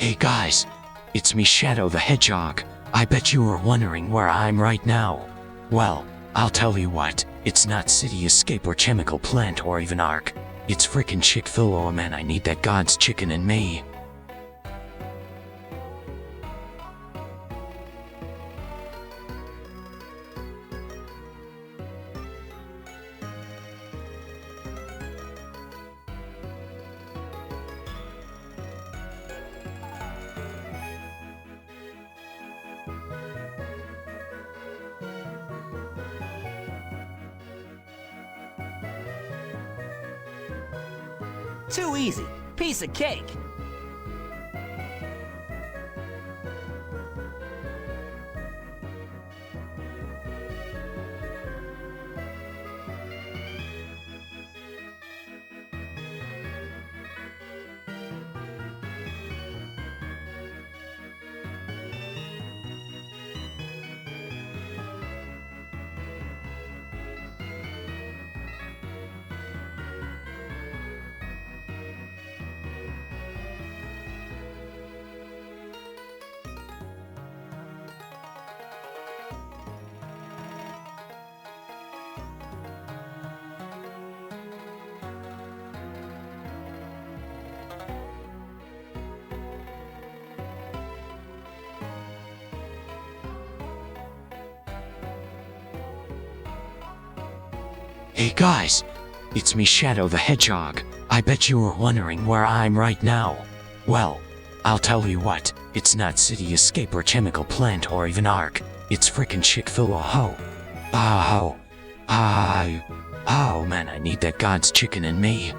Hey guys, it's me Shadow the Hedgehog. I bet you were wondering where I'm right now. Well, I'll tell you what, it's not City Escape or Chemical Plant or even Ark. It's frickin' Chick-fil-A, man, I need that God's chicken in me. Too easy. Piece of cake. Hey guys, it's me Shadow the Hedgehog. I bet you were wondering where I'm right now. Well, I'll tell you what, it's not City Escape or Chemical Plant or even Ark. It's frickin' Chick-fil-A. Oh man, I need that God's chicken in me.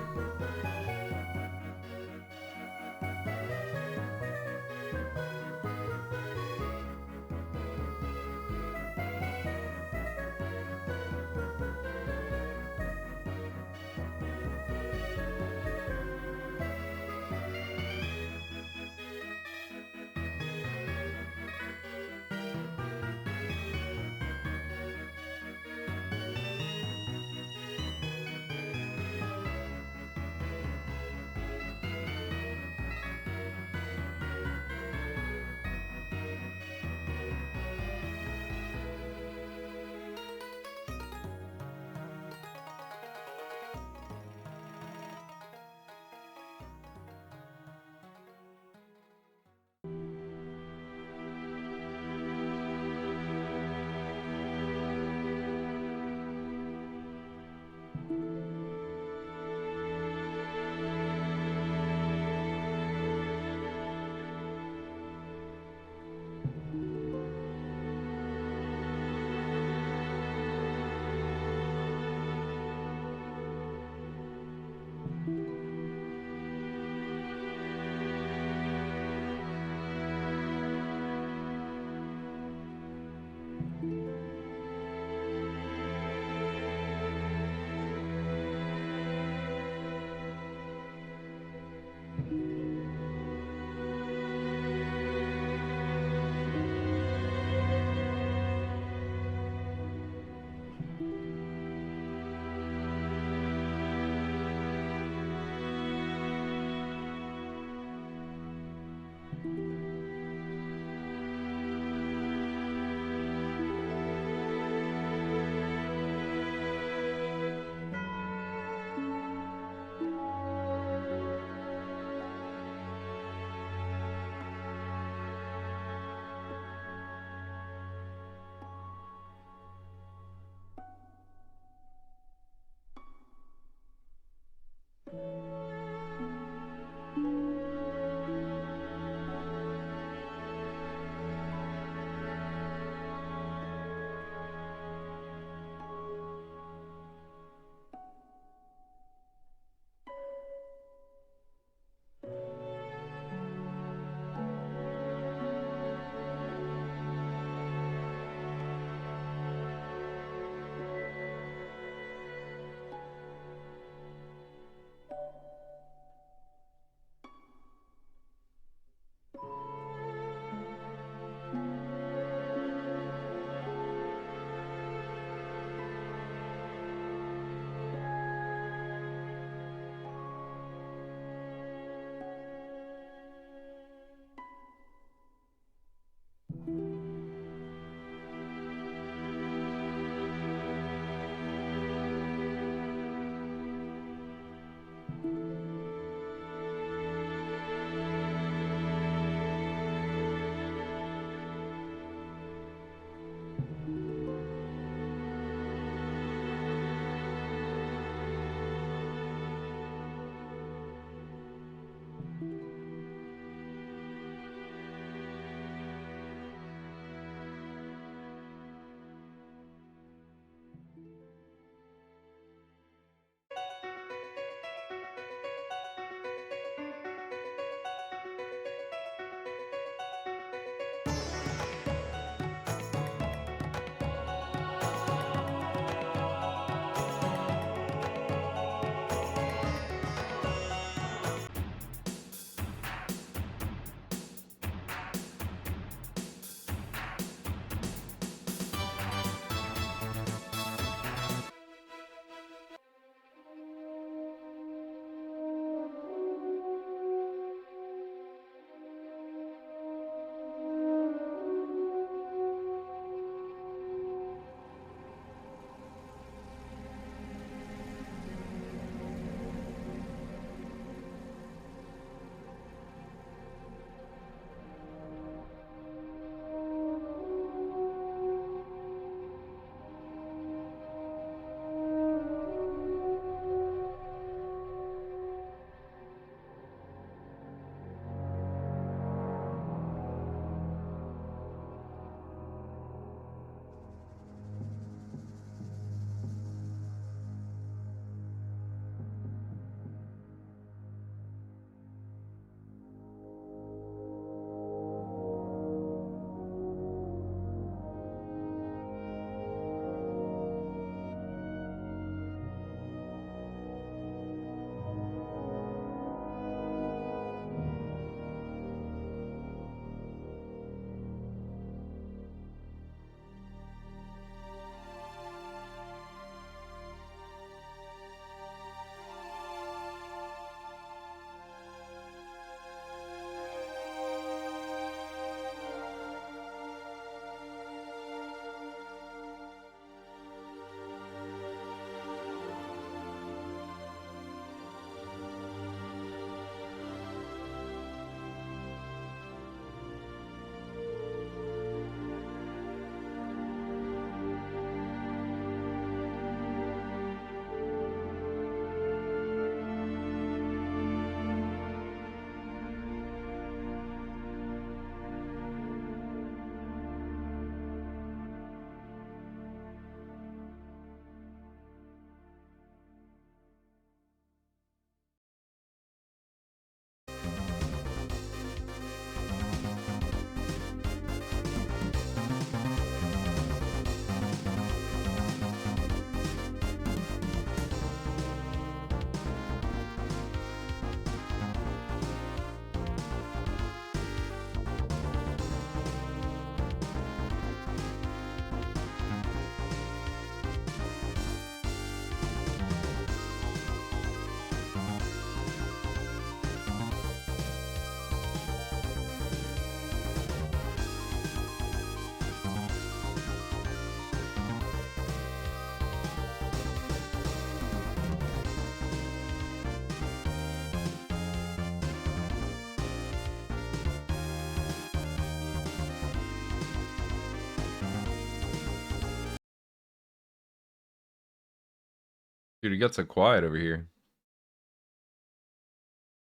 Dude, it got so quiet over here.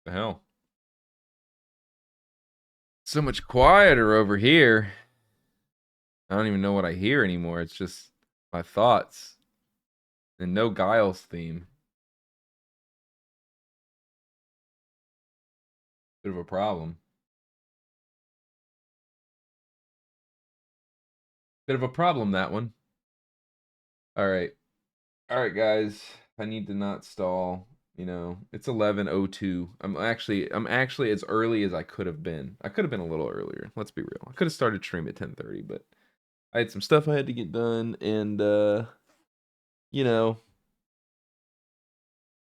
The hell? So much quieter over here. I don't even know what I hear anymore. It's just my thoughts. And no Giles theme. Bit of a problem. Bit of a problem, that one. Alright. Alright, guys. I need to not stall. You know, it's 11:02. I'm actually as early as I could have been. I could have been a little earlier. Let's be real. I could have started stream at 10:30, but I had some stuff I had to get done, and you know,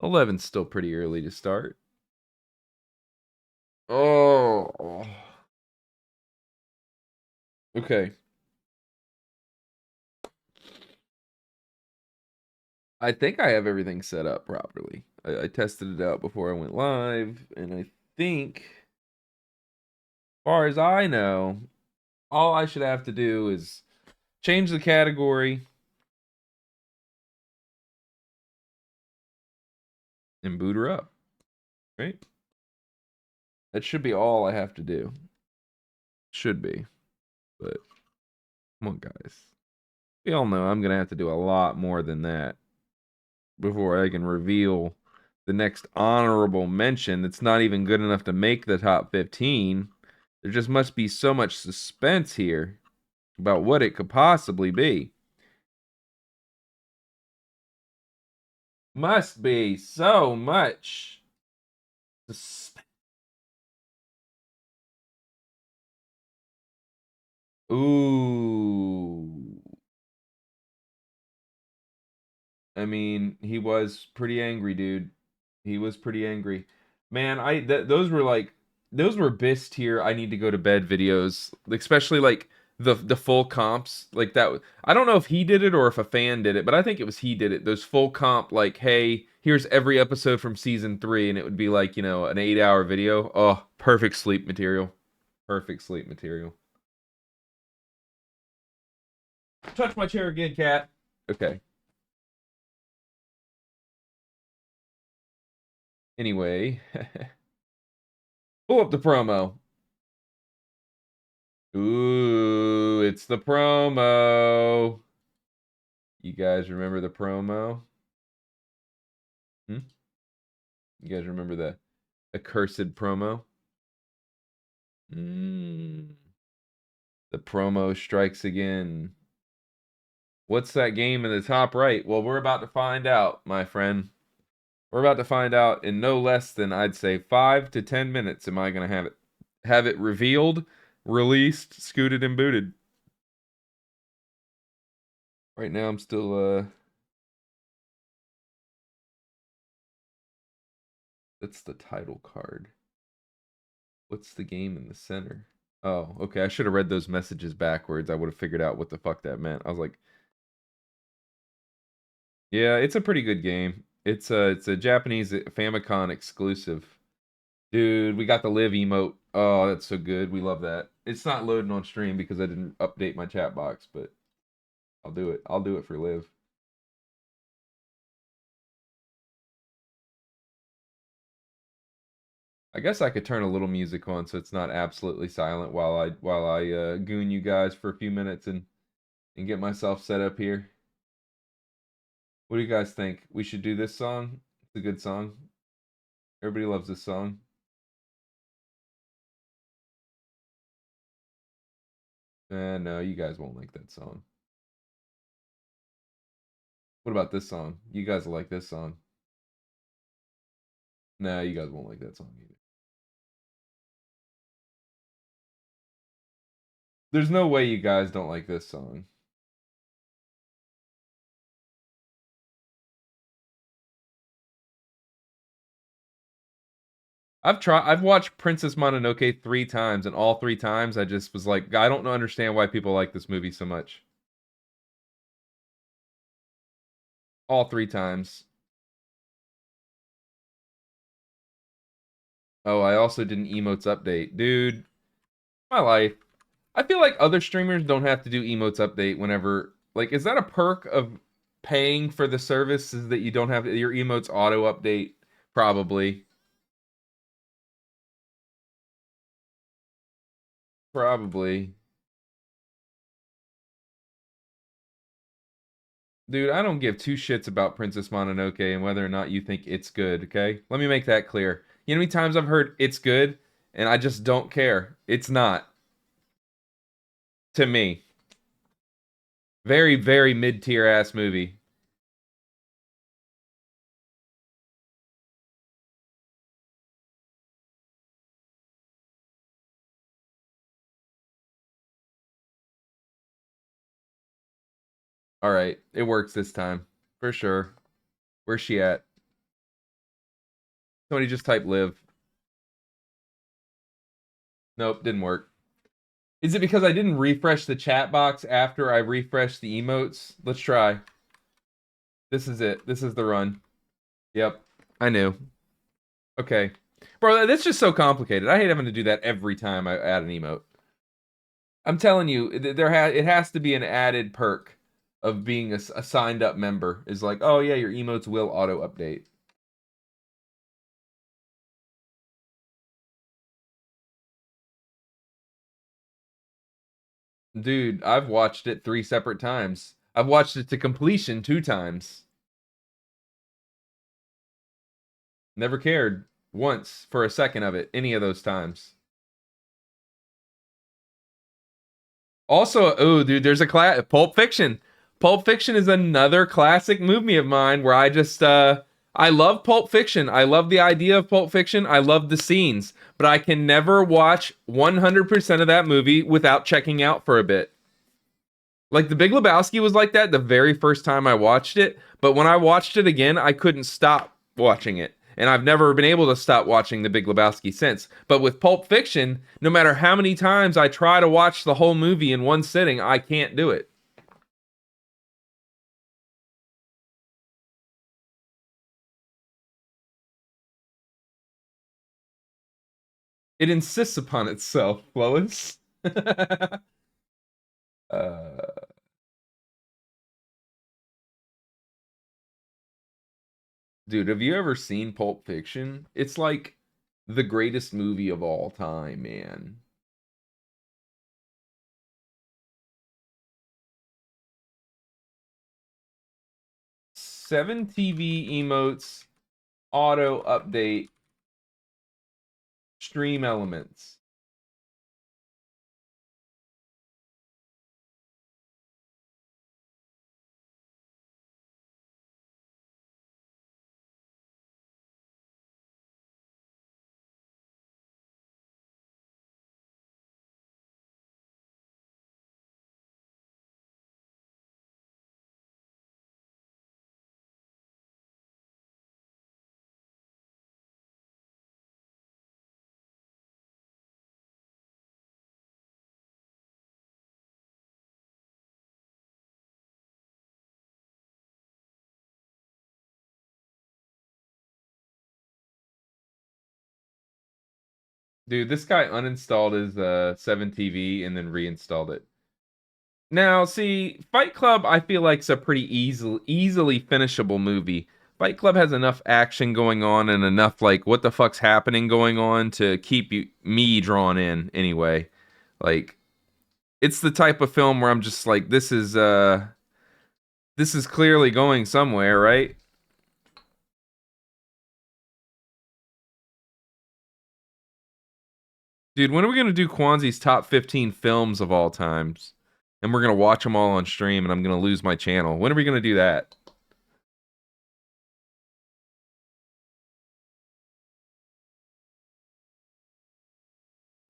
11's still pretty early to start. Oh. Okay. I think I have everything set up properly. I tested it out before I went live, and I think, as far as I know, all I should have to do is change the category and boot her up. Right? That should be all I have to do. Should be. But, come on, guys. We all know I'm going to have to do a lot more than that before I can reveal the next honorable mention that's not even good enough to make the top 15. There just must be so much suspense here about what it could possibly be. Must be so much suspense. Ooh. I mean, he was pretty angry, dude. He was pretty angry. Man, those were BIS tier I need to go to bed videos, especially like the full comps like that. I don't know if he did it or if a fan did it, but I think it was he did it. Those full comp like, hey, here's every episode from season 3, and it would be like, you know, an 8-hour video. Oh, perfect sleep material. Perfect sleep material. Touch my chair again, cat. Okay. Anyway, pull up the promo. Ooh, it's the promo. You guys remember the promo? Hmm? You guys remember the accursed promo? The promo strikes again. What's that game in the top right? Well, we're about to find out, my friend. We're about to find out in no less than, I'd say, 5 to 10 minutes. Am I going to have it revealed, released, scooted, and booted? Right now, I'm still that's the title card. What's the game in the center? Oh, okay. I should have read those messages backwards. I would have figured out what the fuck that meant. I was like, yeah, it's a pretty good game. It's a Japanese Famicom exclusive. Dude, we got the live emote. Oh, that's so good. We love that. It's not loading on stream because I didn't update my chat box, but I'll do it. I'll do it for live. I guess I could turn a little music on so it's not absolutely silent while I goon you guys for a few minutes and get myself set up here. What do you guys think? We should do this song? It's a good song. Everybody loves this song. No, you guys won't like that song. What about this song? You guys will like this song. Nah, you guys won't like that song either. There's no way you guys don't like this song. I've watched Princess Mononoke 3 times, and all 3 times I just was like, I don't understand why people like this movie so much. All 3 times. Oh, I also did an emotes update. Dude, my life. I feel like other streamers don't have to do emotes update whenever, like, is that a perk of paying for the service is that you don't have your emotes auto update, probably. Probably. Dude, I don't give two shits about Princess Mononoke and whether or not you think it's good, okay? Let me make that clear. You know how many times I've heard it's good and I just don't care? It's not. To me. Very, very mid-tier ass movie. All right, it works this time. For sure. Where's she at? Somebody just type live. Nope, didn't work. Is it because I didn't refresh the chat box after I refreshed the emotes? Let's try. This is it. This is the run. Yep, I knew. Okay. Bro, that's just so complicated. I hate having to do that every time I add an emote. I'm telling you, it has to be an added perk of being a signed up member. Is like, oh yeah, your emotes will auto update. Dude, I've watched it 3 separate times. I've watched it to completion 2 times. Never cared once for a second of it, any of those times. Also, oh, dude, there's a Pulp Fiction. Pulp Fiction is another classic movie of mine where I love Pulp Fiction. I love the idea of Pulp Fiction. I love the scenes, but I can never watch 100% of that movie without checking out for a bit. Like The Big Lebowski was like that the very first time I watched it, but when I watched it again, I couldn't stop watching it. And I've never been able to stop watching The Big Lebowski since. But with Pulp Fiction, no matter how many times I try to watch the whole movie in one sitting, I can't do it. It insists upon itself, Lois. uh, dude, have you ever seen Pulp Fiction? It's like the greatest movie of all time, man. Seven TV emotes, auto update, stream elements. Dude, this guy uninstalled his 7TV and then reinstalled it. Now, see, Fight Club I feel like is a pretty easily finishable movie. Fight Club has enough action going on and enough like what the fuck's happening going on to keep me drawn in anyway. Like it's the type of film where I'm just like this is clearly going somewhere, right? Dude, when are we going to do Kwanzi's top 15 films of all times? And we're going to watch them all on stream and I'm going to lose my channel. When are we going to do that?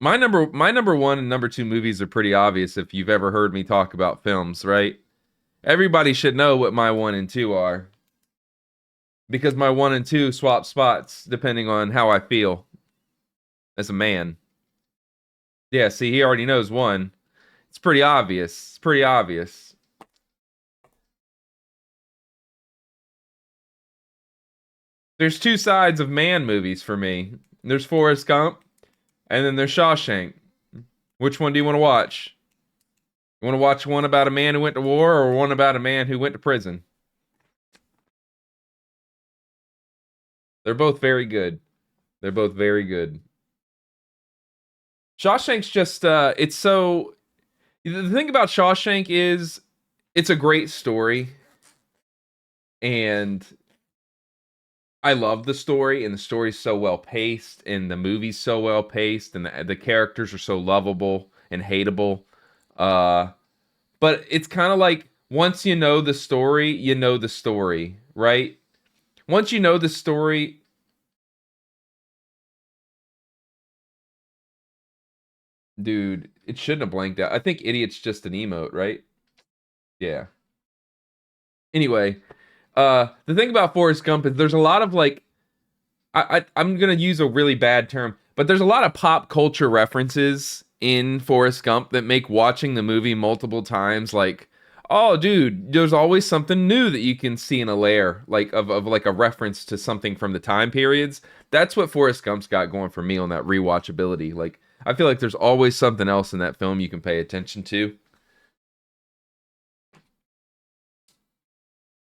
My number one and number two movies are pretty obvious if you've ever heard me talk about films, right? Everybody should know what my one and two are. Because my one and two swap spots depending on how I feel as a man. Yeah, see, he already knows one. It's pretty obvious. It's pretty obvious. There's two sides of man movies for me. There's Forrest Gump, and then there's Shawshank. Which one do you want to watch? You want to watch one about a man who went to war or one about a man who went to prison? They're both very good. They're both very good. Shawshank's just it's so the thing about Shawshank is it's a great story and I love the story and the story's so well paced and the movie's so well paced and the characters are so lovable and hateable. But it's kind of like once you know the story, you know the story, right? Once you know the story, dude, it shouldn't have blanked out. I think idiot's just an emote, right? Yeah. Anyway, the thing about Forrest Gump is there's a lot of like I'm gonna use a really bad term, but there's a lot of pop culture references in Forrest Gump that make watching the movie multiple times like, oh dude, there's always something new that you can see in a layer, like of like a reference to something from the time periods. That's what Forrest Gump's got going for me on that rewatchability. Like I feel like there's always something else in that film you can pay attention to.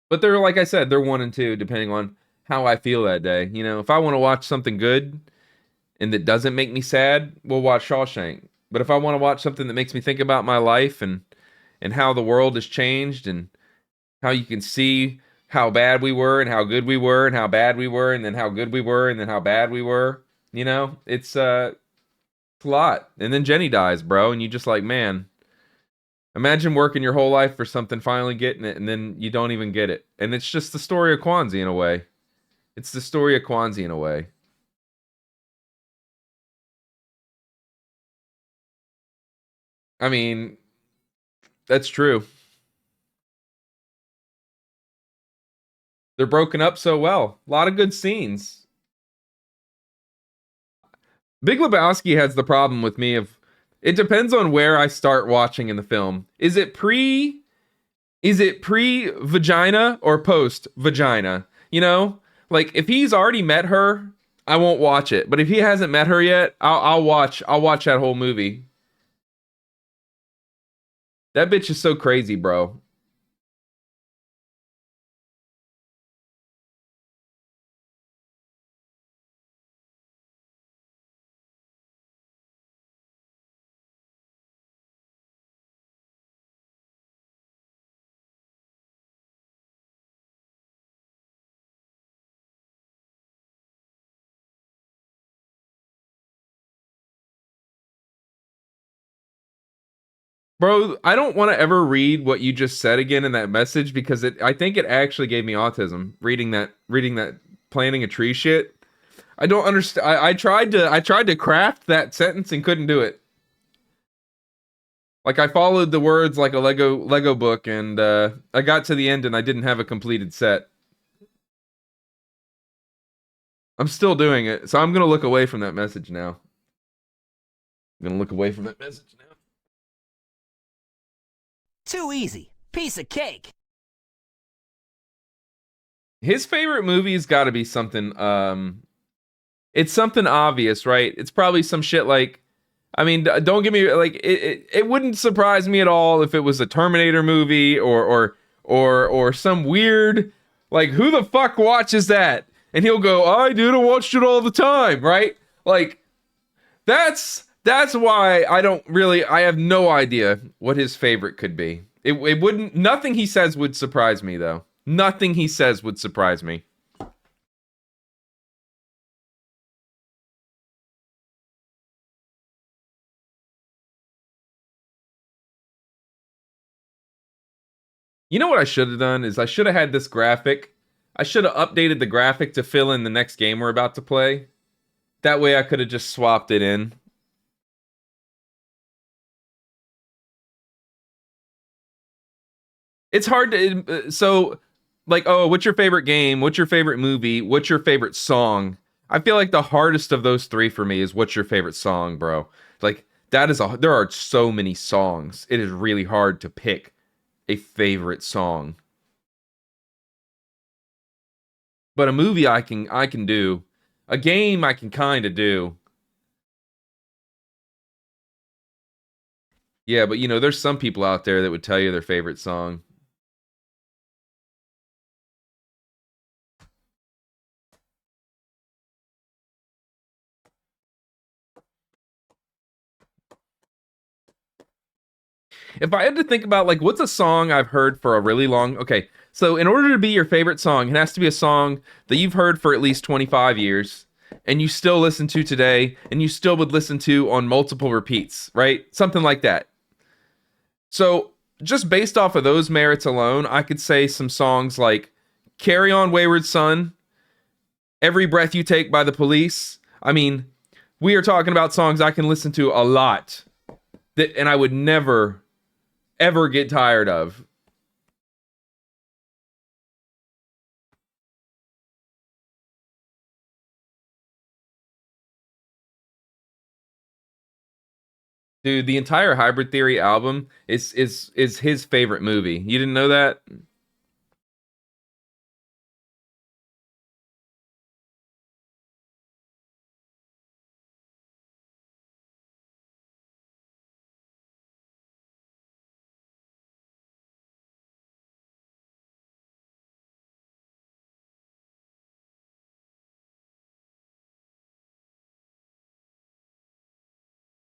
But they're like I said, they're one and two depending on how I feel that day. You know, if I want to watch something good and that doesn't make me sad, we'll watch Shawshank. But if I want to watch something that makes me think about my life and how the world has changed and how you can see how bad we were and how good we were and how bad we were and then how good we were and then how bad we were, you know, it's a lot. And then Jenny dies, bro, and you just like, man, imagine working your whole life for something, finally getting it, and then you don't even get it. And it's just the story of Kwanzaa in a way. It's the story of Kwanzaa in a way. I mean, that's true. They're broken up so well. A lot of good scenes. Big Lebowski has the problem with me of it depends on where I start watching in the film. Is it pre vagina or post vagina? You know? Like if he's already met her, I won't watch it. But if he hasn't met her yet, I'll watch that whole movie. That bitch is so crazy, bro. Bro, I don't want to ever read what you just said again in that message because I think it actually gave me autism reading that planting a tree shit. I don't understand. I tried to craft that sentence and couldn't do it. Like I followed the words like a Lego book and I got to the end and I didn't have a completed set. I'm still doing it. So I'm going to look away from that message now. I'm going to look away from that message now. Too easy. Piece of cake. His favorite movie's got to be something it's something obvious, right? It's probably some shit like I mean, don't get me like it wouldn't surprise me at all if it was a Terminator movie or some weird like who the fuck watches that? And he'll go, "I dude, I watched it all the time," right? Like that's why I have no idea what his favorite could be. It wouldn't nothing he says would surprise me though. Nothing he says would surprise me. You know what I should have done is I should have had this graphic. I should have updated the graphic to fill in the next game we're about to play. That way I could have just swapped it in. It's hard to so like oh, what's your favorite game? What's your favorite movie? What's your favorite song? I feel like the hardest of those three for me is what's your favorite song, bro? Like there are so many songs. It is really hard to pick a favorite song. But a movie I can do. A game I can kind of do. Yeah, but you know, there's some people out there that would tell you their favorite song. If I had to think about like what's a song I've heard for a really long, okay, so in order to be your favorite song, it has to be a song that you've heard for at least 25 years and you still listen to today and you still would listen to on multiple repeats, right? Something like that. So just based off of those merits alone, I could say some songs like Carry On Wayward Son, Every Breath You Take by The Police. I mean, we are talking about songs I can listen to a lot that, and I would never, ever get tired of. Dude, the entire Hybrid Theory album is his favorite movie. You didn't know that?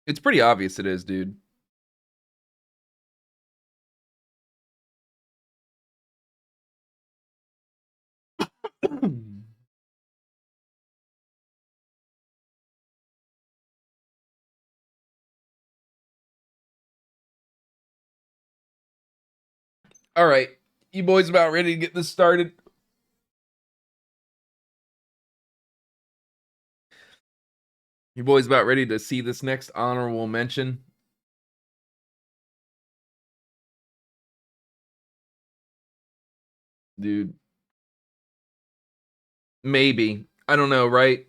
It's pretty obvious it is, dude. All right, you boys about ready to get this started? You boys about ready to see this next honorable mention? Dude. Maybe. I don't know, right?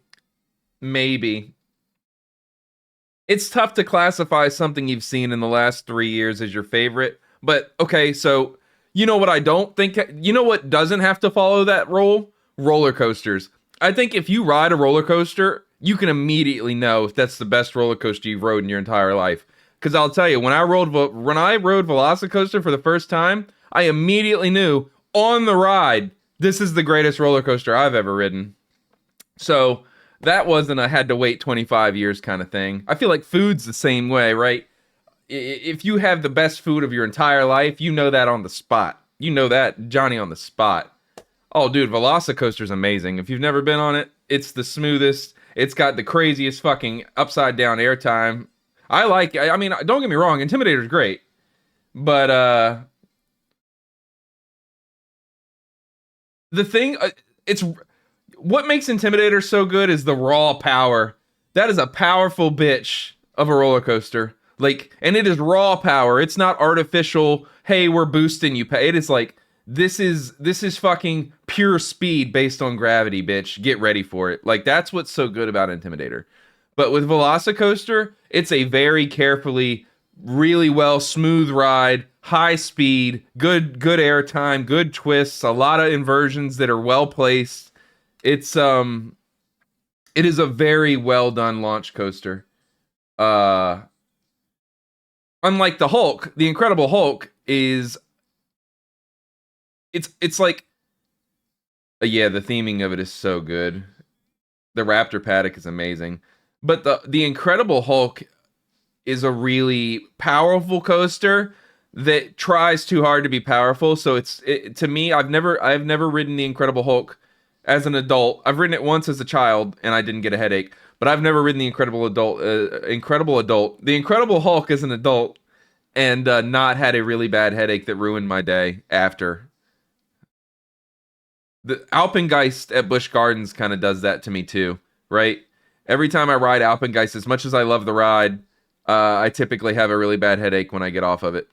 Maybe. It's tough to classify something you've seen in the last 3 years as your favorite. But okay, so you know what I don't think, you know what doesn't have to follow that role? Roller coasters. I think if you ride a roller coaster, you can immediately know if that's the best roller coaster you've rode in your entire life. Because I'll tell you, when I rode Velocicoaster for the first time, I immediately knew on the ride, this is the greatest roller coaster I've ever ridden. So that wasn't a had to wait 25 years kind of thing. I feel like food's the same way, right? If you have the best food of your entire life, you know that on the spot. You know that Johnny on the spot. Oh, dude, Velocicoaster's amazing. If you've never been on it, it's the smoothest. It's got the craziest fucking upside down airtime. I mean, don't get me wrong, Intimidator's great. But, the thing, it's what makes Intimidator so good is the raw power. That is a powerful bitch of a roller coaster. Like, and it is raw power. It's not artificial, hey, we're boosting you. It is like, this is fucking pure speed based on gravity, bitch. Get ready for it. Like, that's what's so good about Intimidator. But with Velocicoaster, it's a very carefully, really well, smooth ride, high speed, good airtime, good twists, a lot of inversions that are well placed. It is a very well done launch coaster. Unlike the Hulk, the Incredible Hulk is it's like yeah, the theming of it is so good. The Raptor paddock is amazing. But the Incredible Hulk is a really powerful coaster that tries too hard to be powerful. So to me, I've never ridden the Incredible Hulk as an adult. I've ridden it once as a child and I didn't get a headache. But I've never ridden the Incredible Adult. The Incredible Hulk as an adult and not had a really bad headache that ruined my day after. The Alpengeist at Busch Gardens kind of does that to me too, right? Every time I ride Alpengeist, as much as I love the ride, I typically have a really bad headache when I get off of it.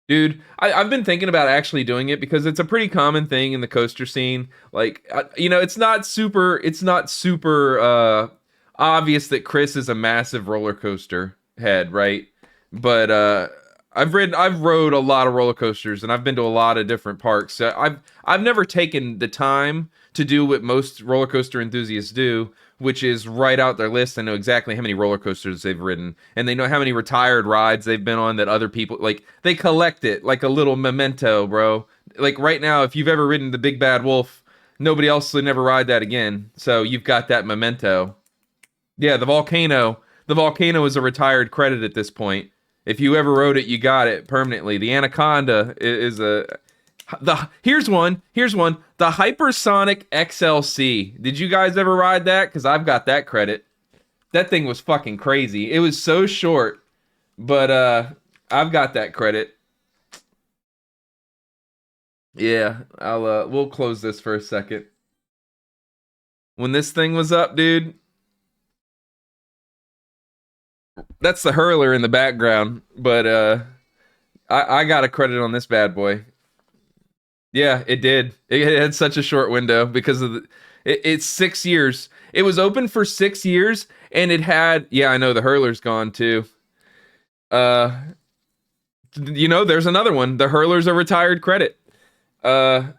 Dude, I've been thinking about actually doing it because it's a pretty common thing in the coaster scene. Like, it's not super obvious that Chris is a massive roller coaster head, right? But I've rode a lot of roller coasters and I've been to a lot of different parks. I've never taken the time to do what most roller coaster enthusiasts do, which is write out their list and know exactly how many roller coasters they've ridden. And they know how many retired rides they've been on that other people, like, they collect it like a little memento, bro. Like, right now, if you've ever ridden the Big Bad Wolf, nobody else would never ride that again. So you've got that memento. Yeah, the volcano. The volcano is a retired credit at this point. If you ever rode it, you got it permanently. The Anaconda is a here's one. The Hypersonic XLC. Did you guys ever ride that? Because I've got that credit. That thing was fucking crazy. It was so short, but I've got that credit. Yeah, we'll close this for a second. When this thing was up, dude, that's the hurler in the background, but I got a credit on this bad boy. Yeah, it did. It had such a short window because of it's 6 years. It was open for 6 years, and it had, yeah, I know the hurler's gone too. There's another one. The hurler's a retired credit. But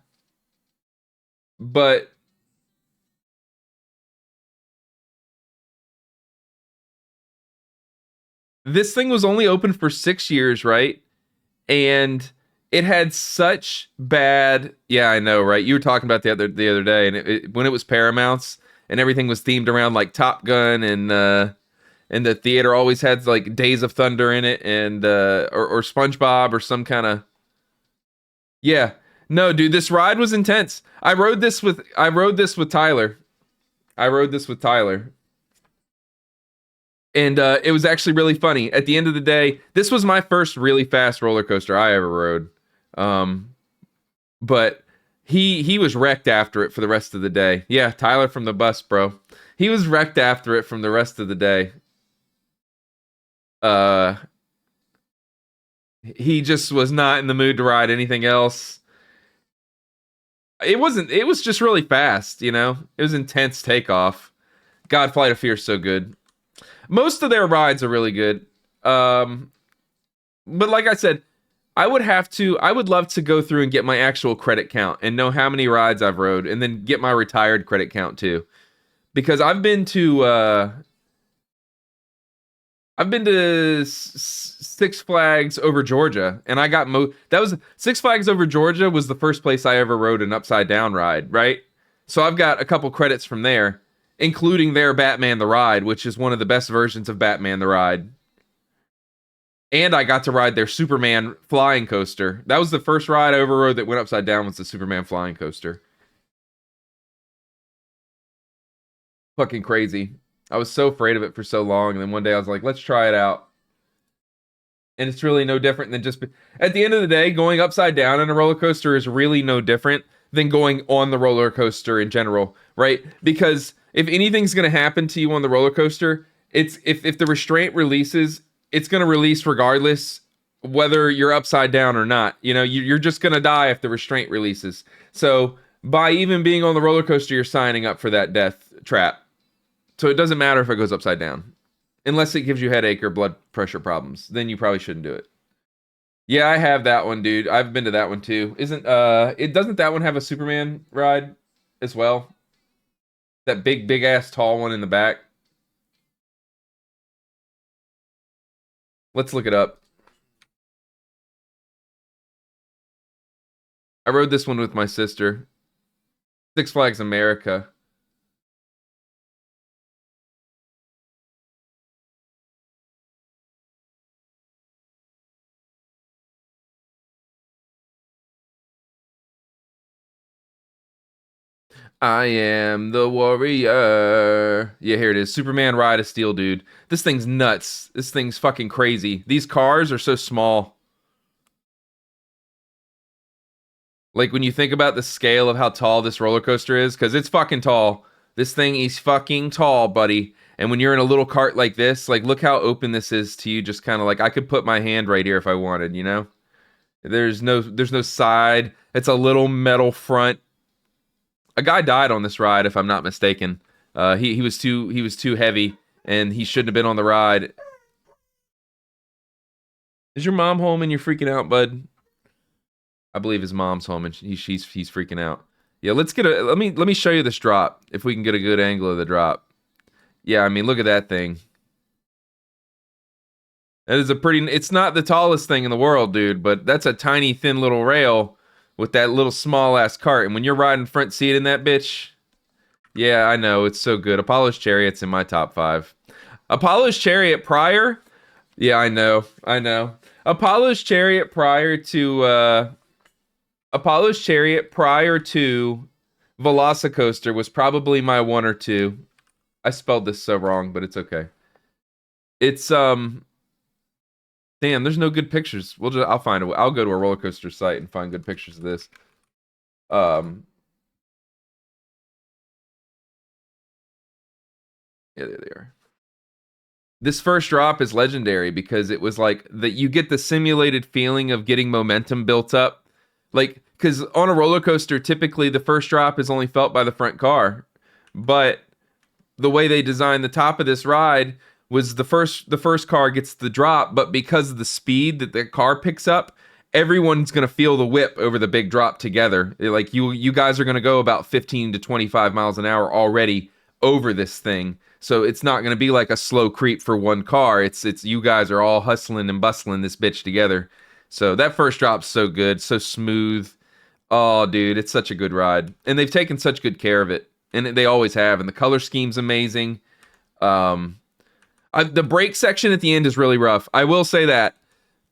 this thing was only open for 6 years, right? And it had such bad, yeah, I know, right? You were talking about the other day, and when it was Paramount's and everything was themed around like Top Gun, and the theater always had like Days of Thunder in it, and or SpongeBob or some kind of, yeah. No, dude, this ride was intense. I rode this with Tyler. And it was actually really funny. At the end of the day, this was my first really fast roller coaster I ever rode. But he was wrecked after it for the rest of the day. Yeah, Tyler from the bus, bro. He was wrecked after it from the rest of the day. He just was not in the mood to ride anything else. It was just really fast, you know? It was intense takeoff. God, Flight of Fear is so good. Most of their rides are really good. But like I said, I would love to go through and get my actual credit count and know how many rides I've rode, and then get my retired credit count too. Because I've been to Six Flags Over Georgia, and I got that was Six Flags Over Georgia was the first place I ever rode an upside down ride, right? So I've got a couple credits from there, including their Batman the Ride, which is one of the best versions of Batman the Ride. And I got to ride their Superman flying coaster. That was the first ride I ever rode that went upside down, was the Superman flying coaster. Fucking crazy. I was so afraid of it for so long, and then one day I was like, let's try it out. And it's really no different than just... At the end of the day, going upside down in a roller coaster is really no different than going on the roller coaster in general, right? Because if anything's going to happen to you on the roller coaster, it's if the restraint releases, it's going to release regardless whether you're upside down or not. You know, you're just going to die if the restraint releases. So by even being on the roller coaster, you're signing up for that death trap. So it doesn't matter if it goes upside down. Unless it gives you headache or blood pressure problems. Then you probably shouldn't do it. Yeah, I have that one, dude. I've been to that one too. Doesn't that one have a Superman ride as well? That big ass tall one in the back. Let's look it up. I rode this one with my sister. Six Flags America. I am the warrior. Yeah, here it is. Superman Ride of Steel, dude. This thing's nuts. This thing's fucking crazy. These cars are so small. Like, when you think about the scale of how tall this roller coaster is, because it's fucking tall. This thing is fucking tall, buddy. And when you're in a little cart like this, like, look how open this is to you. Just kind of like, I could put my hand right here if I wanted, you know? There's no side. It's a little metal front. A guy died on this ride, if I'm not mistaken. He was too heavy, and he shouldn't have been on the ride. Is your mom home and you're freaking out, bud? I believe his mom's home and he's freaking out. Yeah, let me show you this drop, if we can get a good angle of the drop. Yeah, I mean, look at that thing. That is it's not the tallest thing in the world, dude, but that's a tiny, thin little rail with that little small ass cart. And when you're riding front seat in that bitch, yeah, I know it's so good. Apollo's Chariot's in my top 5. Apollo's Chariot prior, yeah, I know. Apollo's Chariot prior to Velocicoaster was probably my 1 or 2. I spelled this so wrong, but it's okay. It's damn, there's no good pictures. I'll find a way. I'll go to a roller coaster site and find good pictures of this. Yeah, there they are. This first drop is legendary because it was like that you get the simulated feeling of getting momentum built up. Like, because on a roller coaster, typically the first drop is only felt by the front car. But the way they designed the top of this ride was the first car gets the drop, but because of the speed that the car picks up, everyone's gonna feel the whip over the big drop together. Like you guys are gonna go about 15 to 25 miles an hour already over this thing. So it's not gonna be like a slow creep for one car. It's you guys are all hustling and bustling this bitch together. So that first drop's so good, so smooth. Oh, dude, it's such a good ride. And they've taken such good care of it. And they always have. And the color scheme's amazing. The brake section at the end is really rough. I will say that.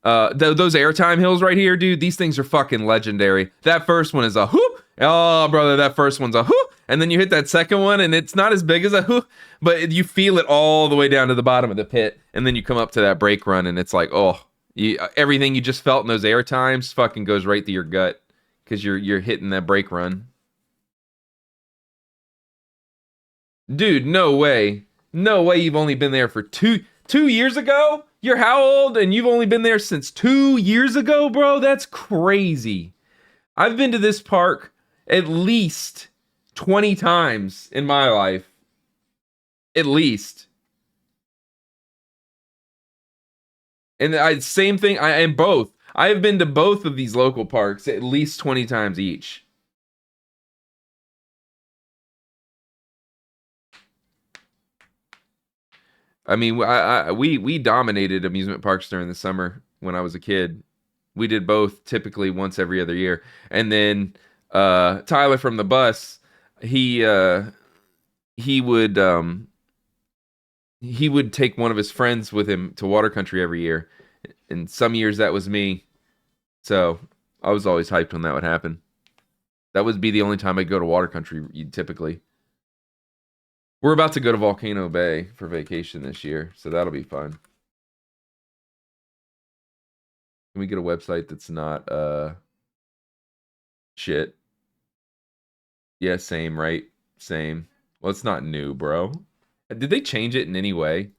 Those airtime hills right here, dude, these things are fucking legendary. That first one is a whoop. Oh, brother, that first one's a whoop. And then you hit that second one, and it's not as big as a whoop, but you feel it all the way down to the bottom of the pit. And then you come up to that brake run, and it's like, oh, everything you just felt in those air times fucking goes right to your gut because you're hitting that brake run. Dude, no way. No way you've only been there for two years ago? You're how old and you've only been there since 2 years ago, bro? That's crazy. I've been to this park at least 20 times in my life. At least. And same thing, and both. I have been to both of these local parks at least 20 times each. I mean, we dominated amusement parks during the summer when I was a kid. We did both typically once every other year. And then Tyler from the bus, he would take one of his friends with him to Water Country every year. And some years that was me. So I was always hyped when that would happen. That would be the only time I'd go to Water Country typically. We're about to go to Volcano Bay for vacation this year, so that'll be fun. Can we get a website that's not shit? Yeah, same, right? Same. Well, it's not new, bro. Did they change it in any way?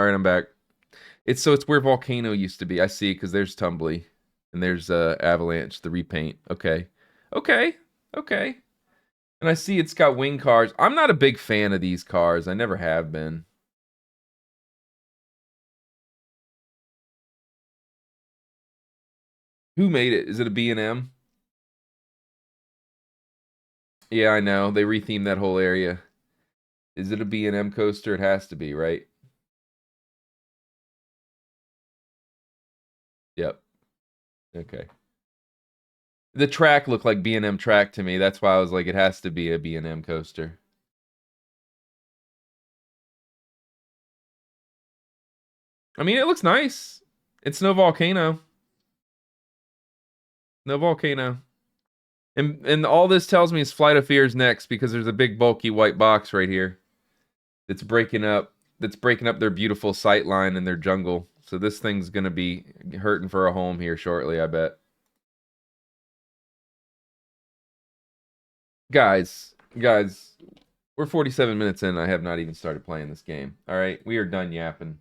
All right, I'm back. It's where Volcano used to be. I see, because there's Tumbly. And there's Avalanche, the repaint. Okay. Okay. Okay. And I see it's got wing cars. I'm not a big fan of these cars. I never have been. Who made it? Is it a B&M? Yeah, I know. They rethemed that whole area. Is it a B&M coaster? It has to be, right? Yep. Okay. The track looked like B&M track to me. That's why I was like, it has to be a B&M coaster. I mean, it looks nice. It's no volcano. No volcano. And all this tells me is Flight of Fear's next, because there's a big bulky white box right here that's breaking up their beautiful sight line and their jungle. So this thing's gonna be hurting for a home here shortly, I bet. Guys, we're 47 minutes in. I have not even started playing this game. All right, we are done yapping.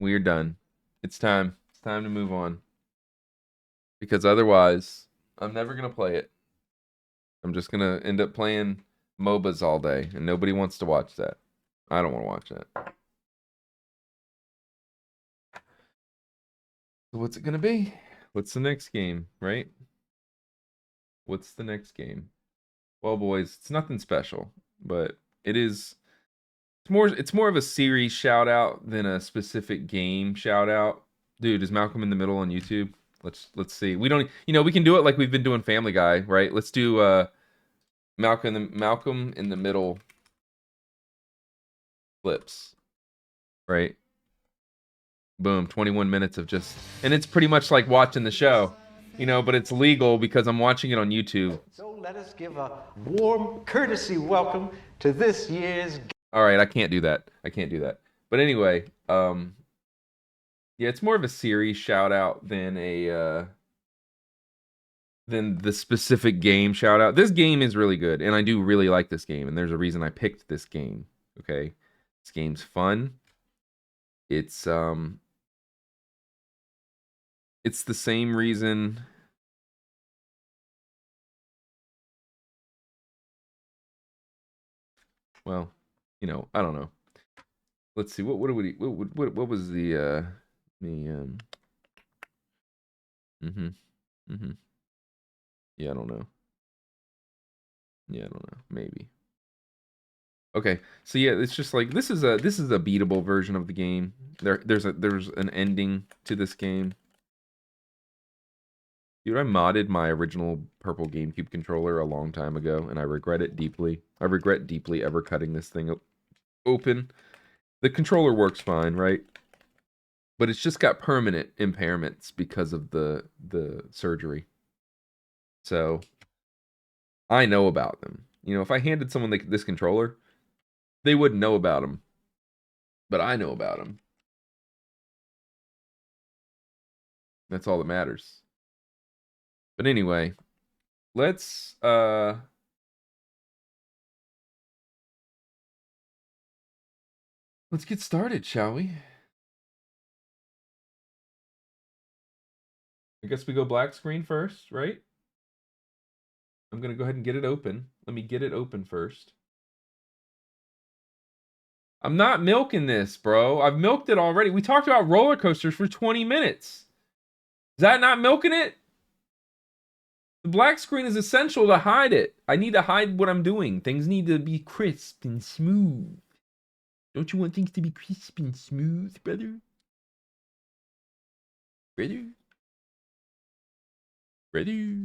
We are done. It's time. It's time to move on. Because otherwise, I'm never gonna play it. I'm just gonna end up playing MOBAs all day, and nobody wants to watch that. I don't want to watch that. So what's it gonna be? What's the next game, right? What's the next game? Well, boys, it's nothing special, but it is. It's more of a series shout out than a specific game shout out. Dude, is Malcolm in the Middle on YouTube? Let's see. We don't, we can do it like we've been doing Family Guy, right? Let's do Malcolm in the Middle clips, right? Boom, 21 minutes of just, and it's pretty much like watching the show, but it's legal because I'm watching it on YouTube. So let us give a warm courtesy welcome to this year's... All right, I can't do that. But anyway, yeah, it's more of a series shout out than than the specific game shout out. This game is really good, and I do really like this game, and there's a reason I picked this game. Okay, this game's fun. It's the same reason. Well, I don't know. Let's see. What was the Yeah, I don't know. Maybe. Okay, so yeah, it's just like this is a beatable version of the game. There's an ending to this game. Dude, I modded my original purple GameCube controller a long time ago, and I regret it deeply. I regret deeply ever cutting this thing open. The controller works fine, right? But it's just got permanent impairments because of the surgery. So I know about them. If I handed someone this controller, they wouldn't know about them. But I know about them. That's all that matters. But anyway, let's get started, shall we? I guess we go black screen first, right? I'm going to go ahead and get it open. Let me get it open first. I'm not milking this, bro. I've milked it already. We talked about roller coasters for 20 minutes. Is that not milking it? The black screen is essential to hide it. I need to hide what I'm doing. Things need to be crisp and smooth. Don't you want things to be crisp and smooth, brother? Brother? Brother?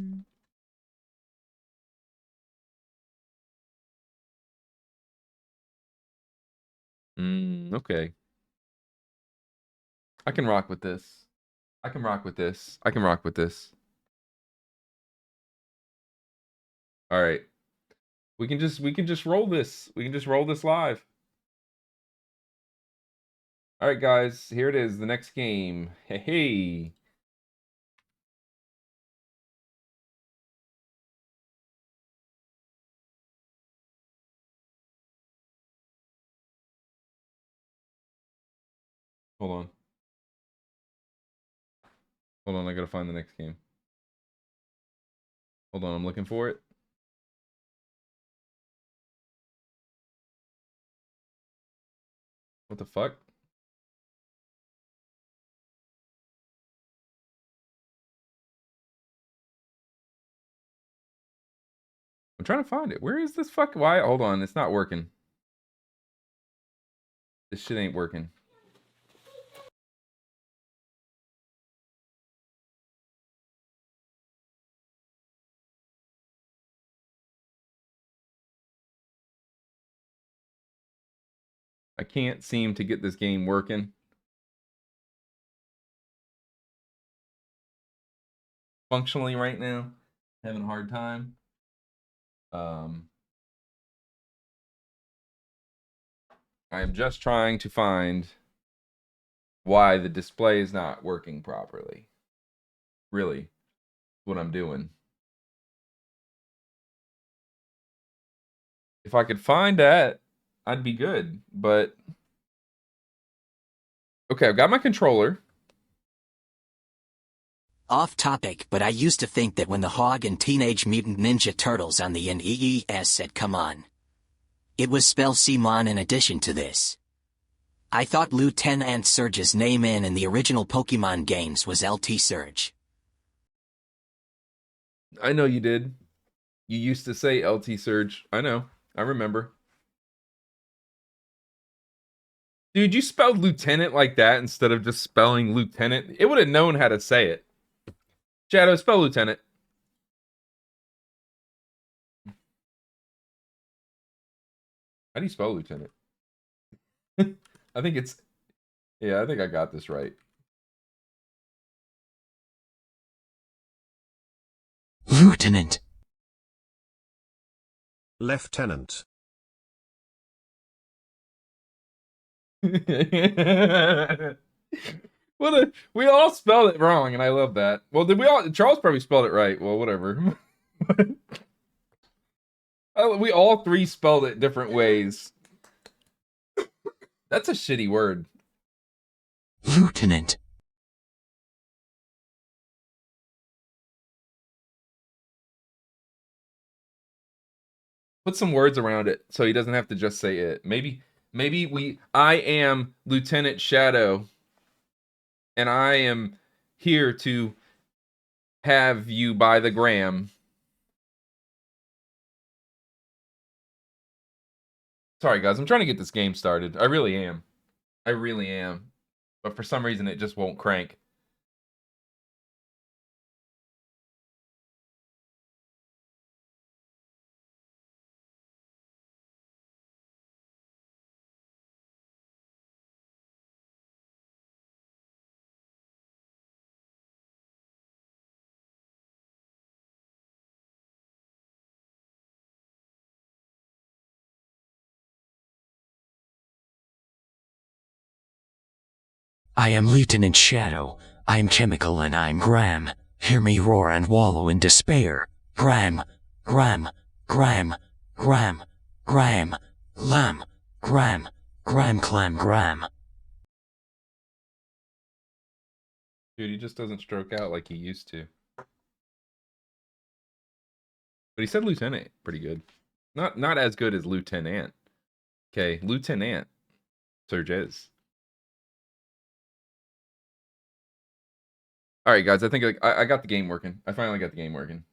Okay. I can rock with this. I can rock with this. All right. We can just roll this. We can just roll this live. All right, guys. Here it is. The next game. Hey. Hold on. Hold on, I gotta find the next game. Hold on, I'm looking for it. What the fuck? I'm trying to find it. Where is this fuck? Why? Hold on, it's not working. This shit ain't working. I can't seem to get this game working. Functionally right now, having a hard time. I am just trying to find why the display is not working properly. Really, what I'm doing. If I could find that, I'd be good, but okay, I've got my controller. Off topic, but I used to think that when the Hog and Teenage Mutant Ninja Turtles on the NES said come on, it was spell Simon in addition to this. I thought Lieutenant Surge's name in the original Pokemon games was LT Surge. I know you did. You used to say LT Surge. I know. I remember. Dude, you spelled lieutenant like that instead of just spelling lieutenant. It would have known how to say it. Shadow, spell lieutenant. How do you spell lieutenant? I think it's... Yeah, I think I got this right. Lieutenant. Lieutenant. We all spelled it wrong, and I love that. Well, did we all? Charles probably spelled it right. Well, whatever. We all three spelled it different ways. That's a shitty word. Lieutenant. Put some words around it so he doesn't have to just say it. Maybe I am Lieutenant Shadow, and I am here to have you by the gram. Sorry, guys. I'm trying to get this game started. I really am. I really am. But for some reason, it just won't crank. I am Lieutenant Shadow. I am chemical and I'm Gram. Hear me roar and wallow in despair. Gram, Gram, Gram, Gram, Gram, Lam, Gram, Gram, Clam, Gram. Dude, he just doesn't stroke out like he used to. But he said lieutenant pretty good. Not as good as lieutenant. Okay, lieutenant. Surge is. All right, guys. I think I got the game working. I finally got the game working.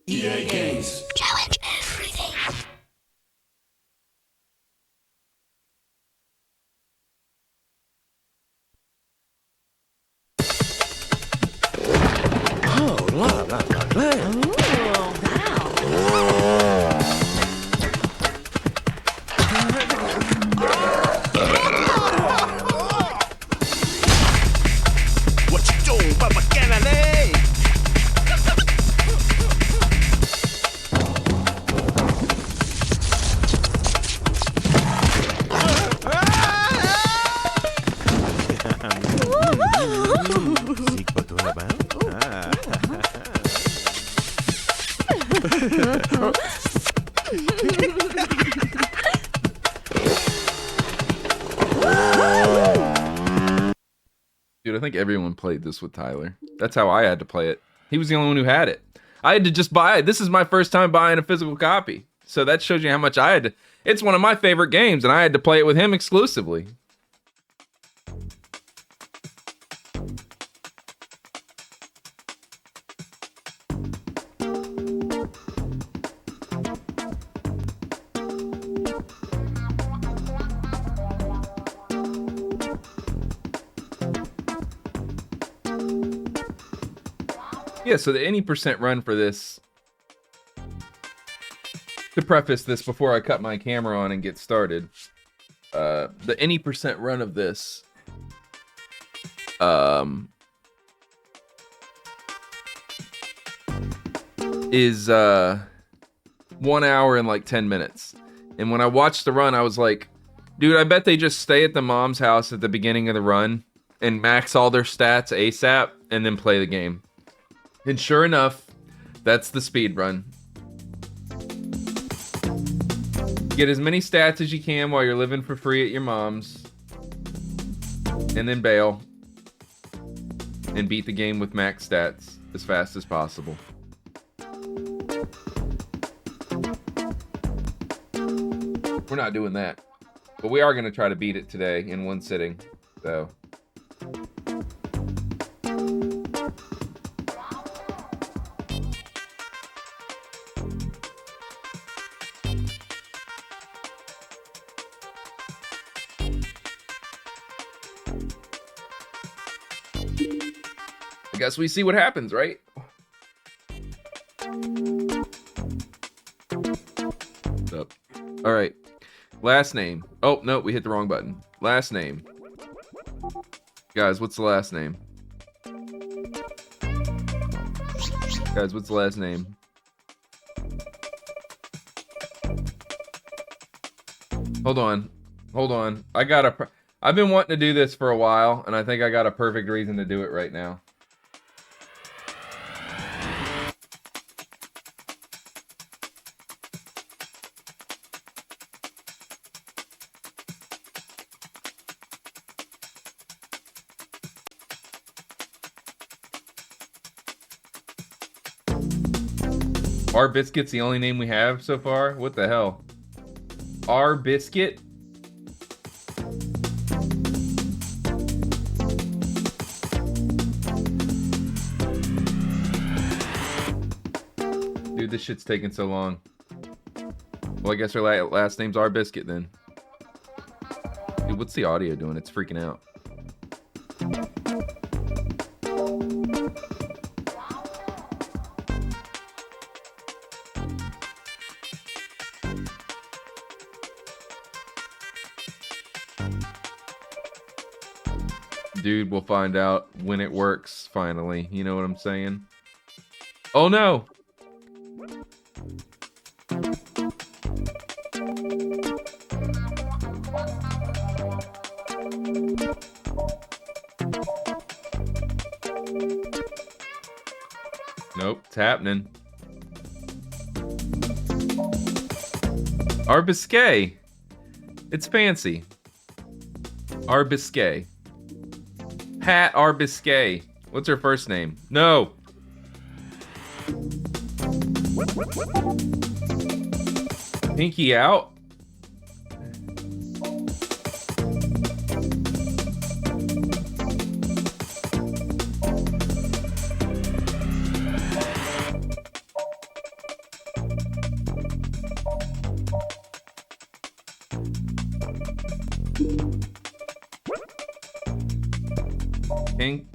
EA Games. Challenge everything. Oh, la la la la. What you doing, Papa Kennedy? Dude, I think everyone played this with Tyler. That's how I had to play it. He was the only one who had it. I had to just buy it. This is my first time buying a physical copy. So that shows you how much I had to. It's one of my favorite games, and I had to play it with him exclusively. Yeah, so the any percent run for this, to preface this before I cut my camera on and get started, the any percent run of this is 1 hour and like 10 minutes. And when I watched the run, I was like, dude, I bet they just stay at the mom's house at the beginning of the run and max all their stats ASAP and then play the game. And sure enough, that's the speed run. Get as many stats as you can while you're living for free at your mom's. And then bail. And beat the game with max stats as fast as possible. We're not doing that. But we are going to try to beat it today in one sitting. So... I guess we see what happens, right? What's up? All right. Last name. Oh, no, we hit the wrong button. Last name. Guys, what's the last name? Guys, what's the last name? Hold on. Hold on. I've been wanting to do this for a while, and I think I got a perfect reason to do it right now. Our Biscuit's the only name we have so far? What the hell? Our Biscuit? Dude, this shit's taking so long. Well, I guess our last name's Our Biscuit then. Dude, what's the audio doing? It's freaking out. Dude, we'll find out when it works, finally. You know what I'm saying? Oh no! Nope, it's happening. Our Biscay. It's fancy. Our Biscay. Pat R. Biscay. What's her first name? No. Pinky out.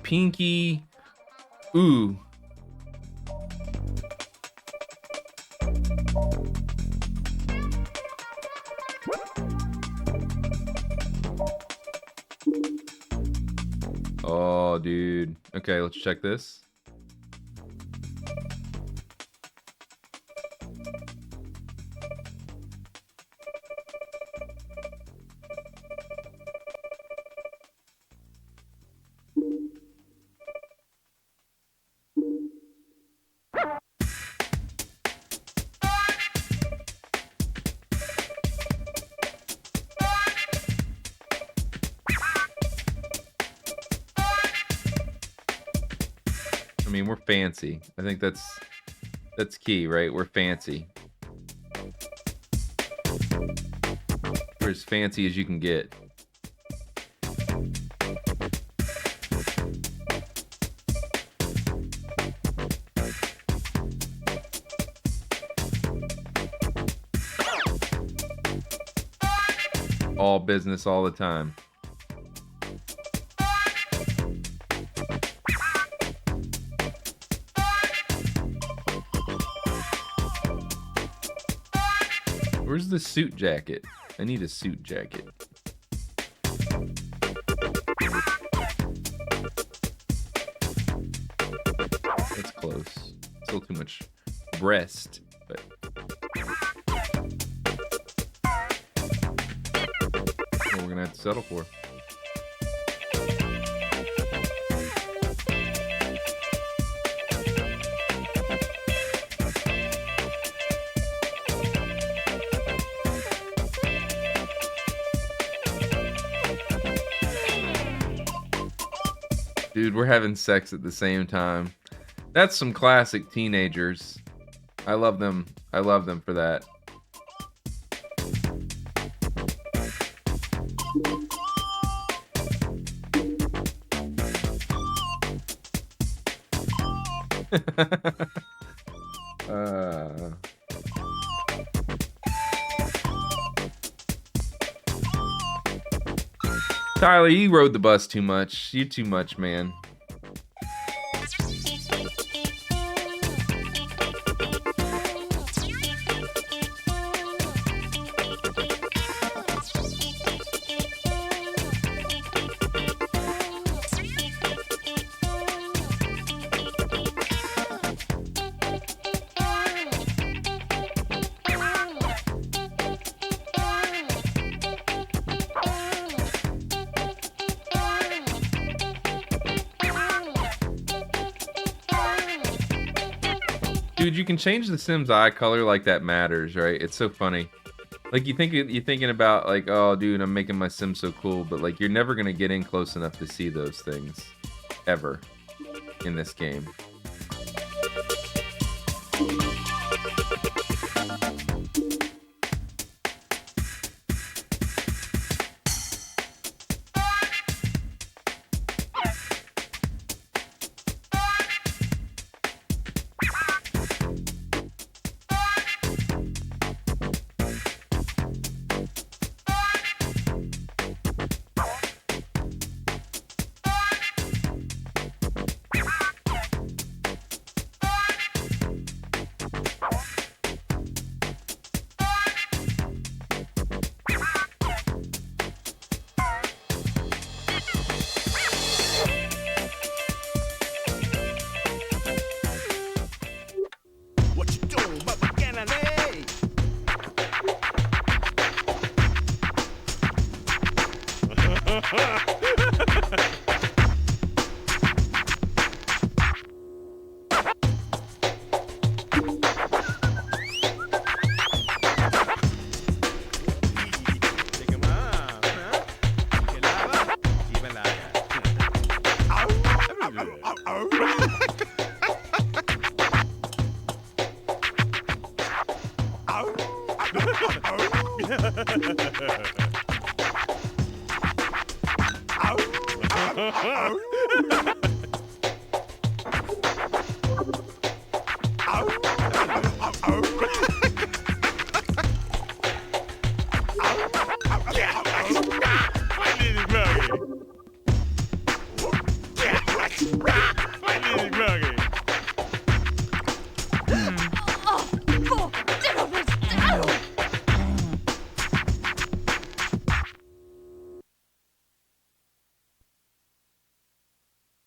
Pinky. Ooh. Oh, dude. Okay, let's check this. I mean, we're fancy. I think that's key, right? We're fancy. We're as fancy as you can get. All business all the time. Where's the suit jacket? I need a suit jacket. That's close. Still too much breast, but what we're gonna have to settle for. Dude, we're having sex at the same time. That's some classic teenagers. I love them. I love them for that. Tyler, you rode the bus too much. You too much, man. Dude, you can change the Sims eye color like that matters, right? It's so funny. Like you're thinking about like, oh, dude, I'm making my Sim so cool, but like you're never gonna get in close enough to see those things, ever, in this game.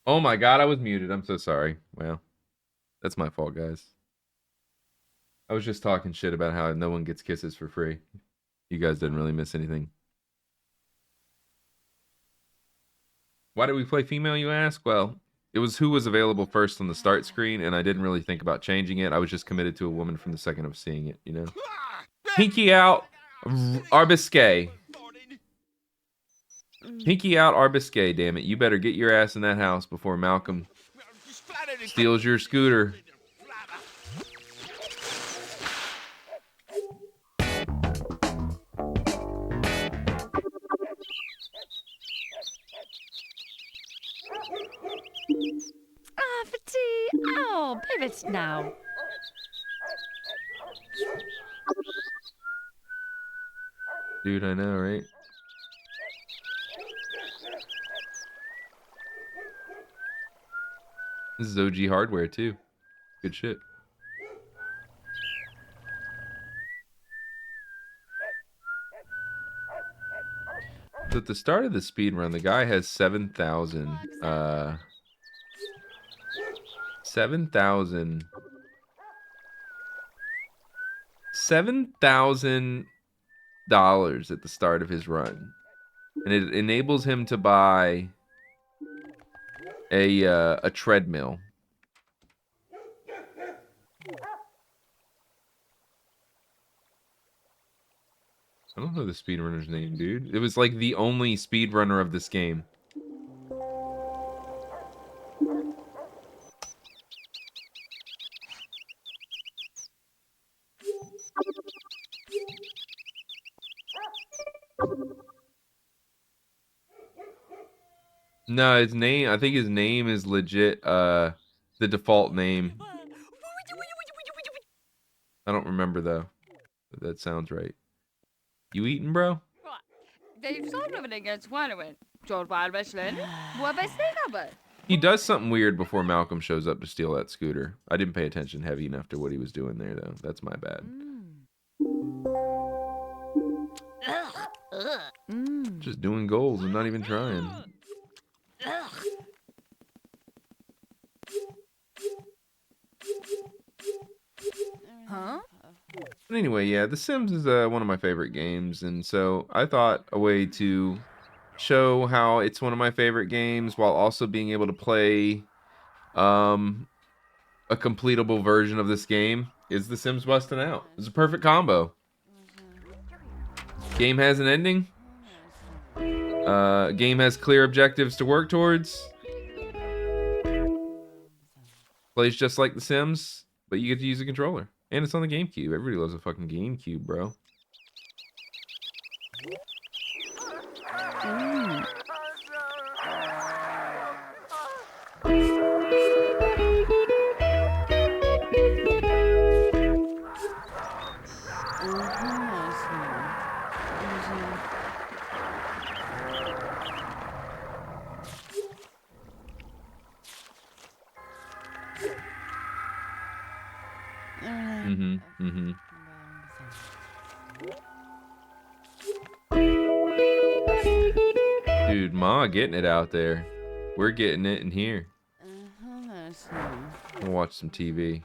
Oh my god, I was muted. I'm so sorry. Well, that's my fault, guys. I was just talking shit about how no one gets kisses for free. You guys didn't really miss anything. Why did we play female, you ask? Well, it was who was available first on the start screen, and I didn't really think about changing it. I was just committed to a woman from the second of seeing it, you know? Pinky out, Arbisque. Pinky out, Arbisque, damn it. You better get your ass in that house before Malcom Steals your scooter. Ah, for tea. Oh, pivot now. Dude, I know, right? This is OG hardware, too. Good shit. So at the start of the speed run, the guy has 7,000 $7,000 at the start of his run, and it enables him to buy a treadmill. I don't know the speedrunner's name, dude. It was like the only speedrunner of this game. No, his name, I think his name is legit the default name. I don't remember though. But that sounds right. You eating, bro? He does something weird before Malcolm shows up to steal that scooter. I didn't pay attention heavy enough to what he was doing there though. That's my bad. Just doing goals and not even trying. Huh? But anyway, yeah, The Sims is one of my favorite games, and so I thought a way to show how it's one of my favorite games while also being able to play a completable version of this game is The Sims Bustin' Out. It's a perfect combo. Game has an ending. Game has clear objectives to work towards. Plays just like The Sims, but you get to use a controller. And it's on the GameCube. Everybody loves a fucking GameCube, bro. Dude, Ma getting it out there. We're getting it in here. We'll watch some TV.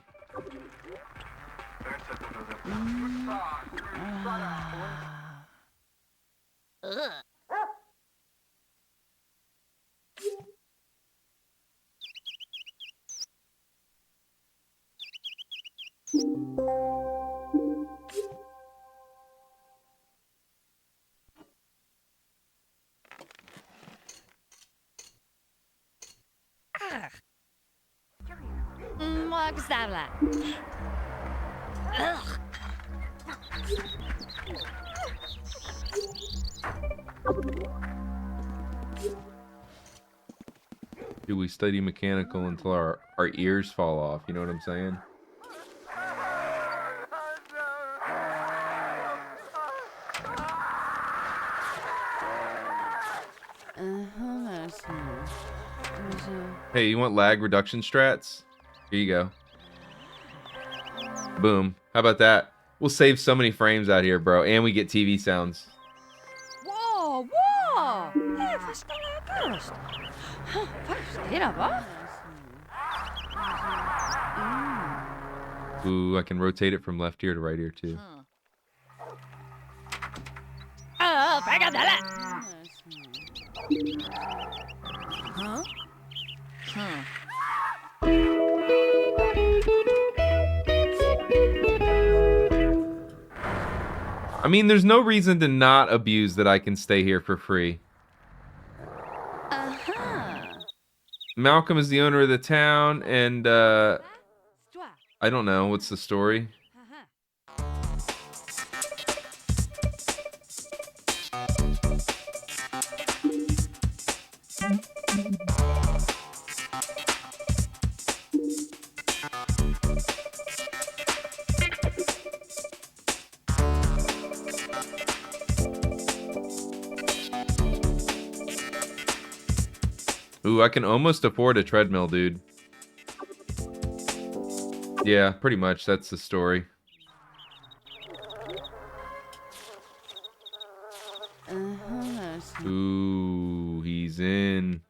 Dude, we study mechanical until our ears fall off. You know what I'm saying? Hey, you want lag reduction strats? Here you go. Boom. How about that? We'll save so many frames out here, bro. And we get TV sounds. Whoa, whoa! Hey, vad ska jag göra? Förstår va? Ooh, I can rotate it from left ear to right ear, too. Oh, pega dela! Huh? I mean, there's no reason to not abuse that I can stay here for free. Malcom is the owner of the town, and I don't know. What's the story? Ooh, I can almost afford a treadmill, dude. Yeah, pretty much. That's the story. Ooh, he's in.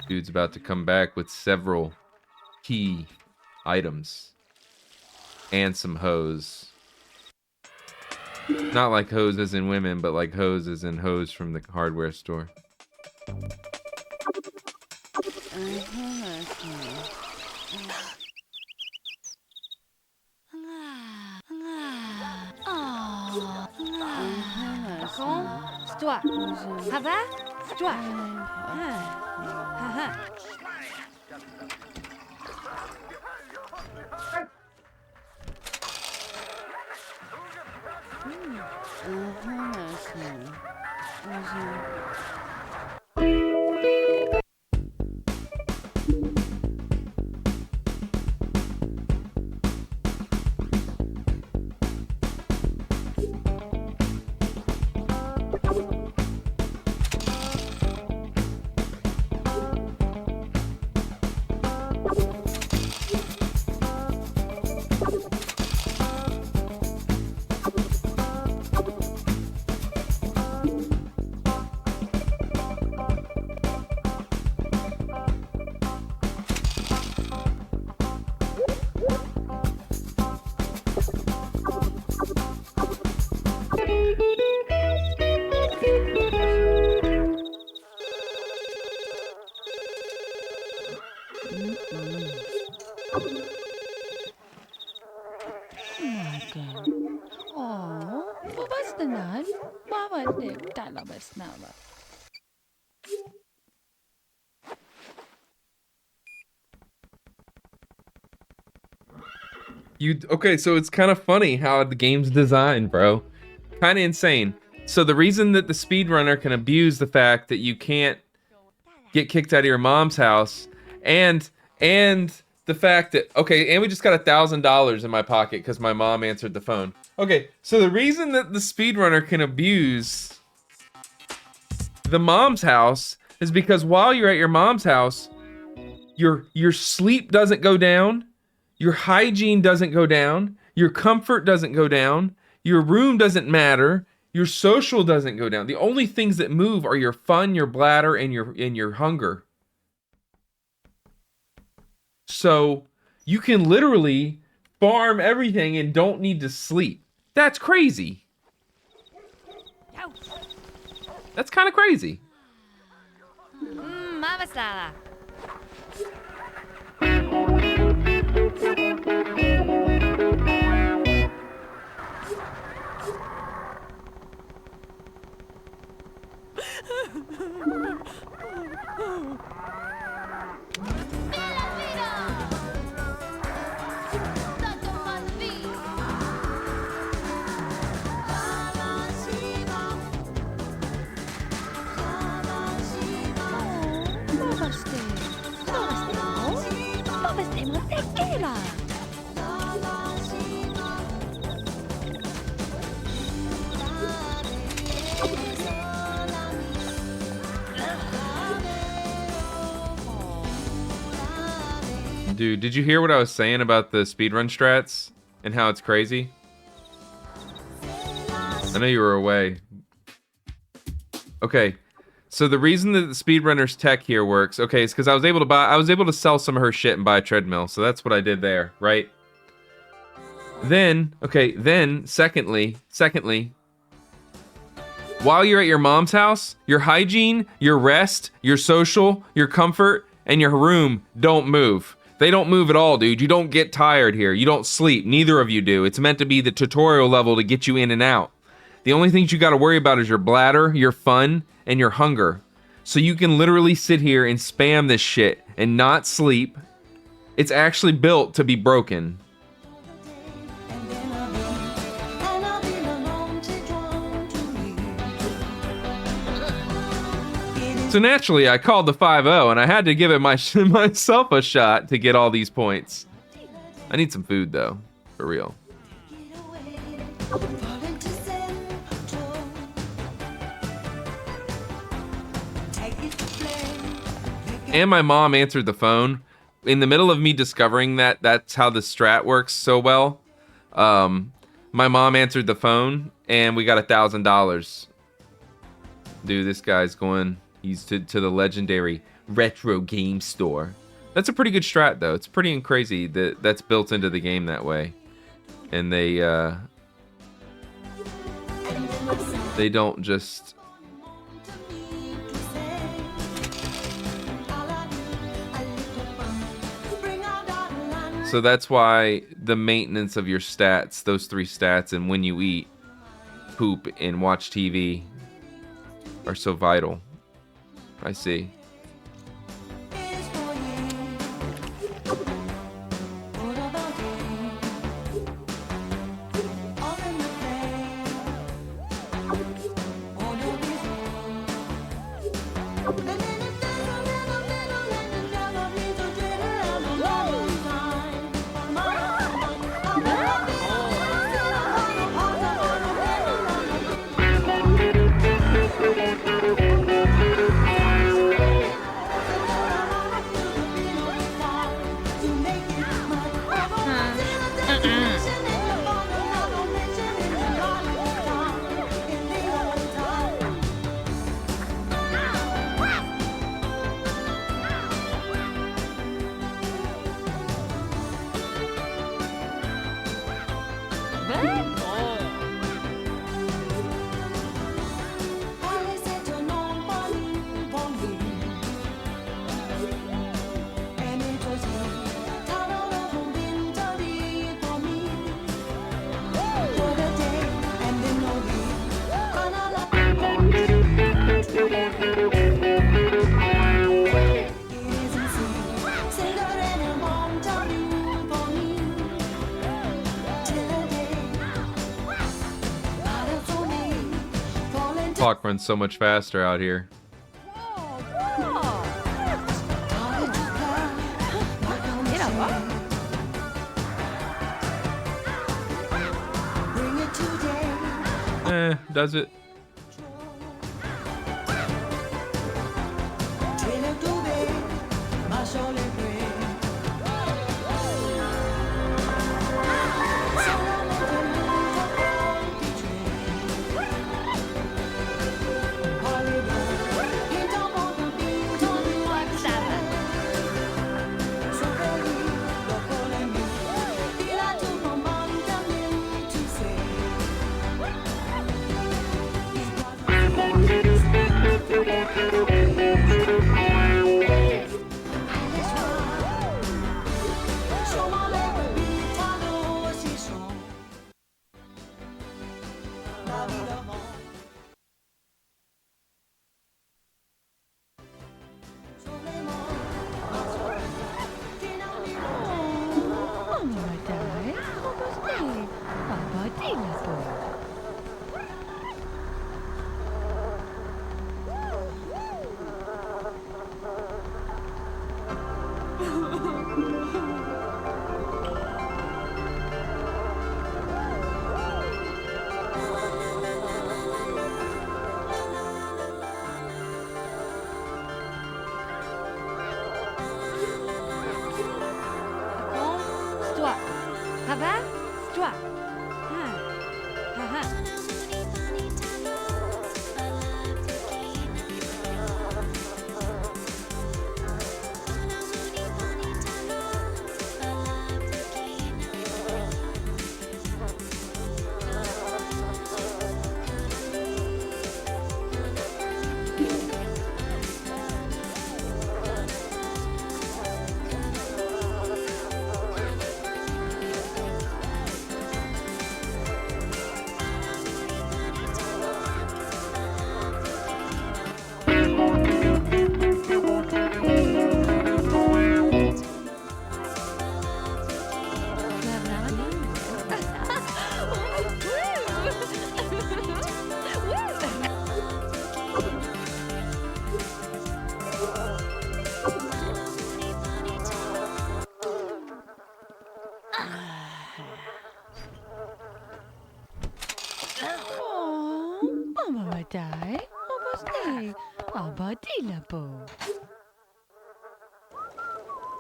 Dude's about to come back with several key items. And some hoes. Not like hoes as in women, but like hoes as in hoes from the hardware store. Toi, ça va? Toi. Okay, so it's kind of funny how the game's designed, bro. Kind of insane. So the reason that the speedrunner can abuse the fact that you can't get kicked out of your mom's house, and the fact that, okay, and we just got $1,000 in my pocket because my mom answered the phone. Okay, so the reason that the speedrunner can abuse the mom's house is because while you're at your mom's house, your sleep doesn't go down, your hygiene doesn't go down, your comfort doesn't go down, your room doesn't matter, your social doesn't go down. The only things that move are your fun, your bladder, and your hunger. So you can literally farm everything and don't need to sleep. That's crazy. That's kind of crazy. Mama Sala. Dude, did you hear what I was saying about the speedrun strats and how it's crazy? I know you were away. Okay, so the reason that the speedrunner's tech here works, okay, is because I was able to sell some of her shit and buy a treadmill. So that's what I did there, right? Then, secondly, while you're at your mom's house, your hygiene, your rest, your social, your comfort, and your room don't move. They don't move at all, dude. You don't get tired here. You don't sleep. Neither of you do. It's meant to be the tutorial level to get you in and out. The only things you got to worry about is your bladder, your fun, and your hunger. So you can literally sit here and spam this shit and not sleep. It's actually built to be broken. So naturally, I called the 5-0, and I had to give it myself a shot to get all these points. I need some food, though. For real. And my mom answered the phone. In the middle of me discovering that that's how the strat works so well, my mom answered the phone, and we got $1,000. Dude, this guy's going... He's to the legendary retro game store. That's a pretty good strat, though. It's pretty crazy that that's built into the game that way. And they don't just... So that's why the maintenance of your stats, those 3 stats, and when you eat, poop, and watch TV are so vital. I see. Clock runs so much faster out here. Does it? Wadai, Oboste, Abadilapo.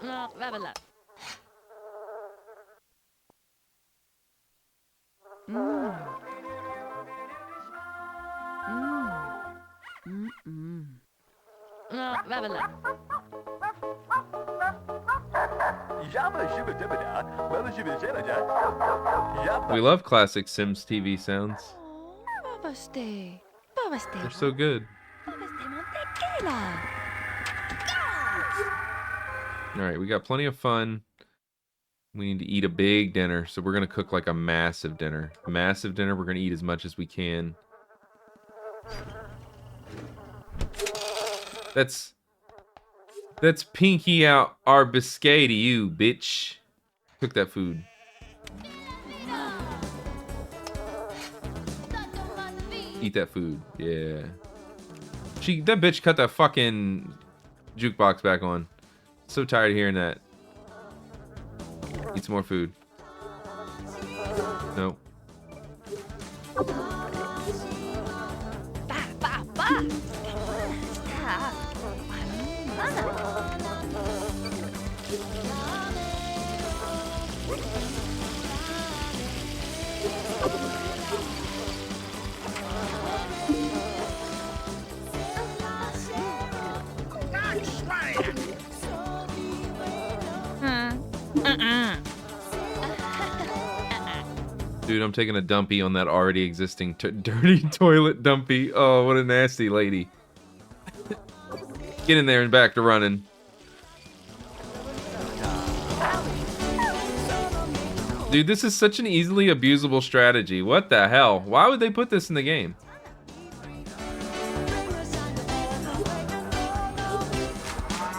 Babala. Babala. We love classic Sims TV sounds. Babaste. Babaste. They're so good. Babaste Montequila. All right, we got plenty of fun. We need to eat a big dinner, so we're gonna cook like a massive dinner. Massive dinner. We're gonna eat as much as we can. That's pinky out our biscuit to you, bitch. Cook that food. Eat that food. Yeah. That bitch cut that fucking jukebox back on. So tired of hearing that. Eat some more food. Nope. Dude, I'm taking a dumpy on that already existing dirty toilet dumpy. Oh, what a nasty lady. Get in there and back to running. Dude, this is such an easily abusable strategy. What the hell? Why would they put this in the game?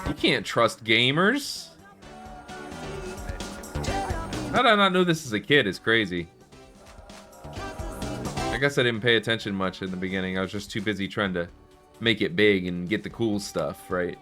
You can't trust gamers. How did I not know this as a kid? It's crazy. I guess I didn't pay attention much in the beginning. I was just too busy trying to make it big and get the cool stuff, right?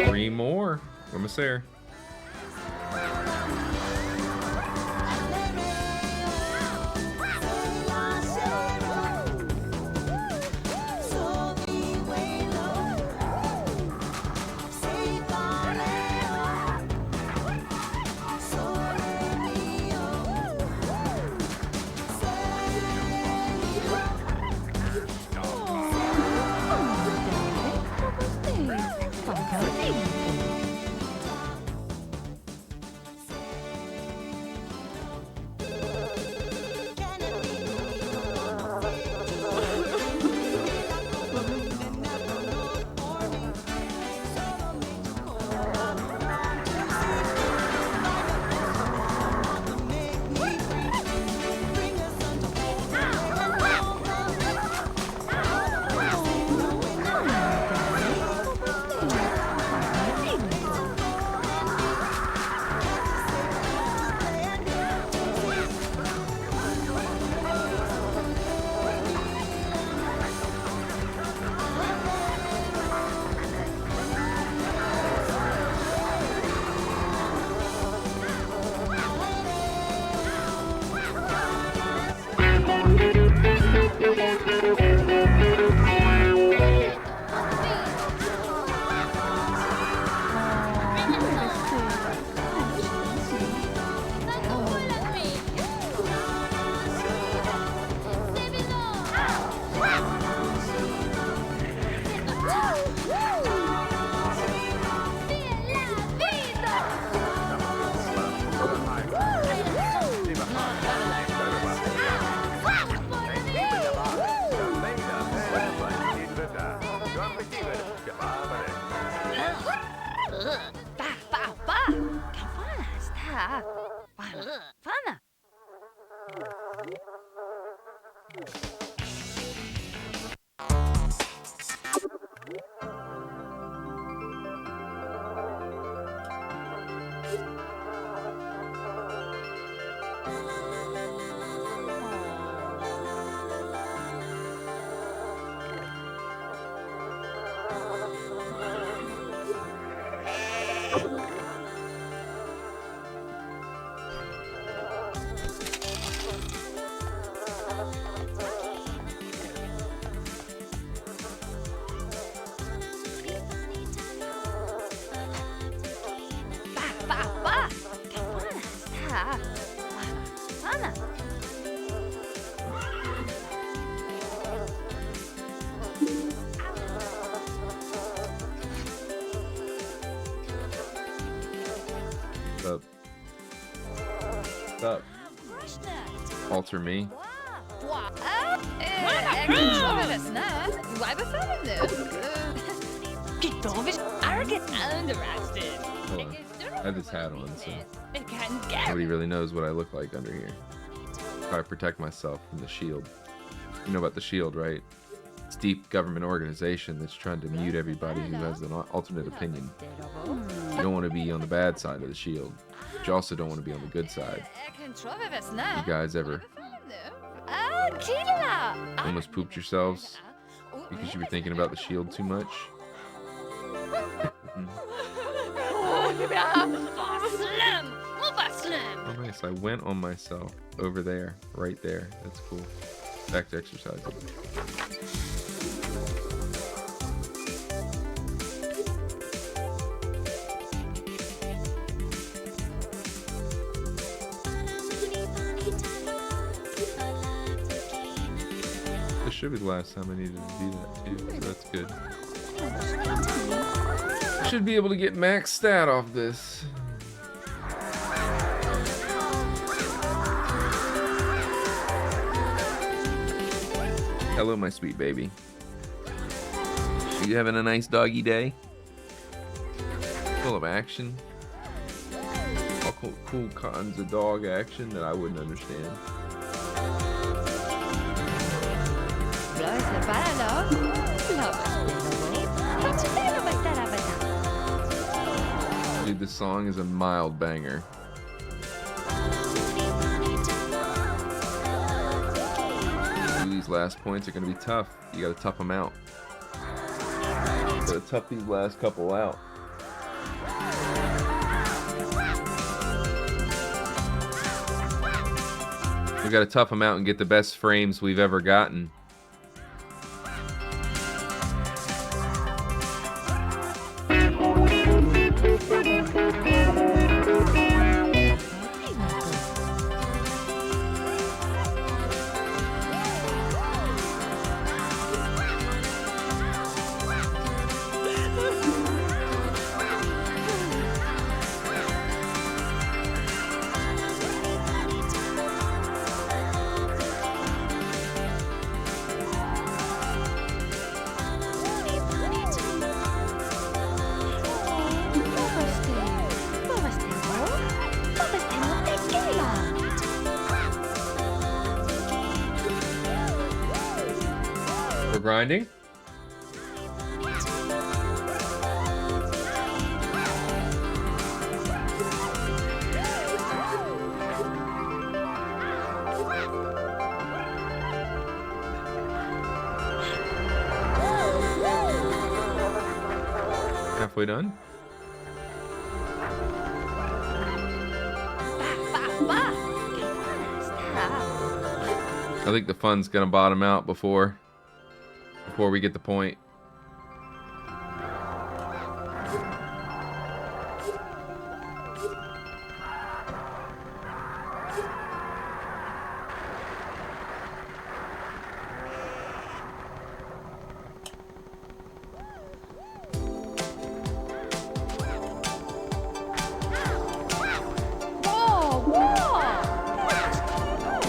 Three more. Almost there. Ha. Fana. Up. Up. Alter me. Hold on. I have this hat on, so nobody really knows what I look like under here. Try to protect myself from the shield. You know about the shield, right? It's a deep government organization that's trying to mute everybody who has an alternate opinion. You don't want to be on the bad side of the shield, but you also don't want to be on the good side. You guys ever almost pooped yourselves because you were thinking about the shield too much? Oh, nice. I went on myself over there, right there. That's cool. Back to exercising. This should be the last time I needed to do that too, so that's good. Should be able to get max stat off this. Hello, my sweet baby. Are you having a nice doggy day? Full of action. All cool kinds of dog action that I wouldn't understand. Dude, this song is a mild banger. These last points are going to be tough. You got to tough them out. You got to tough these last couple out. We got to tough them out and get the best frames we've ever gotten. We're grinding. Halfway done. I think the fun's gonna bottom out before we get the point.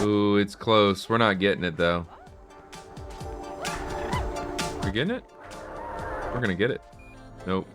Ooh, it's close. We're not getting it though. We're getting it? We're gonna get it. Nope.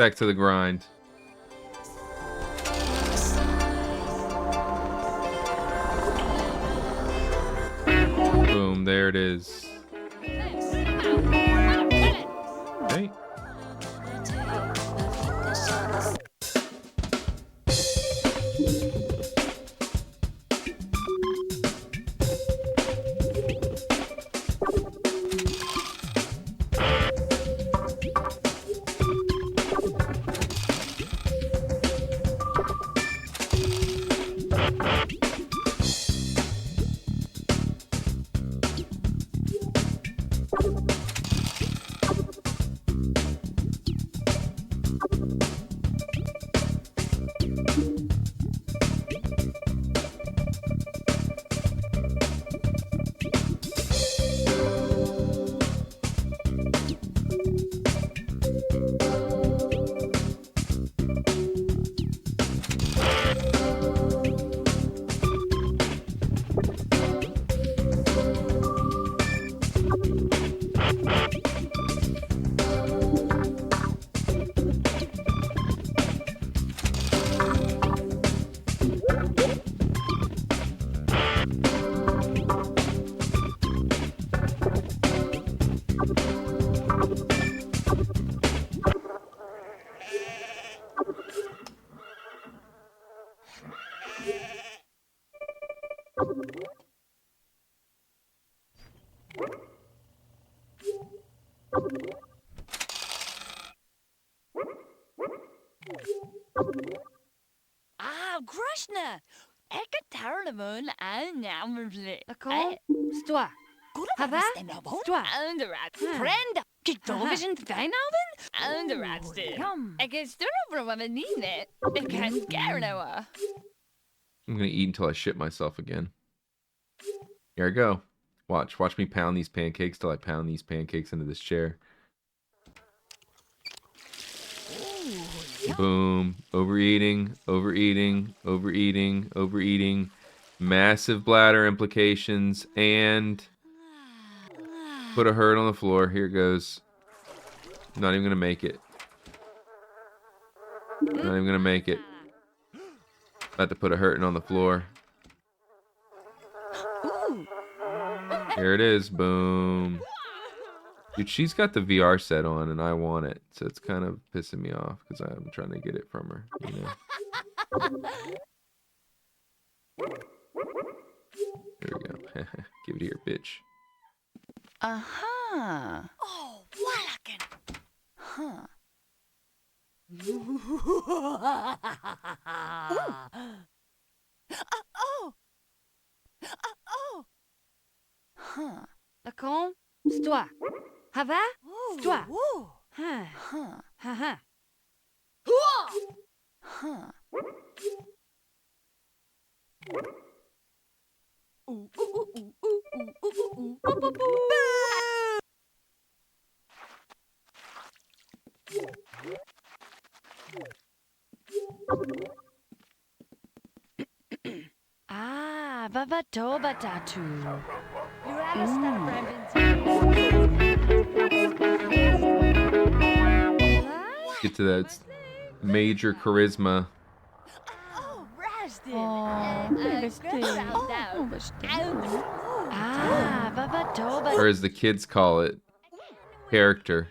Back to the grind. Boom, there it is. Okay. Krishna! Eka Tarnamun and Namrli. D'accord. C'est toi. Ça va? C'est toi. And the rats friend. Gedovision Feinalden? And the rats did. I can still over women need it. It can't scare Noah. I'm gonna eat until I shit myself again. Here I go. Watch me pound these pancakes till I pound these pancakes into this chair. Boom. Overeating. Massive bladder implications. And put a hurt on the floor. Here it goes. Not even going to make it. About to put a hurting on the floor. Here it is. Boom. Dude, she's got the VR set on and I want it. So it's kind of pissing me off because I'm trying to get it from her, you know. There we go. Give it here, bitch. Uh-huh. Oh, Wallakin. Huh. Oh. Huh. D'accord. C'est toi. Ça va? C'est toi. Huh. Huh. Huh. Huh. Ah, Babatoba Tattoo. You ever step Get to that major charisma. Oh, Rastin. Ah, Babatoba. Or as the kids call it, character.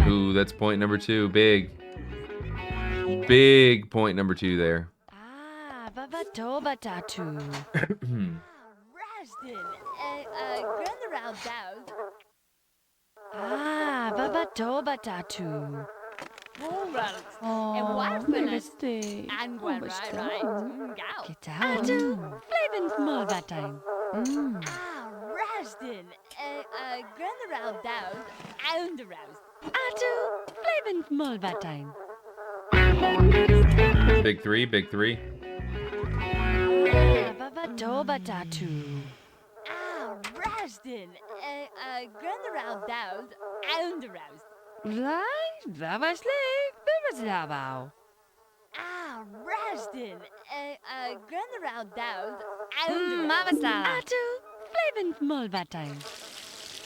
Ooh, that's point number 2. Big point number 2 there. Ah, Babatoba Tattoo. Ah, Babatoba Tattoo. And wife and Gwen, right? Get out. Flavin small that time. Rastin. Grand around down and around. Flavin small that time. Big three. Ah, Babatoba Tattoo. Rastin. Grand around down and around. Right? That was like, that was about. Rastin. Grand around down and around. Mama Sala. Flavin small that time.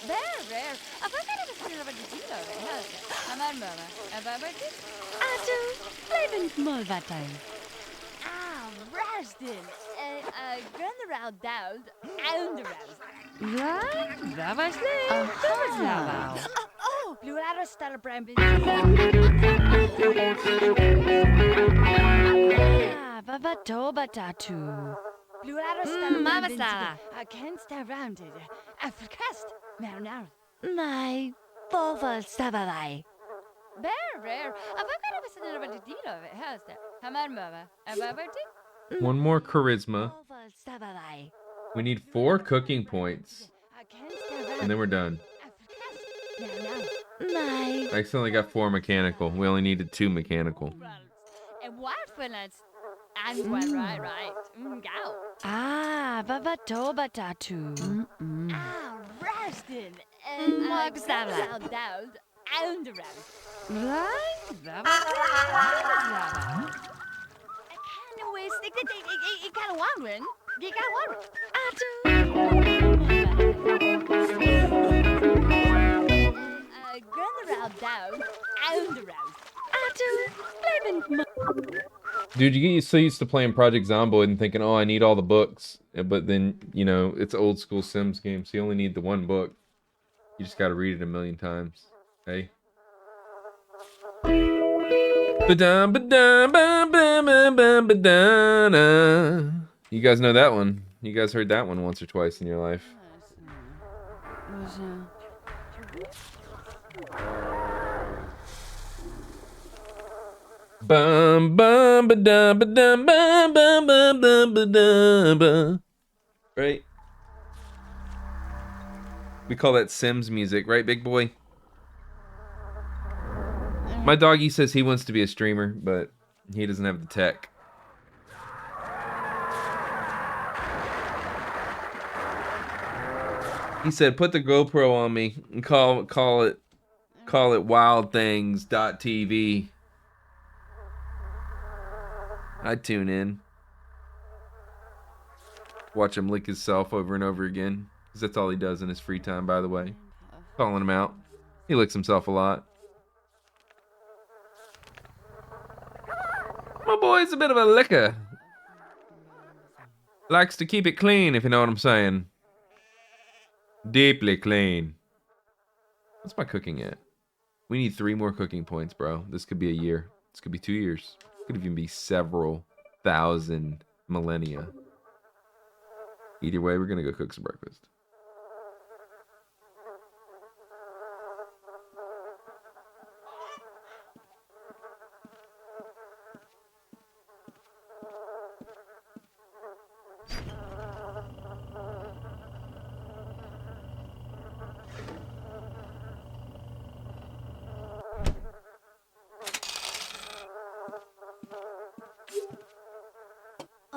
Rare. I forgot I was talking about the deal over here. I'm on mama. About this? Also, bleibend mal weiter. Ah, Rustin. Run around down and around. Right? That was it. Aha. Oh, Blue Arrow started brand. Ah, baba toba tatu. Blue Arrow started Mama brand. Sarah. I can't stay around it. I forcast. Now. My bovel sabarai. Rare. I forgot I was talking about the deal over here. I'm on mama. About this? One more charisma. Bovel sabarai. We need 4 cooking points, I can't stay around. and then we're done. I forcast. Now. My I accidentally got 4 mechanical. We only needed 2 mechanical. And wildfulness. And one right. Go. ah, baba toba tatu. Ah, Rustin. Mag Sarah. Down and around. Right? That was it. I can't always think that you got a wandering. You got a wandering. Run around down and around. Dude, you get so used to playing Project Zomboid and thinking, oh, I need all the books. But then, you know, it's old school Sims game, so you only need the 1 book. You just gotta read it a million times. Hey? Ba-dum, ba-dum, ba-dum, ba-dum, ba-dum, ba-dum. You guys know that one. You guys heard that one once or twice in your life. Bum bum ba dum ba dum bum bum bum bum ba dum ba. Right? We call that Sims music, right, big boy? My doggy says he wants to be a streamer, but he doesn't have the tech. He said, "Put the GoPro on me and call it wildthings.tv." I'd tune in. Watch him lick himself over and over again. Because that's all he does in his free time, by the way. Calling him out. He licks himself a lot. My boy's a bit of a licker. Likes to keep it clean, if you know what I'm saying. Deeply clean. What's my cooking at? We need 3 more cooking points, bro. This could be a year. This could be 2 years. Could even be several thousand millennia. Either way, we're gonna go cook some breakfast.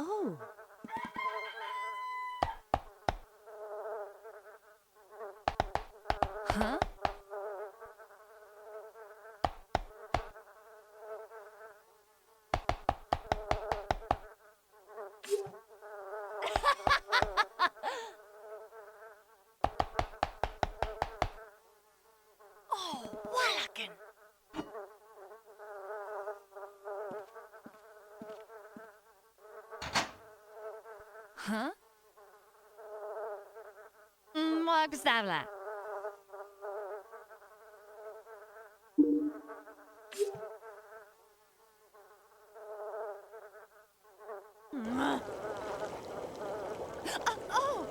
Oh. Huh? Oh, Wallakin. Huh? Mag Sarah. Oh!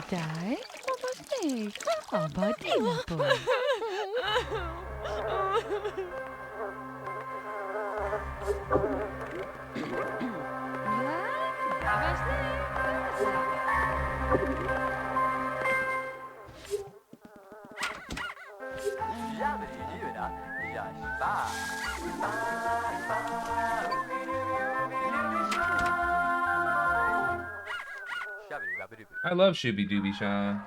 die. What was this? Oh, Budina boy. I love Shooby Dooby Shaw.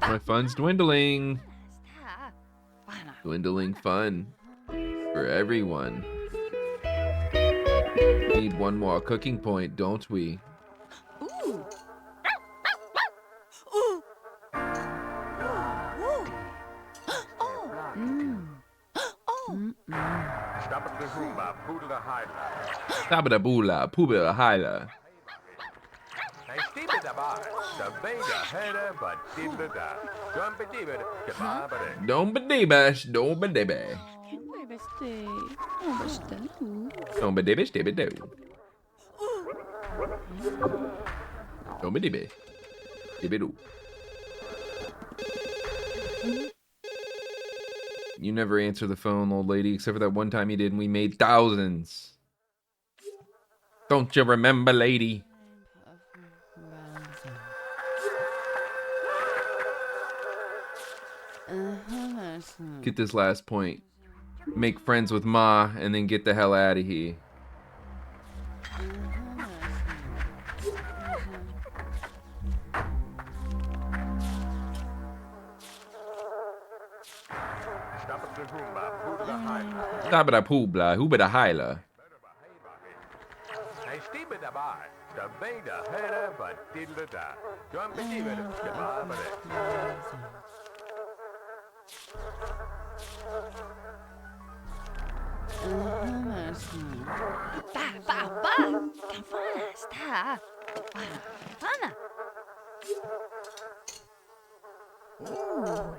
My fun's dwindling. Dwindling fun for everyone. Need one more cooking point, don't we? Ooh. Tabadabula, Pooba Hyla. Don't be bash, don't be debe. Don't be debe, debe do. Don't be debe. Debe do. You never answer the phone, old lady, except for that one time you did and we made thousands. Don't you remember, lady? Get this last point. Make friends with Ma and then get the hell out of here. Stabada poobla, who bada hyla?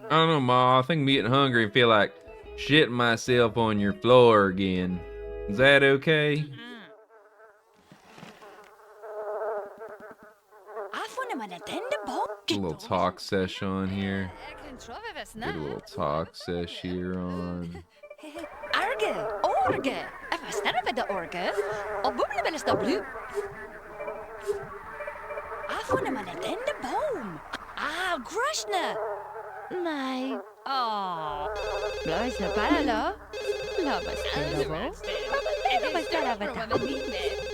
I don't know, Ma. I think I'm getting hungry and feel like shitting myself on your floor again. Is that okay? A little talk sesh on here. Get a little talk sesh here on. Arge, orge, sterven de orke. Op boemelen wel eens de blue. Afwonnen maar net in de boom. Ah, Grushne. Nee. Oh. Blijf de paralo. Love Stervo.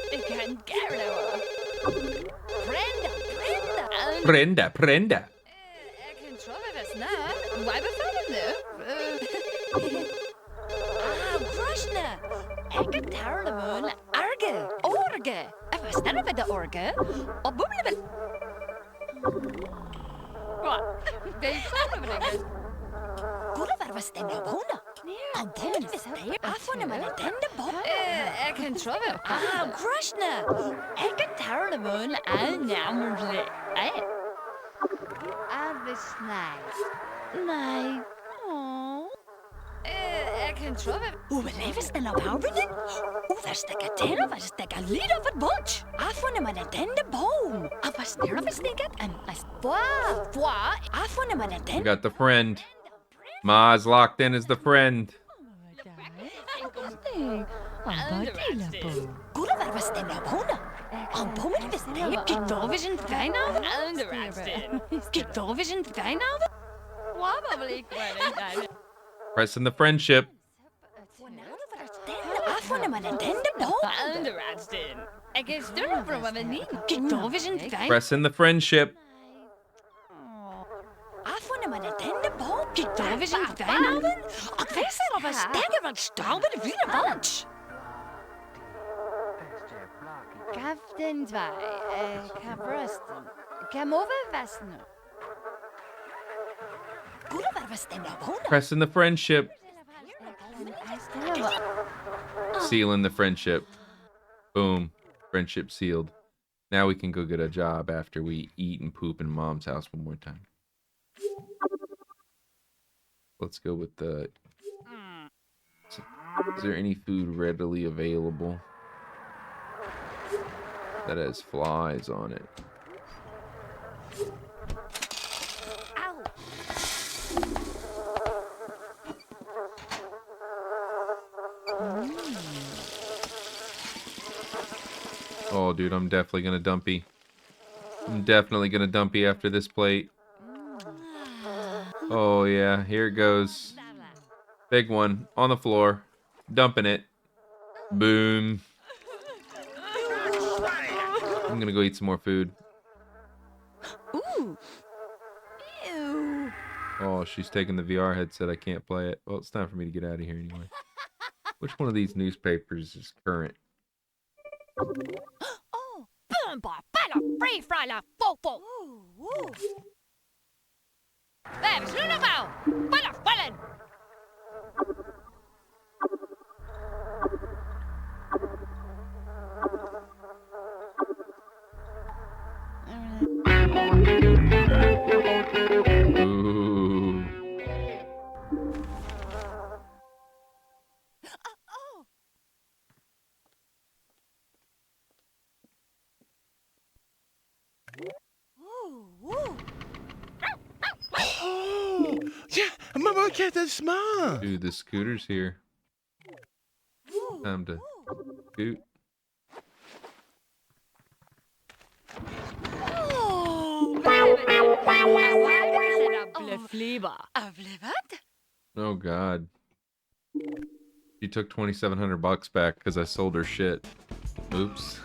Ik kan Garrow. Brenda. Prenda. Ik kan trouwen was na. Wij bevallen nu. Ah, Grushne. Ik heb Tarlemoon. Arge. Orge. En we staan bij de orge. Op boemelen. Wat? Deze zijn Goede waar was den nou wonen? Al bomen we staan afwonen maar net in de boom. Ik kan trouwen. Ah, Grushne. Ik heb Tarlemoon en namelijk. Avesnijd. Nee. Oh. Ik kan trouwen. Hoe beleven ze nou houden? Hoe was de katero? Was de lied op het botje? Afwonen maar net in de boom. Af was nervous denken en als boah. Afwonen maar net We in. got the friend. Ma's locked in as the friend. Goede waar was den nou wonen? Al bomen we staan. Kijk daar is een fijnavond. Kijk daar is een fijnavond. Wat wil ik wel? Pressing the friendship. Afwonen maar net in de boom. Ik is er over wat we niet. Kijk daar is een fijnavond. Pressing the friendship. Afwonen maar net in de boom. Kijk daar is een fijnavond. Ik weet zelf een stekker van stouw bij de wielenband. Captain 2. Caprusten. Kamoverwesten. Goede waar was den nou wonen? Pressing the friendship. Sealing the friendship. Boom. Friendship sealed. Now we can go get a job after we eat and poop in Mom's house one more time. Let's go with the... Is there any food readily available that has flies on it? Oh, dude, I'm definitely gonna dumpy. I'm definitely gonna dumpy after this plate. Oh, yeah, here it goes. Big one on the floor. Dumping it. Boom. I'm gonna go eat some more food. Ooh. Ew. Oh, she's taking the VR headset. I can't play it. Well, it's time for me to get out of here anyway. Which one of these newspapers is current? Oh, boomba, bella, free fry la fofo. There is Lunabau. Bella, fallen. Ooh. Oh, yeah, Mama, get the smile. Dude, the scooter's here. Time to scoot. Oh God. She took $2,700 back because I sold her shit. Oops.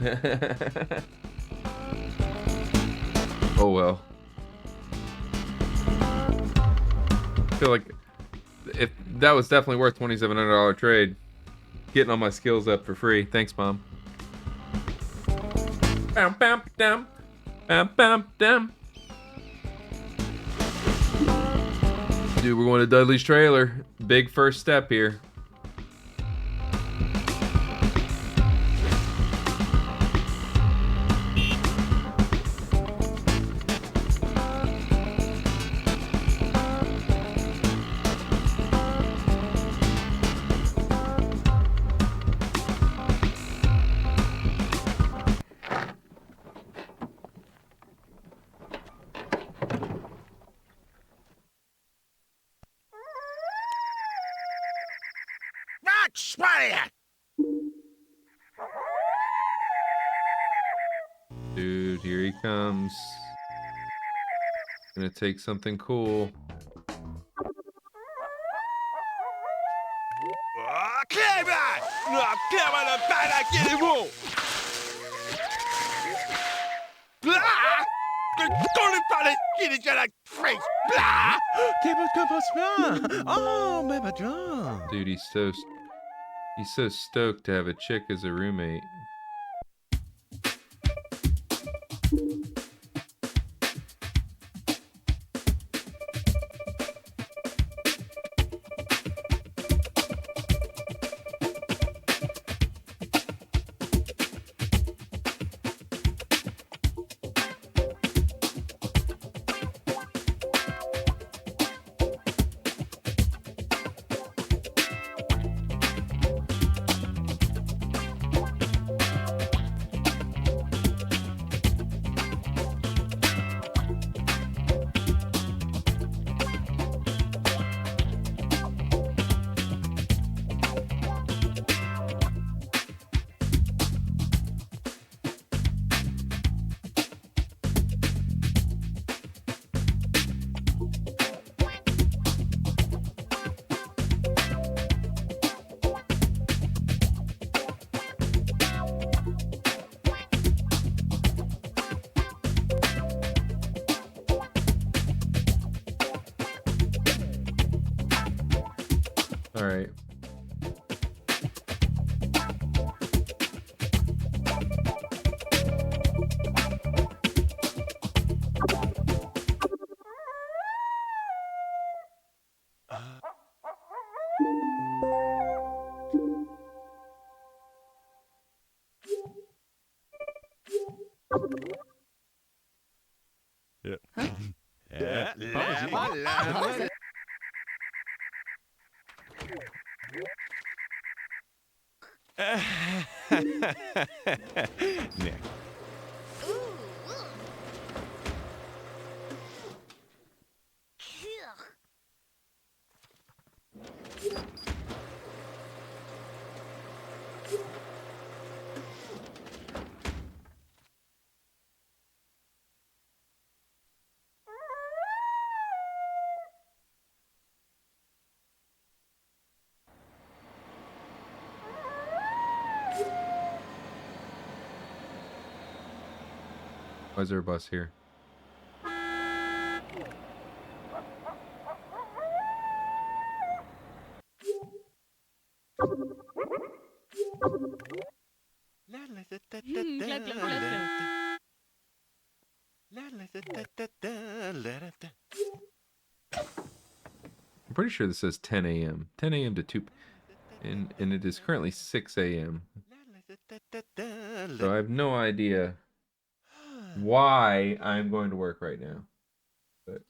Oh well. I feel like if that was definitely worth $2,700 trade. Getting all my skills up for free. Thanks, Mom. Bam, bam, dam. Bam, bam, dam. Dude, we're going to Dudley's trailer. Big first step here. comes. Gonna take something cool. Dude, he's so stoked to have a chick as a roommate. All right. Nick. Why is there a bus here? I'm pretty sure this says 10 a.m. 10 a.m. to 2 and it is currently 6 a.m. So I have no idea why I'm going to work right now. But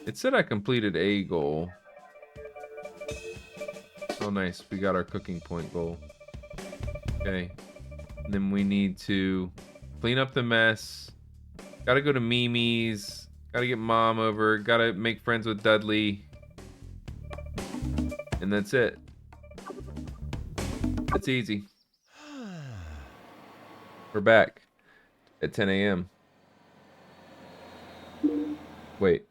it said I completed a goal. Oh nice, we got our cooking point goal. Okay. And then we need to clean up the mess. Gotta go to Mimi's. Gotta get Mom over. Gotta make friends with Dudley. And that's it. That's easy. We're back at 10 a.m. Wait.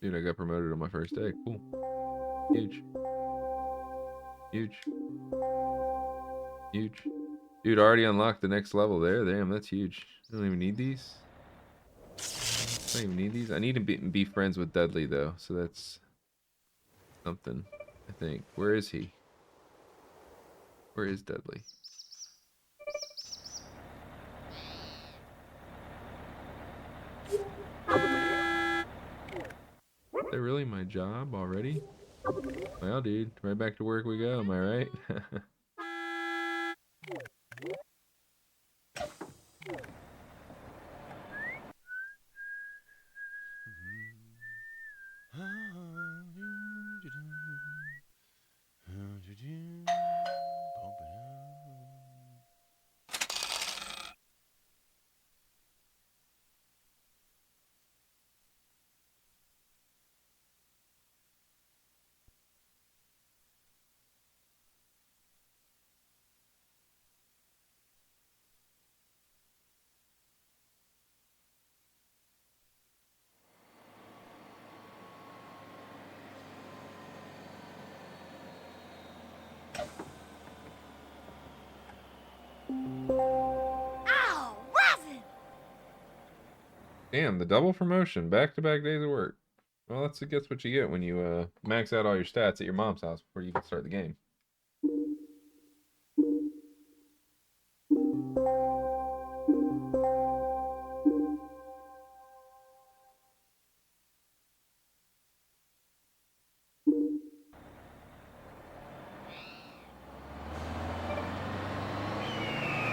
Dude, I got promoted on my first day. Cool. Huge. Huge. Huge. Dude, already unlocked the next level there. Damn, that's huge. I don't even need these. I don't even need these. I need to be friends with Dudley, though. So that's something, I think. Where is he? Where is Dudley? Is that really my job already? Well, dude, right back to work we go. Am I right? Damn, the double promotion, back-to-back days of work. Well, that's I guess what you get when you max out all your stats at your mom's house before you can start the game.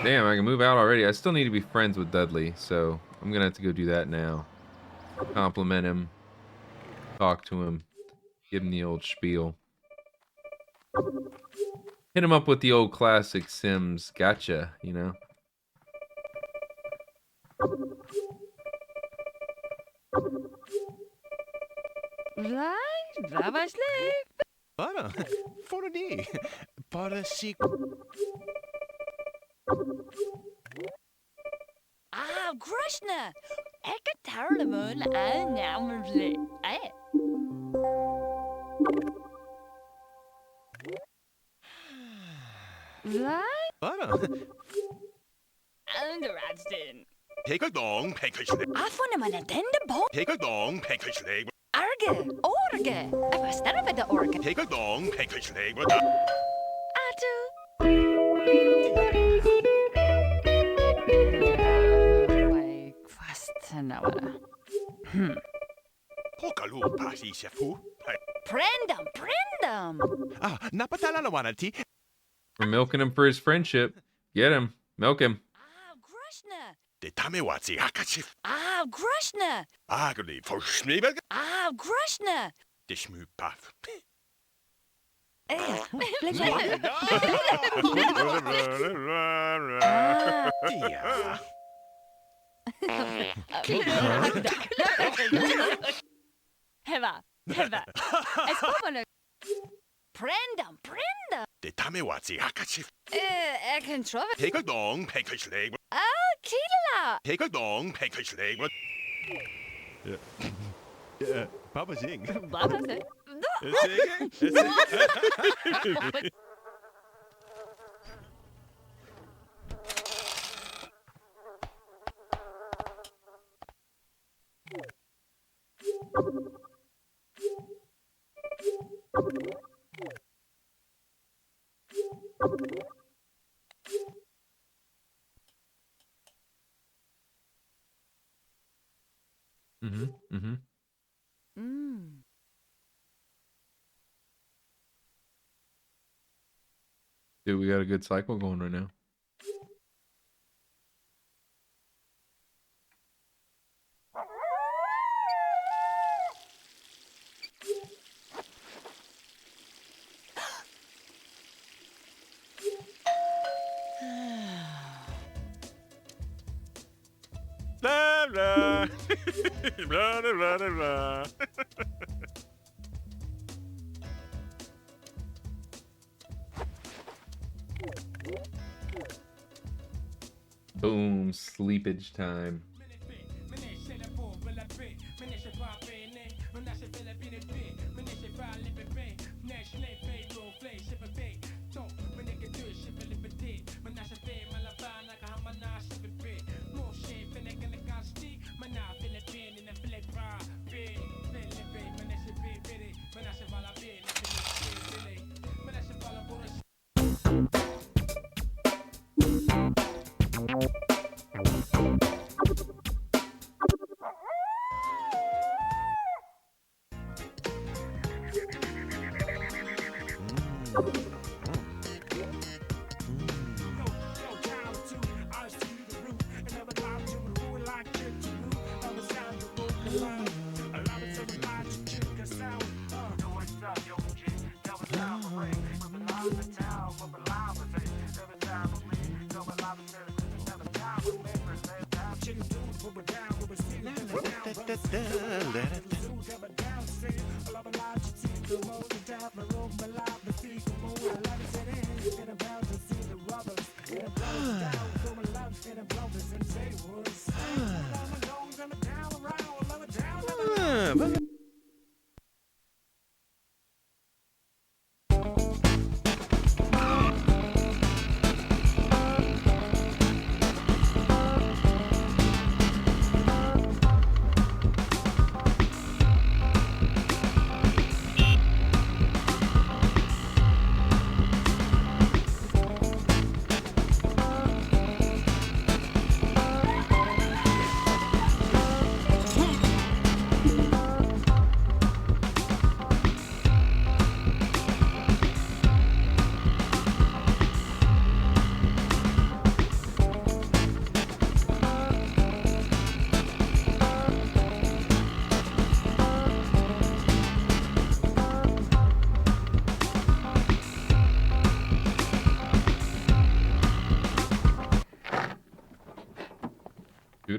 Damn, I can move out already. I still need to be friends with Dudley, so I'm gonna have to go do that now. Compliment him, talk to him, give him the old spiel. Hit him up with the old classic Sims gotcha, you know? Right, that was late. Para, for di. Para si... Ah, Krishna! Ik het helemaal aan namelijk. Right? Para. And the Radsden. Take a long package. Afwan man een tende boom. Take a long package leg. Arge, orge. Ik was sterren bij de orge. Take a long package leg. Atu. Like, fast nou. Pokalu pasi shafu. Prendam, prendam. Ah, napatala na wanati. We're milking him for his friendship. Get him. Milk him. Ah, Krishna. De tamewatsi hakachif. Ah, Krishna. Agony for schneebel. Ah, Krishna. De schmuupaf. Ja. Heva, heva. Es kommer Prendam, prendam. De tamewatsi hakachif. Ik kan trouwen. Take a long package leg. Ah, Kila. Take a long package leg. Ja, papa zing. Baba say. Dude, we got a good cycle going right now. Blah blah. Blah blah blah blah. Boom, sleepage time.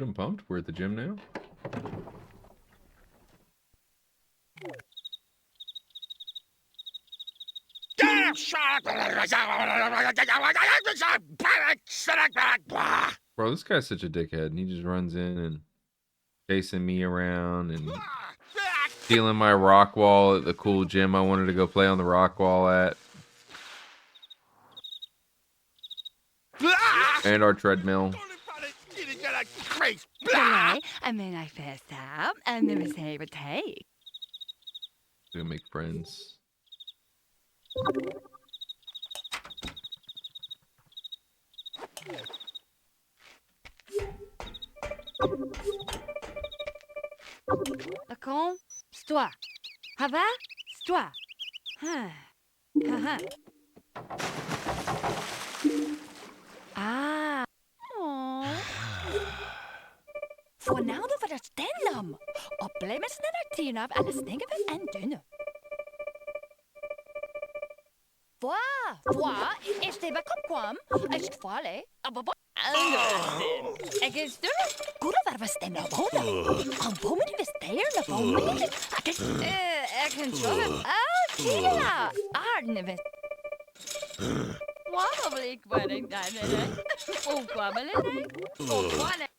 good. I'm pumped. We're at the gym now. Bro, this guy's such a dickhead, and he just runs in and chasing me around and stealing my rock wall at the cool gym I wanted to go play on the rock wall at. And our treadmill. Delay, and then I fast up, and then we say take. We're gonna make friends. Malcom, c'est toi. Ça va? C'est toi. Ah. Voornaamde voor het stand-up. Opblijven naar het tien op en de stinken en dunne. Waar is de bekopkwam? Is het vallen? Ik is er. Goed waar we staan naar wonen. Al wonen die we staan naar wonen. Ik kan zo. Oh, Tina. Arne we. Waarom wil ik wat ik daar net? Oh, kwam er Oh, wat?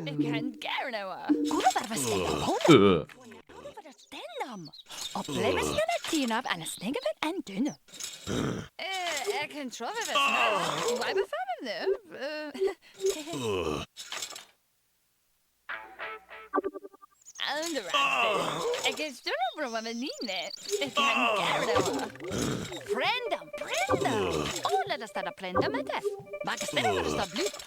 Ik kan gerne hoor. Goed waar we staan naar wonen. Opblijven ze naar het tien op en de stinken en dunne. Ik kan zo weer wat. Wij bevallen nu. Ik is er over wat we niet net. Ik kan gerne hoor. Prendam. Oh, laat ons daar prendam met het. Maak eens verder alsjeblieft.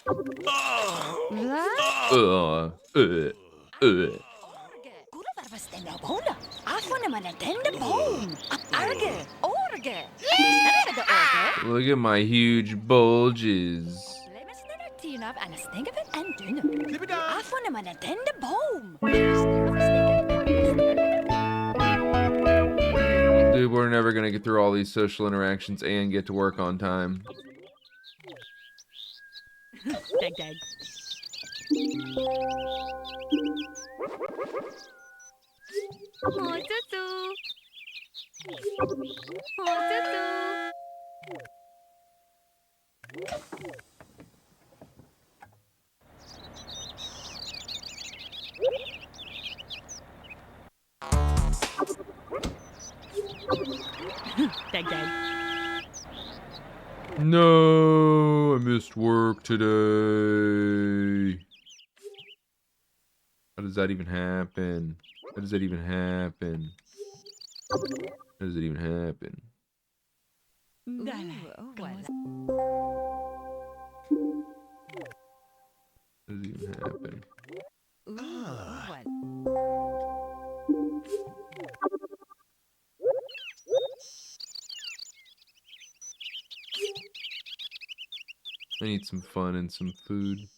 Goed waar we staan naar wonen. Afwonen met een tende boom. Arge. Orge. Met de orge. Look at my huge bulges. Blijven ze naar het tien op en de stinken en dunne. Afwonen met een tende boom. Dude, we're never gonna get through all these social interactions and get to work on time. Dag. Oh, tutu. Dag. No, I missed work today. How does that even happen? How does that even happen? How does it even happen? Voilà. How does it even happen? I need some fun and some food.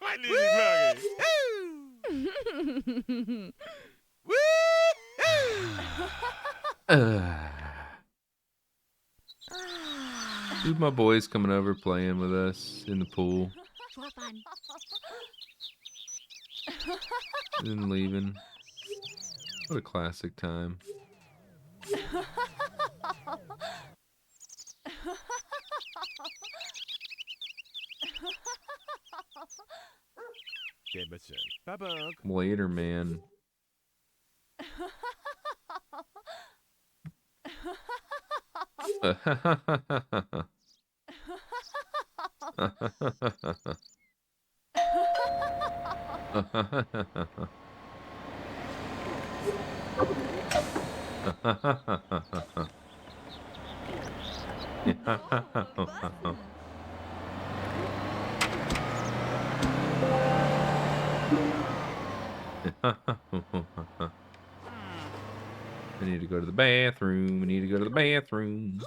I need it, Dude, my boy's coming over playing with us in the pool. And leaving. What a classic time. Later, man. I need to go to the bathroom. I need to go to the bathroom.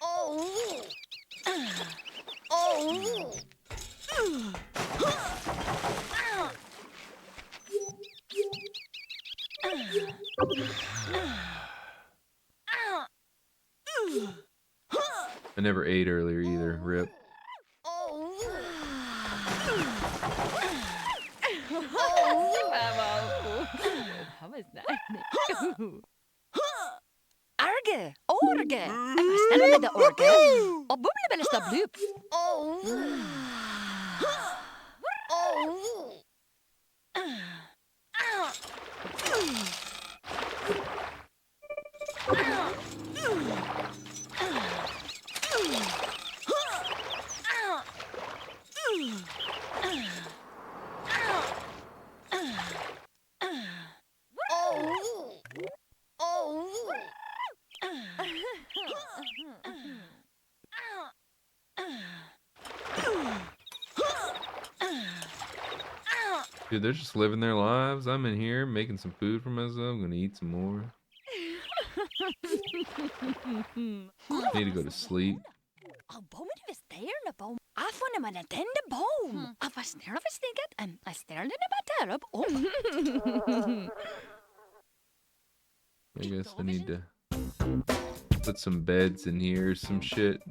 Oh. Oh. I never ate earlier either. Rip. Arge, orge. Stemmer med det orge. Og bumlebelle står blup. Dude, they're just living their lives. I'm in here making some food for myself. I'm gonna eat some more. Need to go to sleep. Og bommen vi stjerne bom. Jeg funnet meg en tende bom. Jeg var snart over stinket. Jeg stjerne bare der opp om. I guess I need to put some beds in here or some shit.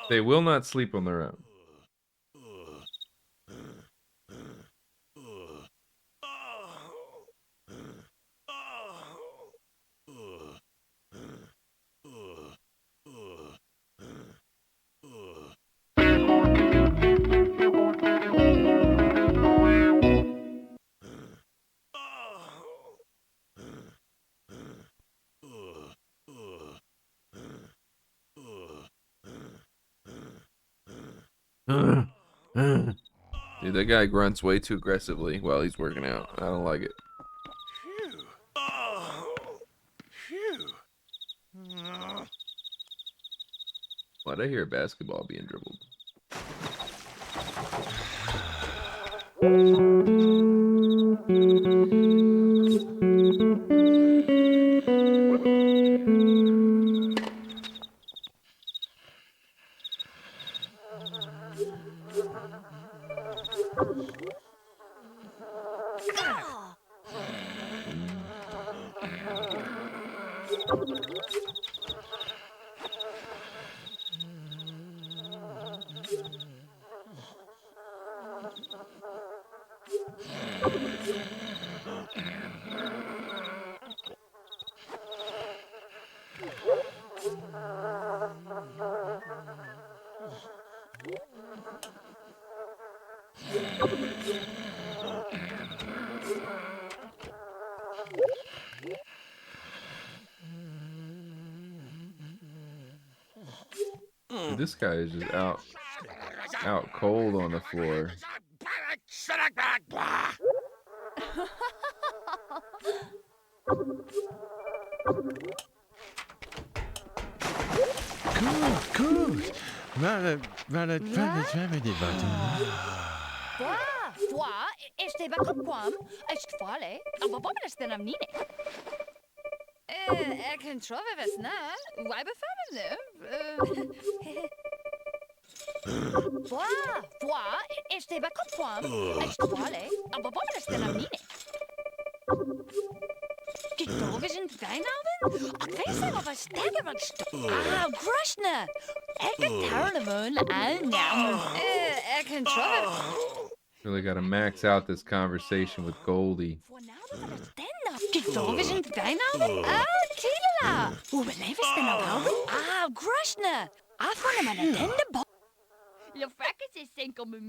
They will not sleep on their own. Dude, that guy grunts way too aggressively while he's working out. I don't like it. Why'd I hear a basketball being dribbled? Dude, this guy is just out cold on the floor. Good. Voilà, Este va com quam, est fale, aber bommen ist denn am nine. Jeg kan tro vi var snart. Hva befaler du? Hva? Este ba kapwam? Estwale? Aber wo ist denn am Nine? Gedogen Weinauben? Ik weet zelf wat sterker van Ah, Grushna! Ik kan Tarnamoon aan now. Ik kan tro. Really got to max out this conversation with Goldie. Voor nou dat het dan gedogen Weinauben? Kila! Hoe beleven ze nou houden? Grushna! Afvallen met een dende Le frakkes is enkel me.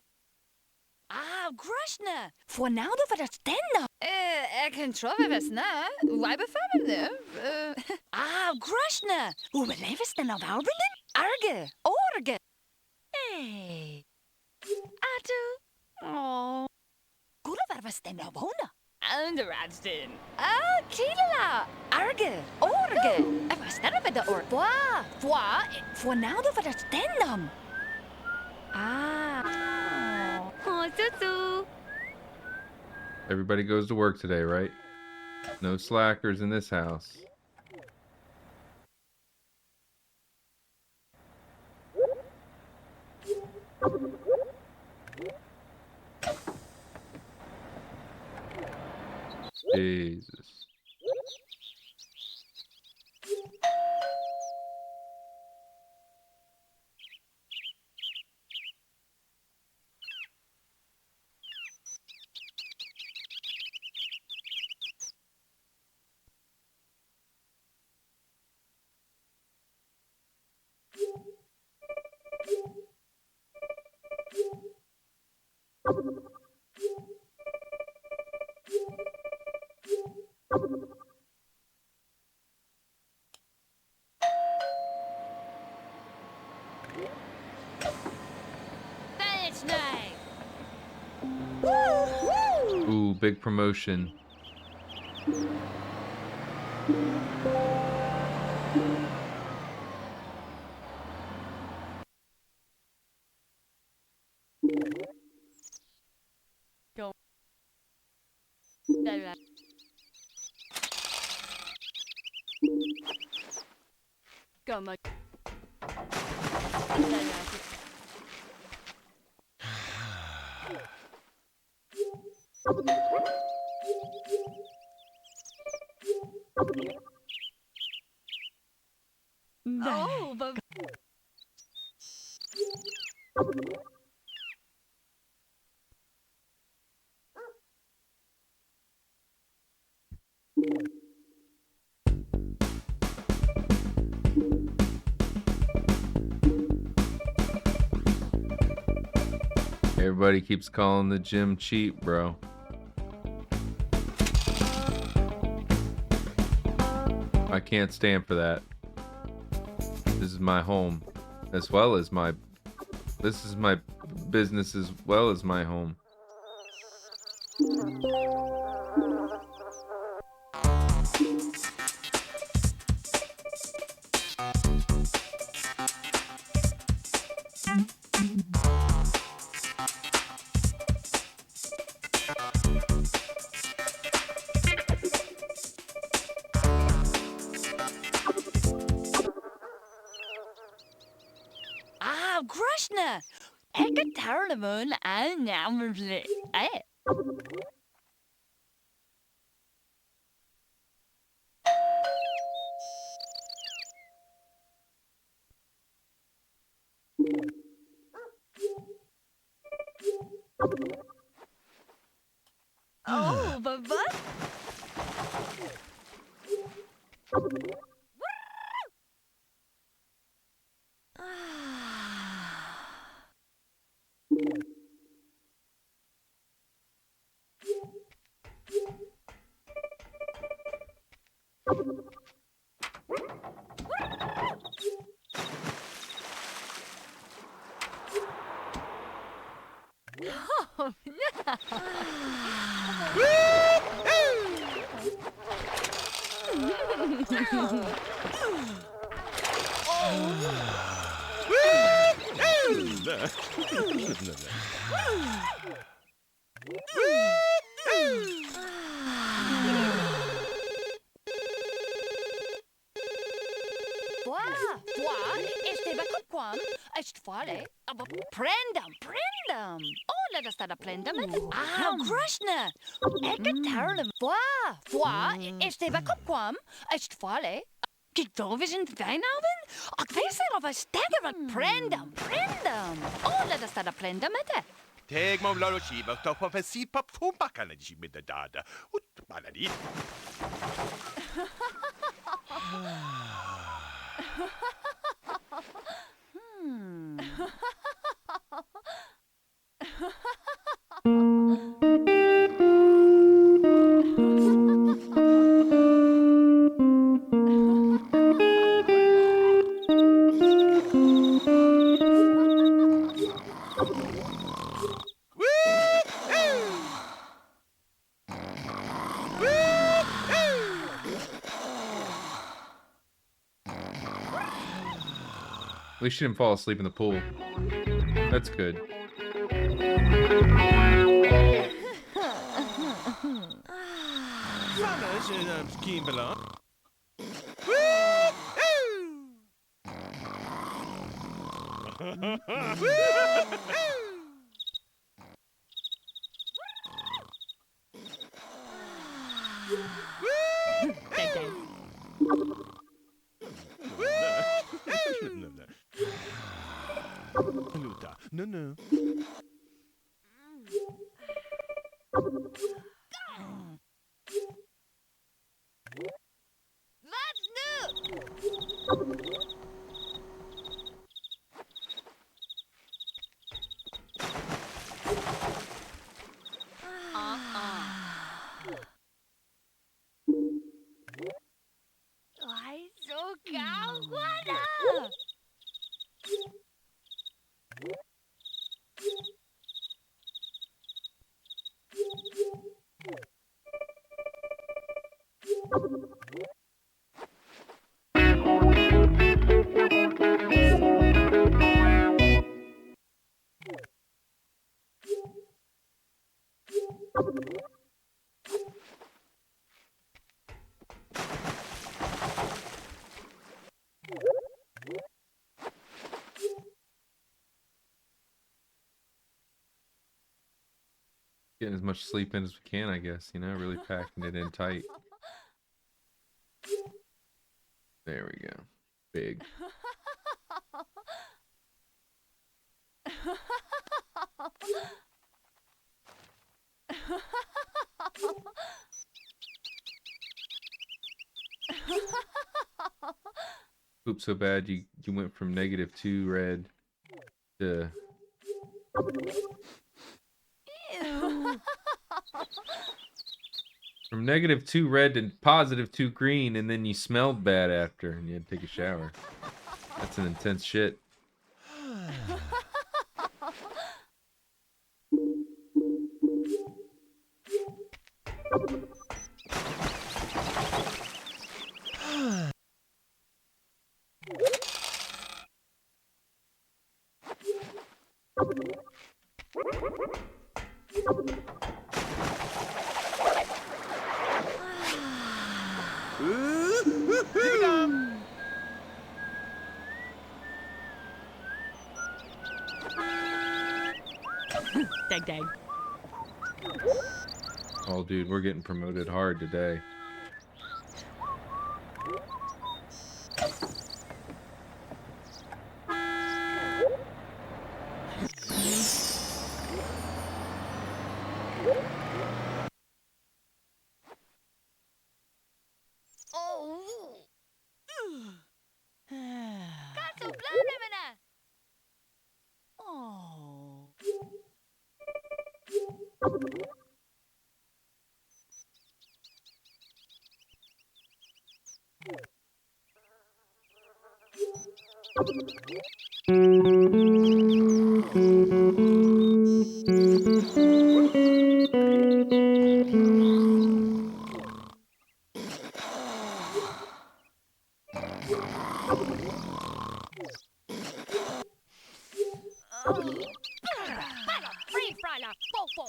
Grushna! Voor nou dat we dat dan ik kan tro we was na. Why befamen nu? Grushna! Hoe beleven ze nou houden? Arge! Orge! Hey! Atu! Oh. Goede waar was dan nou wonen? Aan de Radsden. Kila! Arge! Orge! En was dat met de orge? Voor nou dat we dat dan tutu. Everybody goes to work today, right? No slackers in this house. Jesus. Ooh, big promotion. Go. Come on. Oh, but Everybody keeps calling the gym cheap, bro. I can't stand for that. This is my home, as well as my... This is my business as well as my home. Grushna! Ik kan Tarnamoon aan namelijk. Oh, but what? Oh, Fwa, este bakupquam, est fale, prendam, prendam. Oh, let us start a prendam. Ah, Krishna. Ekatarlam. Fwa, este bakupquam, est fale. Kijk, daar is een wijnavond. Ik weet er of een stekker van prendam, prendam. Oh, let us start a prendam. Teg mom lolo shiba to pa si pa pumpa kana ji mit dada. Ut manadi. At least she didn't fall asleep in the pool. That's good. Fellas in Kimberley. No. Let's do. Ay, so caguana. Getting as much sleep in as we can, I guess, you know, really packing it in tight. There we go. Big. Poop so bad you went from -2 red to from -2 red to +2 green, and then you smelled bad after and you had to take a shower. That's an intense shit. Dang. Oh, dude, we're getting promoted hard today. Kaso blame me na. Oh. Free fry la fofo.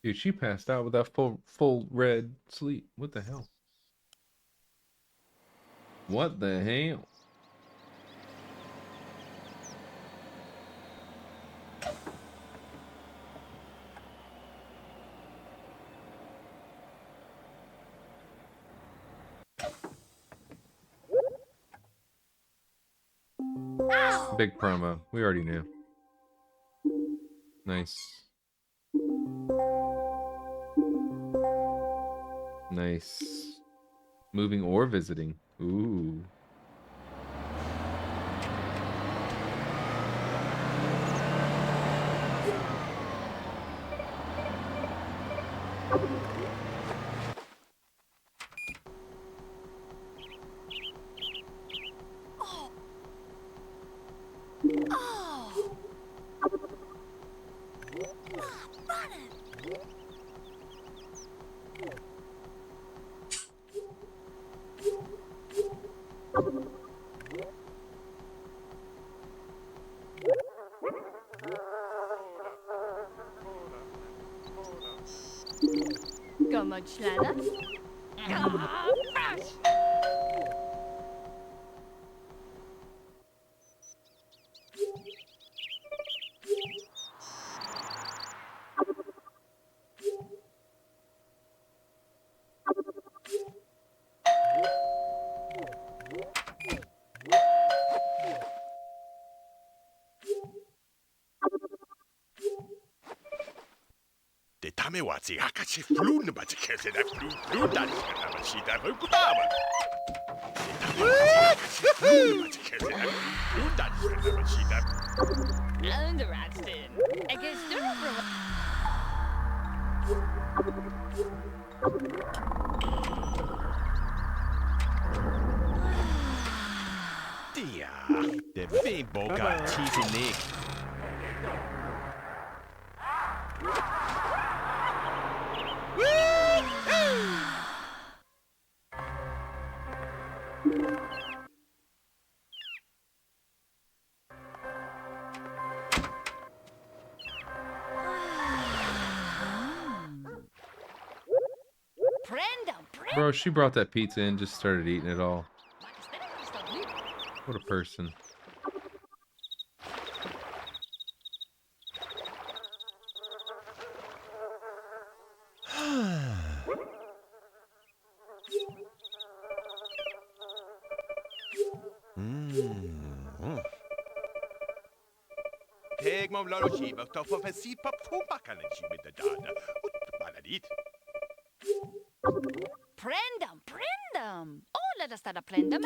Dude, she passed out with that full red sleep. What the hell? What the hell? Big promo. We already knew. Nice. Nice. Moving or visiting. Ooh. Kom uit schneller. Det tar mig att se att se flun bara till kälsen där flun där ska man sitta på kudama. Det tar mig att se flun bara till kälsen där flun där ska man sitta. Underrasten. Ik is er op. Det är boka tisen ner. Bro, she brought that pizza in, just started eating it all. What a person. Peg mom lolo chiba to for fancy pop fumakana chiba da da. Maladit. Prendam. Oh, let us start a prendam.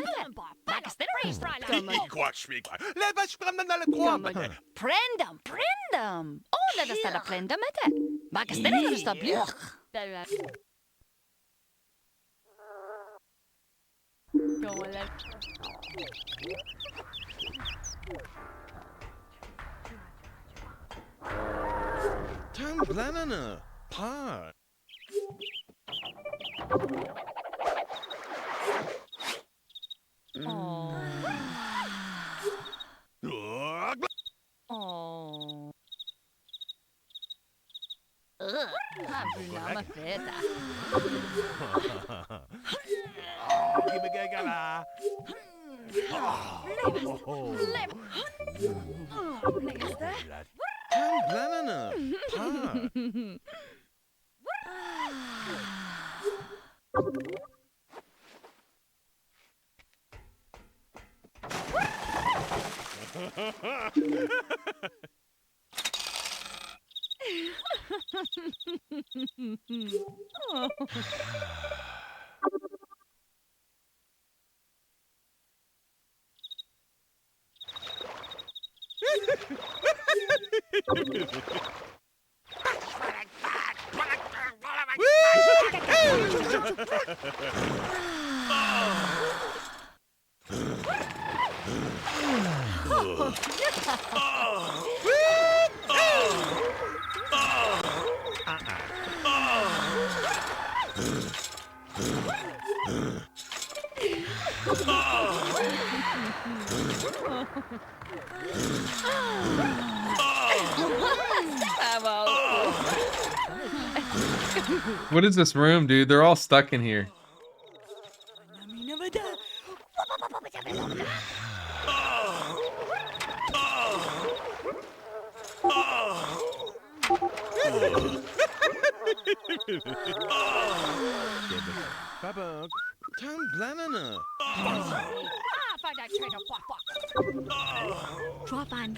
Back a step. Quatsch mig. Let us from the nala Prendam. Oh, let us start a prendam. Back a step. Stop you. Kom maar lekker. Tan blanana. Pa. Oh. Bruna feta. Give me gala. Tan blanana. Pa. What is this room, dude? They're all stuck in here. Baba, Tom Blanana. Find that trainer. Drop on.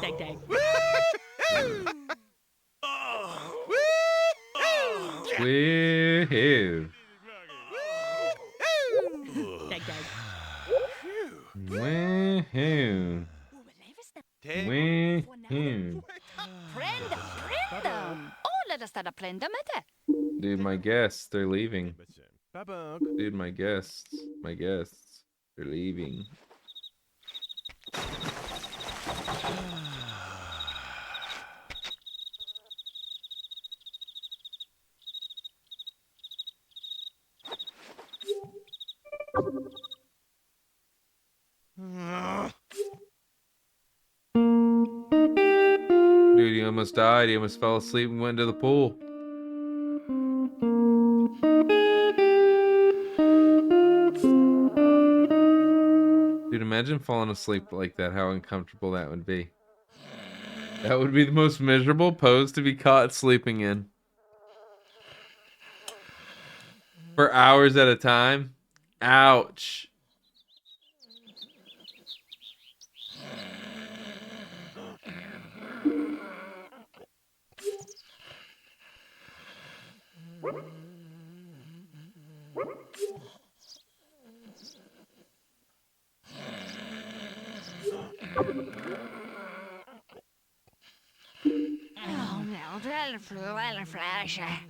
Dang, dang. Woohoo. Dang, dang. Woohoo. Woohoo. Prenda. Let us start a prenda med det. Dude, my guests, they're leaving. Baba, Dude, my guests, they're leaving. Dude, he almost died. He almost fell asleep and went to the pool. Dude, imagine falling asleep like that, how uncomfortable that would be. That would be the most miserable pose to be caught sleeping in. For hours at a time. Ouch. Oh, no, det flu eller flash. Ay,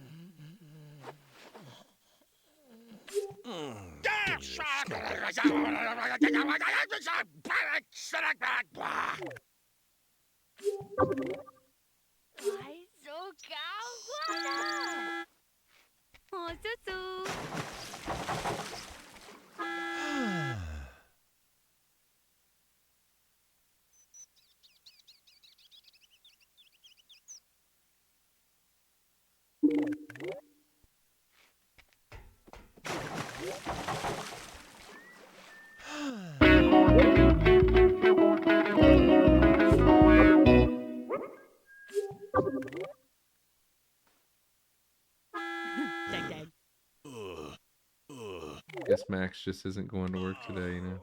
so cagada. Oh, Susu. Dang, dang. Guess Max just isn't going to work today, you know.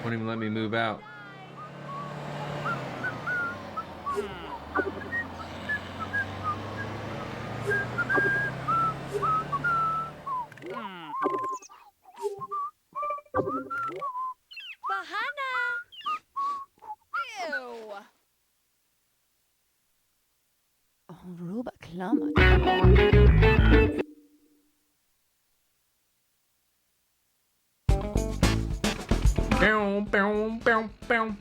Won't even let me move out. Bahana. Ew. Oh, Robert Klammer. Bow, bow, bow, bow.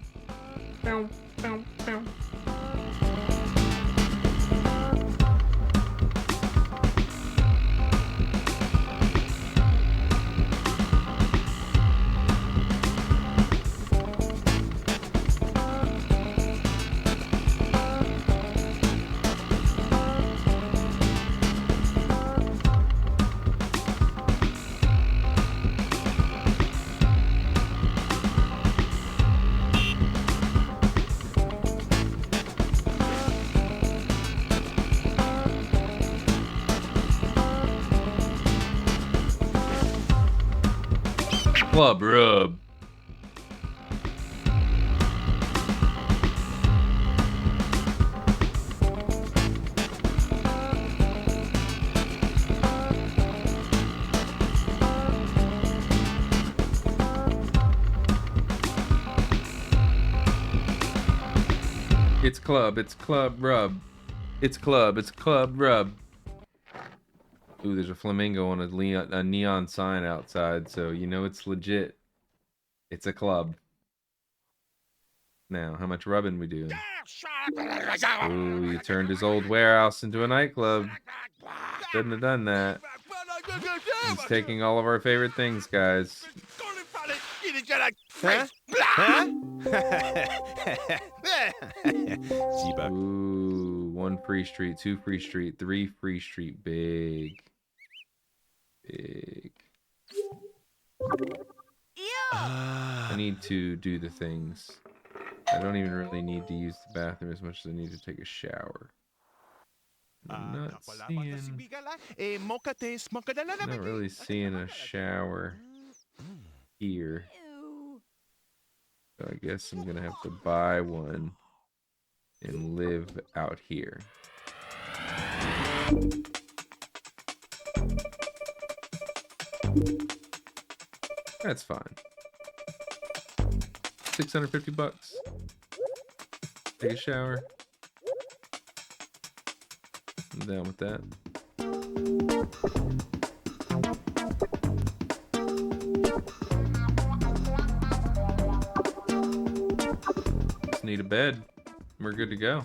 Bow, bow, bow. Club rub. It's club rub. It's club rub. Ooh, there's a flamingo on a neon sign outside, so you know it's legit. It's a club. Now, how much rubbing we doing? Ooh, he turned his old warehouse into a nightclub. Shouldn't have done that. He's taking all of our favorite things, guys. Huh? Ooh, 1 free street, 2 free street, 3 free street. Big. I need to do the things. I don't even really need to use the bathroom as much as I need to take a shower. I'm not really seeing a shower here. So I guess I'm gonna have to buy one and live out here. That's fine. $650. Take a shower. I'm down with that. Just need a bed. We're good to go.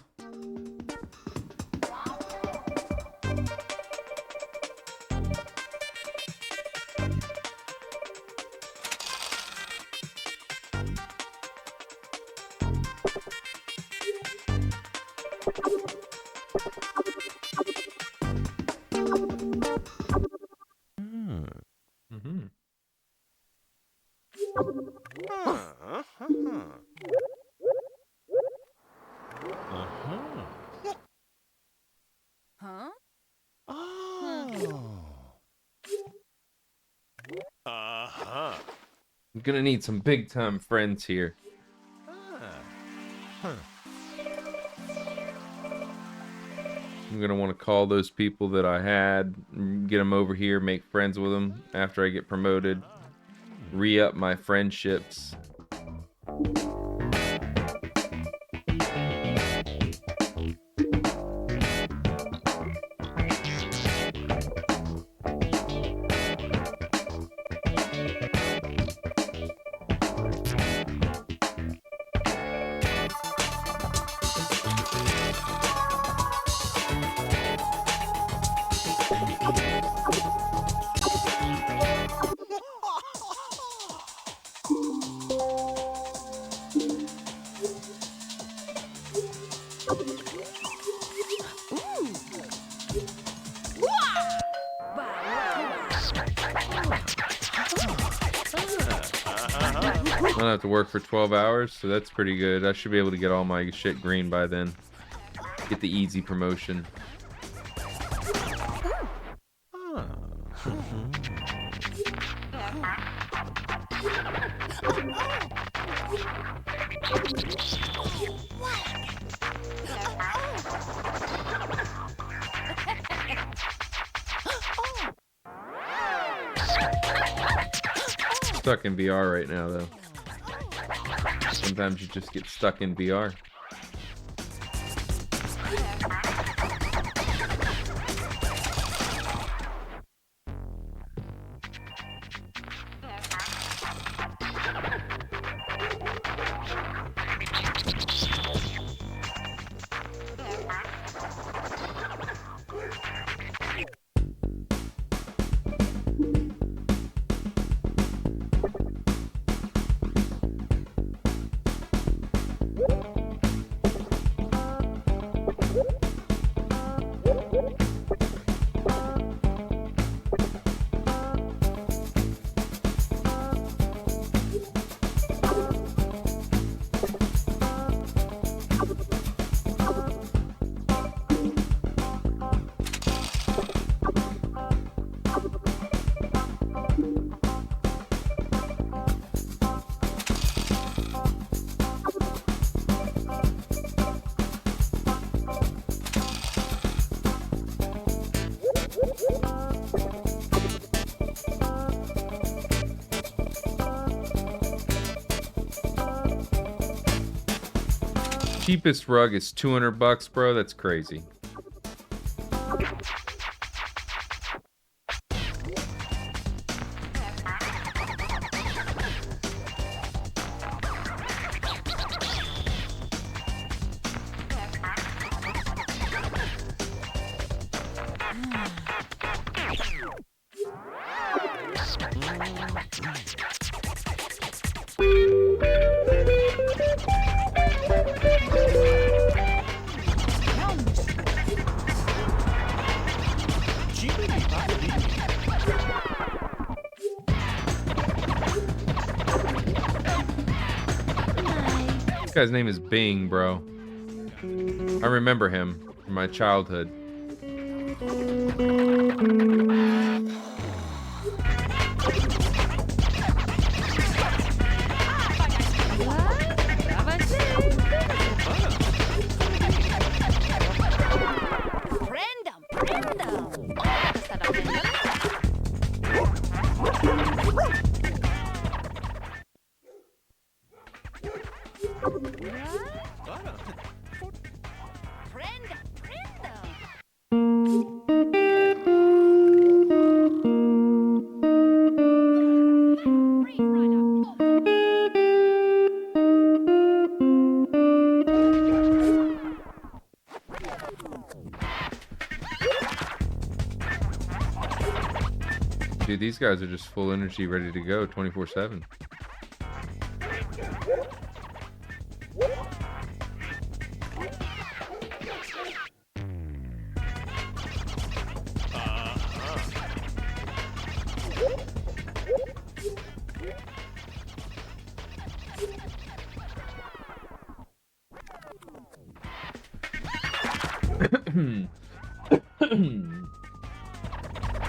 I'm gonna need some big time friends here. I'm gonna want to call those people that I had, get them over here, make friends with them after I get promoted, re-up my friendships. I don't have to work for 12 hours, so that's pretty good. I should be able to get all my shit green by then. Get the easy promotion. Stuck in VR right now, though. Sometimes you just get stuck in VR. Cheapest rug is $200, bro. That's crazy. This guy's name is Bing, bro. I remember him from my childhood. Dude, these guys are just full energy, ready to go 24/7.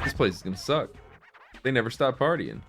This place is gonna suck. They never stop partying.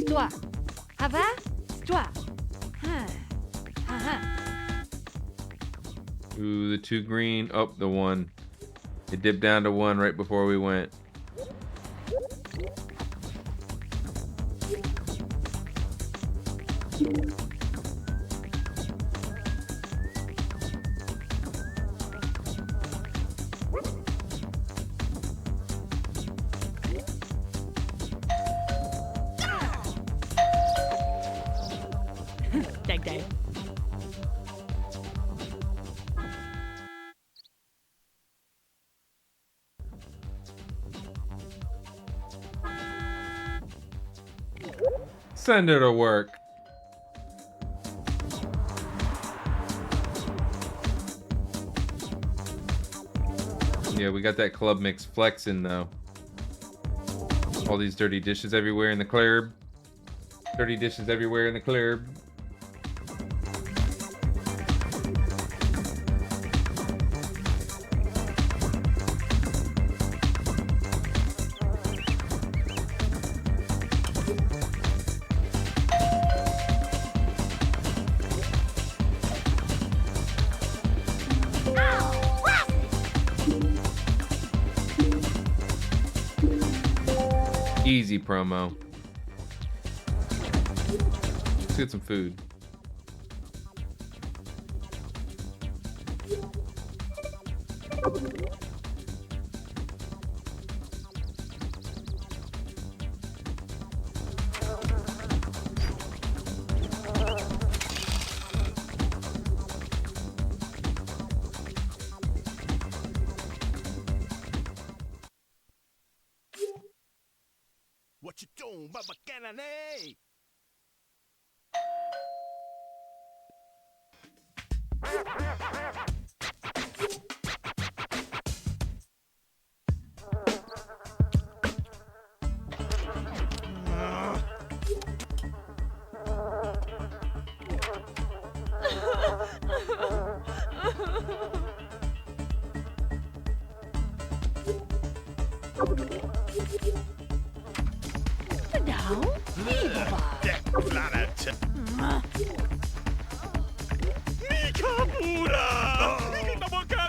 Toi. Ava? Toi. Ooh, the 2 green. Oh, the 1. It dipped down to 1 right before we went. Send her to work. Yeah, we got that club mix flexing though. All these dirty dishes everywhere in the club. Dirty dishes everywhere in the club. Easy promo. Let's get some food. What you doing, Baba Canane? Down. Hey, Baba.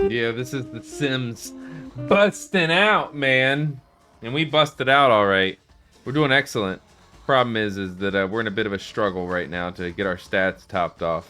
Yeah, this is The Sims busting out, man. And we busted out all right. We're doing excellent. Problem is that we're in a bit of a struggle right now to get our stats topped off.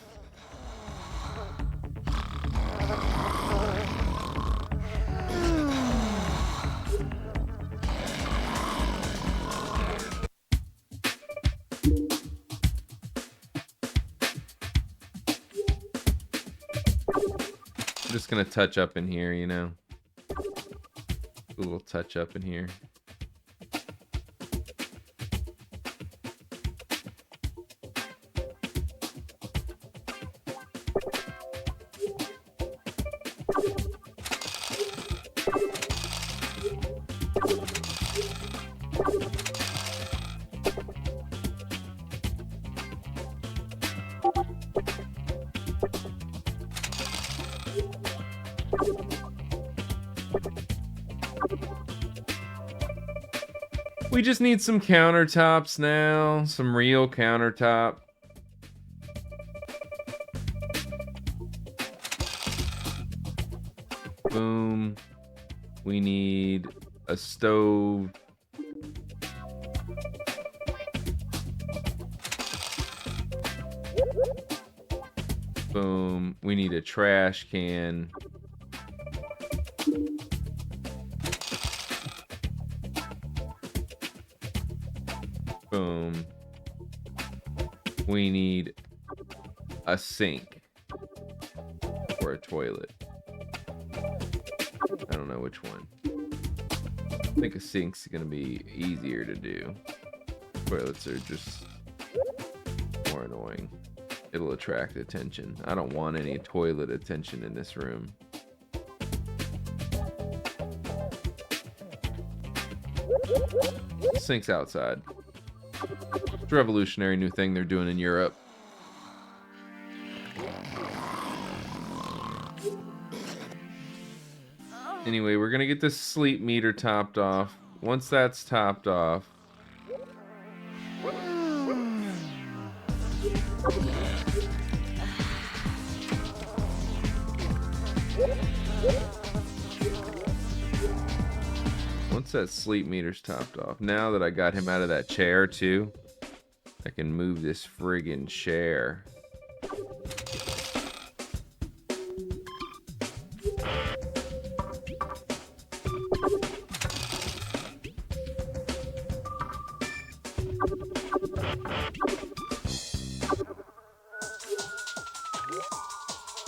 Just gonna touch up in here, you know. A little touch up in here. We just need some countertops now, some real countertop. Boom. We need a stove. Boom. We need a trash can. Boom. We need a sink or a toilet. I don't know which one. I think a sink's gonna be easier to do. Toilets are just more annoying. It'll attract attention. I don't want any toilet attention in this room. Sink's outside. It's a revolutionary new thing they're doing in Europe. Anyway, we're gonna get this sleep meter topped off. Once that's topped off, that sleep meter's topped off. Now that I got him out of that chair too, I can move this friggin' chair.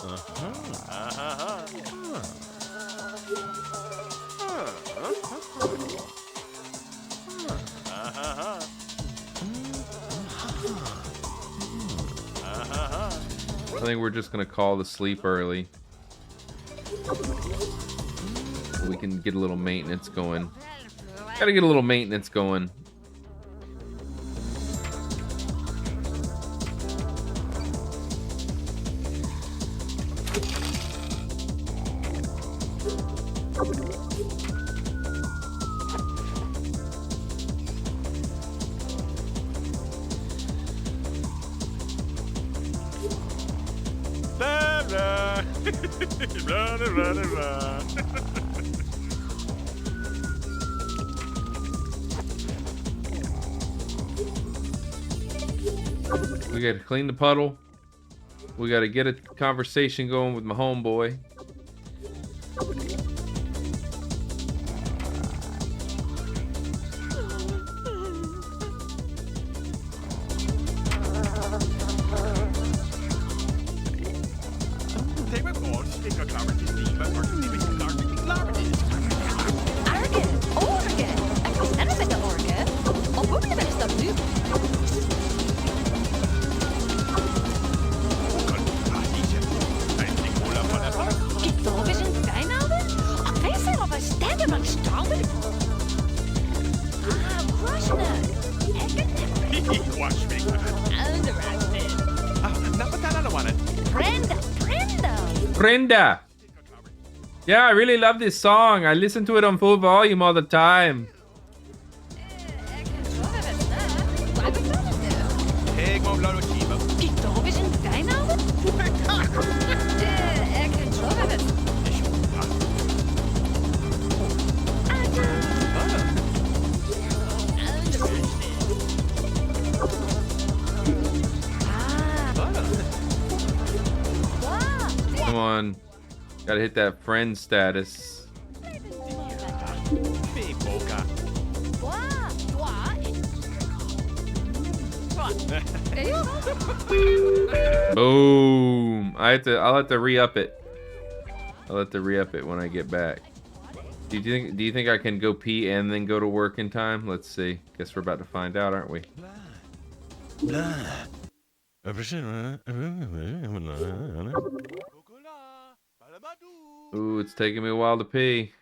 I think we're just gonna call the sleep early. We can get a little maintenance going. Gotta get a little maintenance going. Blah, blah, blah, blah, blah. We gotta clean the puddle. We gotta get a conversation going with my homeboy. Brenda! Yeah, I really love this song. I listen to it on full volume all the time. Come on. Gotta hit that friend status. Boom. I'll have to re-up it. I'll have to re-up it when I get back. Do you think I can go pee and then go to work in time? Let's see. Guess we're about to find out, aren't we? Ooh, it's taking me a while to pee.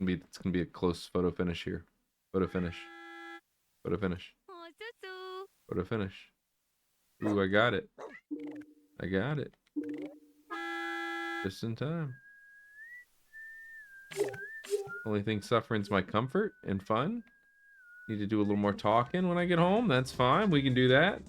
It's gonna be a close photo finish here. Photo finish. Photo finish. Photo finish. Ooh, I got it. I got it. Just in time. Only thing suffering's my comfort and fun. Need to do a little more talking when I get home. That's fine. We can do that.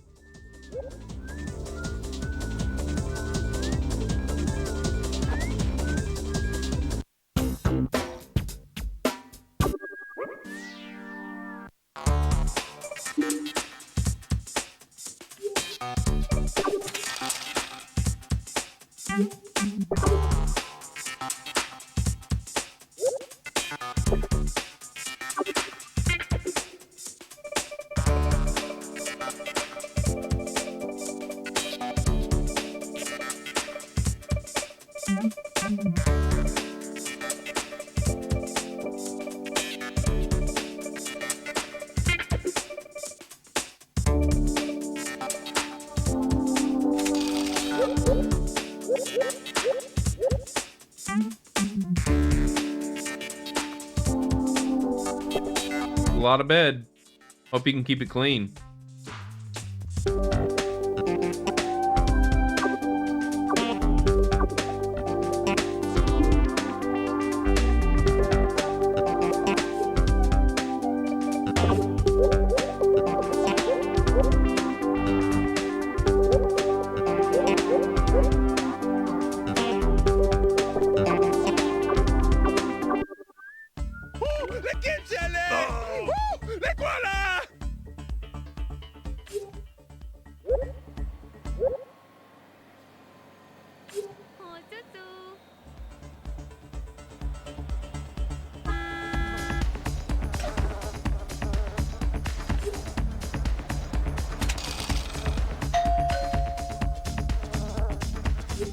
A lot of bed. Hope you can keep it clean.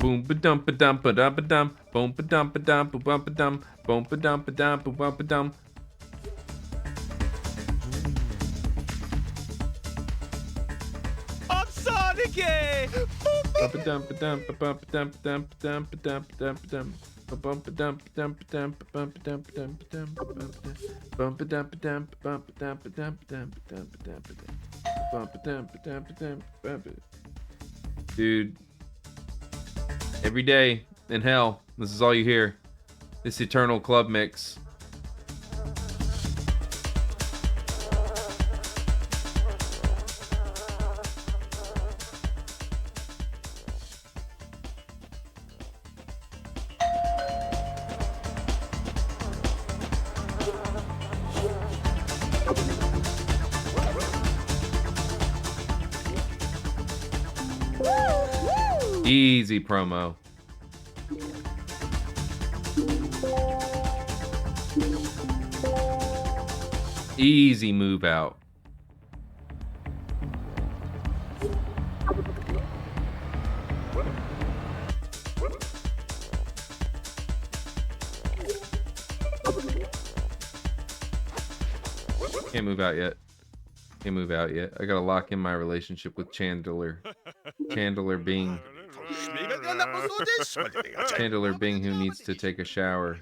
Boom ba dum ba dum ba dum ba dum. Boom ba dum ba dum ba bum ba dum. Boom ba dum ba dum ba bum ba dum. I'm Sonic! Ba ba dum ba dum ba bum ba dum ba dum ba dum ba dum ba dum ba dum. Ba bum ba dum ba dum ba dum ba bum ba dum ba dum ba dum ba bum ba dum ba dum ba bum ba dum ba dum ba dum ba dum ba dum ba dum. Bum ba dum ba dum ba dum ba bum ba. Dude, every day in hell, this is all you hear. This eternal club mix. Easy promo. Easy move out. Can't move out yet. Can't move out yet. I gotta lock in my relationship with Chandler. Chandler Bing who needs to take a shower.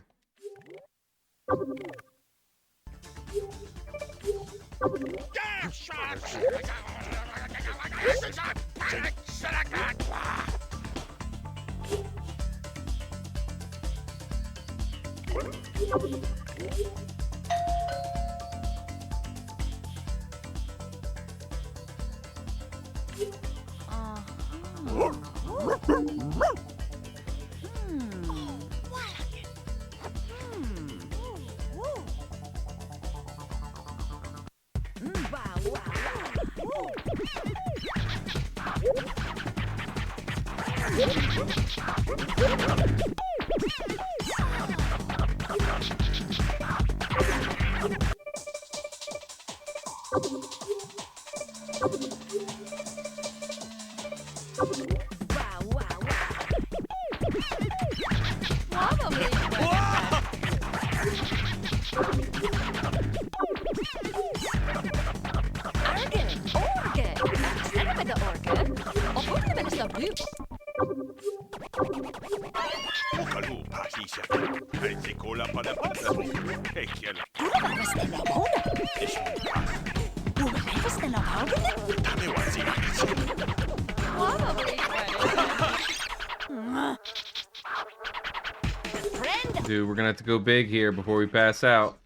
Dude, we're gonna have to go big here before we pass out.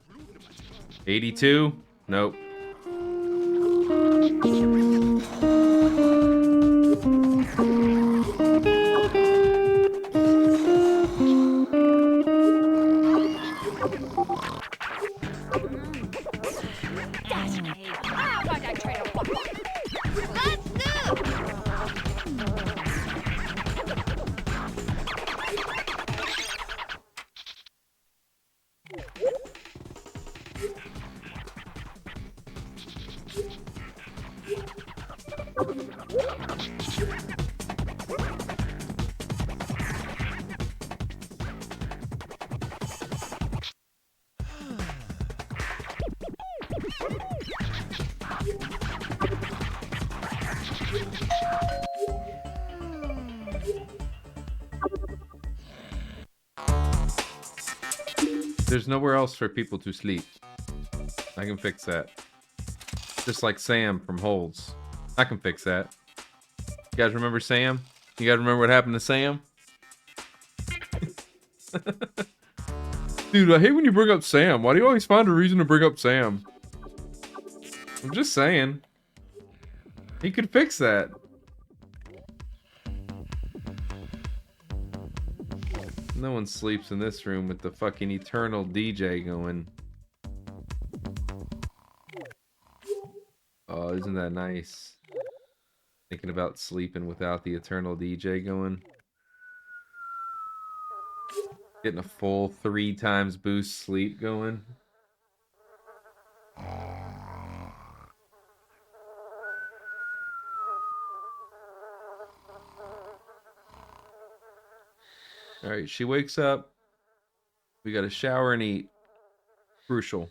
82? Nope. There's nowhere else for people to sleep. I can fix that. Just like Sam from Holds. I can fix that. You guys remember Sam? You guys remember what happened to Sam? Dude, I hate when you bring up Sam. Why do you always find a reason to bring up Sam? I'm just saying. He could fix that. No one sleeps in this room with the fucking eternal DJ going. Oh, isn't that nice? Thinking about sleeping without the eternal DJ going. Getting a full 3 times boost sleep going. All right, she wakes up. We got to shower and eat. Crucial.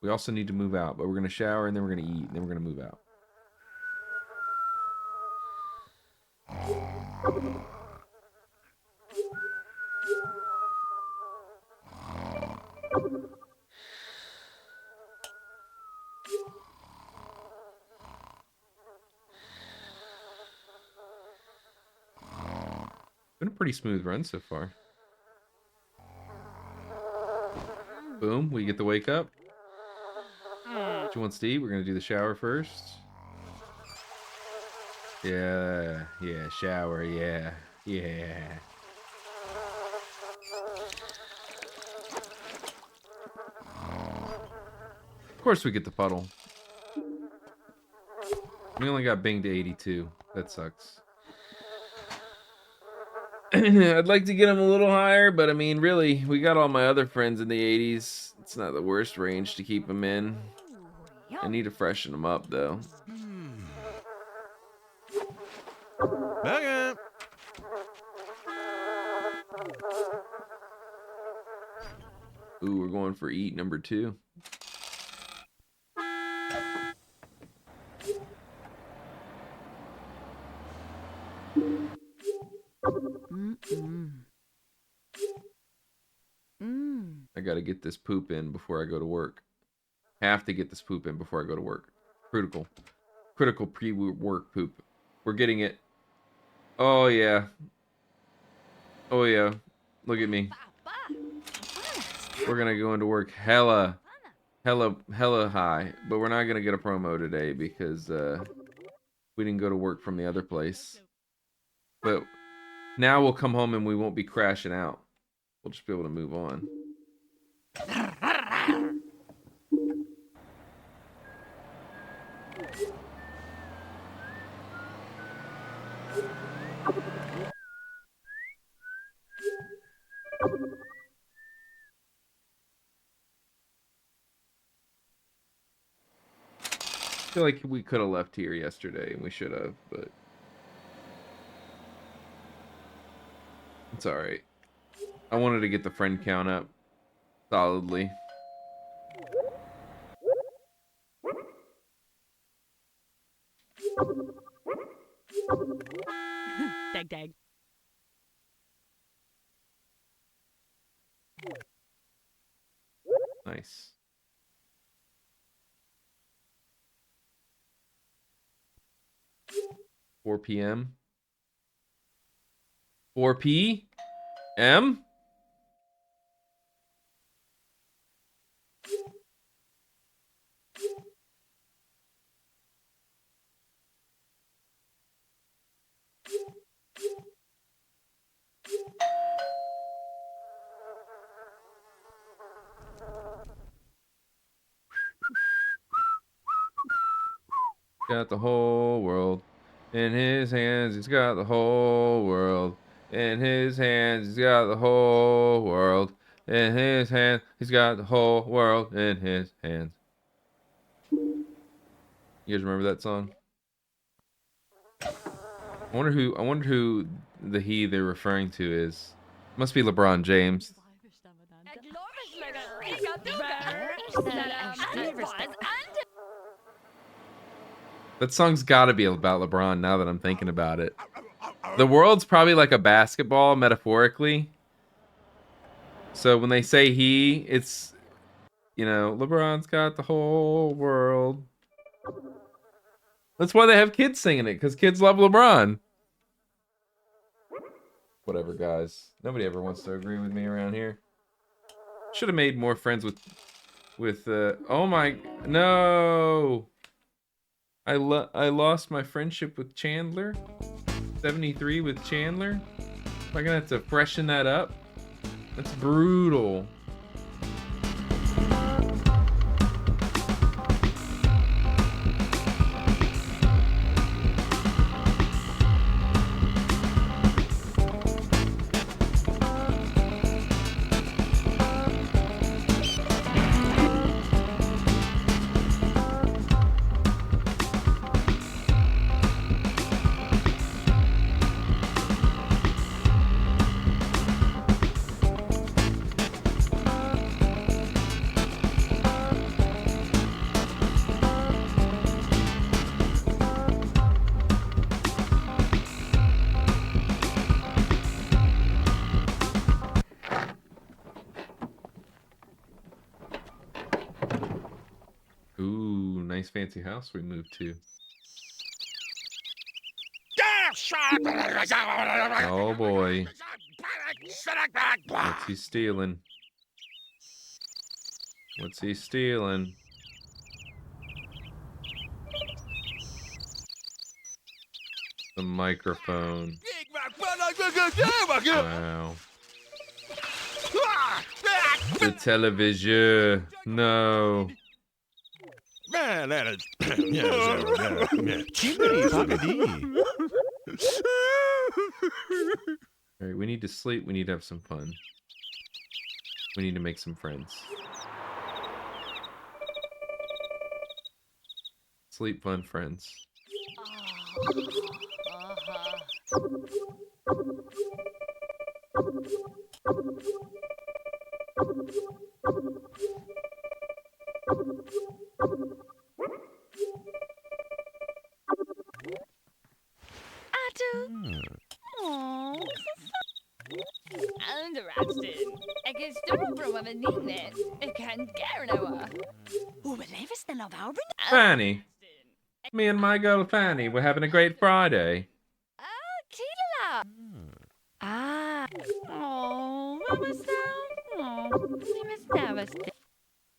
We also need to move out, but we're going to shower and then we're going to eat and then we're going to move out. Been a pretty smooth run so far. Boom, we get the wake up. She wants to eat. We're going to do the shower first. Yeah, shower, yeah. Of course we get the puddle. We only got Bing to 82. That sucks. I'd like to get him a little higher, but I mean, really, we got all my other friends in the 80s. It's not the worst range to keep him in. I need to freshen him up, though. Back up. Ooh, we're going for eat number 2. I gotta get this poop in before I go to work. Have to get this poop in before I go to work. Critical pre-work poop. We're getting it. Oh yeah. Oh yeah. Look at me. We're gonna go into work hella high, but we're not gonna get a promo today because we didn't go to work from the other place. But now we'll come home and we won't be crashing out. We'll just be able to move on. I feel like we could have left here yesterday, and we should have, but it's alright. I wanted to get the friend count up solidly. Dag. Nice. $4 p.m. 4 p.m. Got the whole world in his hands. He's got the whole world in his hands. He's got the whole world in his hands. He's got the whole world in his hands. You guys remember that song? I wonder who the he they're referring to is. Must be LeBron James. That song's gotta be about LeBron now that I'm thinking about it. The world's probably like a basketball, metaphorically. So when they say he, it's, you know, LeBron's got the whole world. That's why they have kids singing it, because kids love LeBron. Whatever, guys. Nobody ever wants to agree with me around here. Should have made more friends with oh my, no. I lost my friendship with Chandler. 73 with Chandler. Am I gonna have to freshen that up? That's brutal. nice fancy house we moved to. Oh boy. What's he stealing? What's he stealing? The microphone. Wow. The television. No. Alright, we need to sleep. We need to have some fun. We need to make some friends. Sleep, fun, friends. Ik is stor om een niet. Ik kan gerne. Hoe beleven ze nou wel? Fanny. Me and my girl Fanny, we're having a great Friday. Oh, Tila. Ah. Oh, wat was dat? Oh, wat was dat?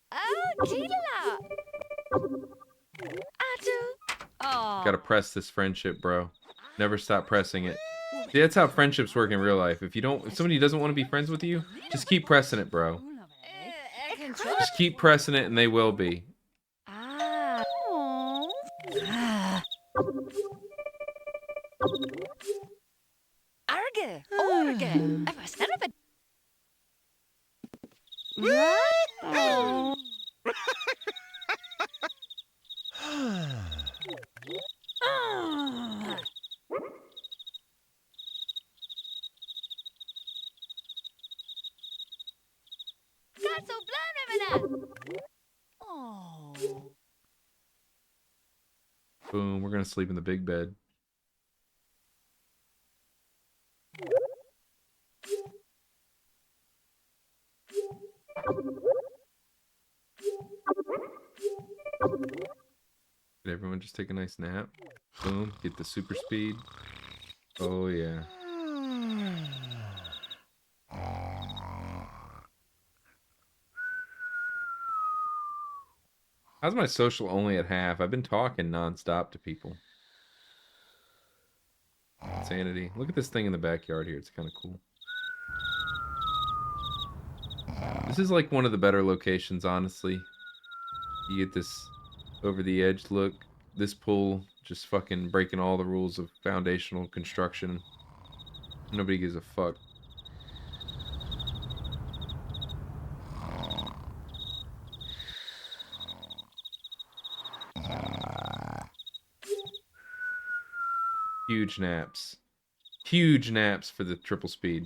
Oh, Tila. Oh. Gotta press this friendship, bro. Never stop pressing it. See, that's how friendships work in real life. If somebody doesn't want to be friends with you, just keep pressing it, bro. Just keep pressing it and they will be. Ah. Oh. Ah. Arge. Orge. I was that of it. Oh. Got so blind with that. Oh. Boom, we're gonna sleep in the big bed. Did everyone just take a nice nap? Boom, get the super speed. Oh yeah. How's my social only at half? I've been talking nonstop to people. Insanity. Look at this thing in the backyard here. It's kind of cool. This is like one of the better locations, honestly. You get this over the edge look. This pool just fucking breaking all the rules of foundational construction. Nobody gives a fuck. Huge naps. Huge naps for the triple speed.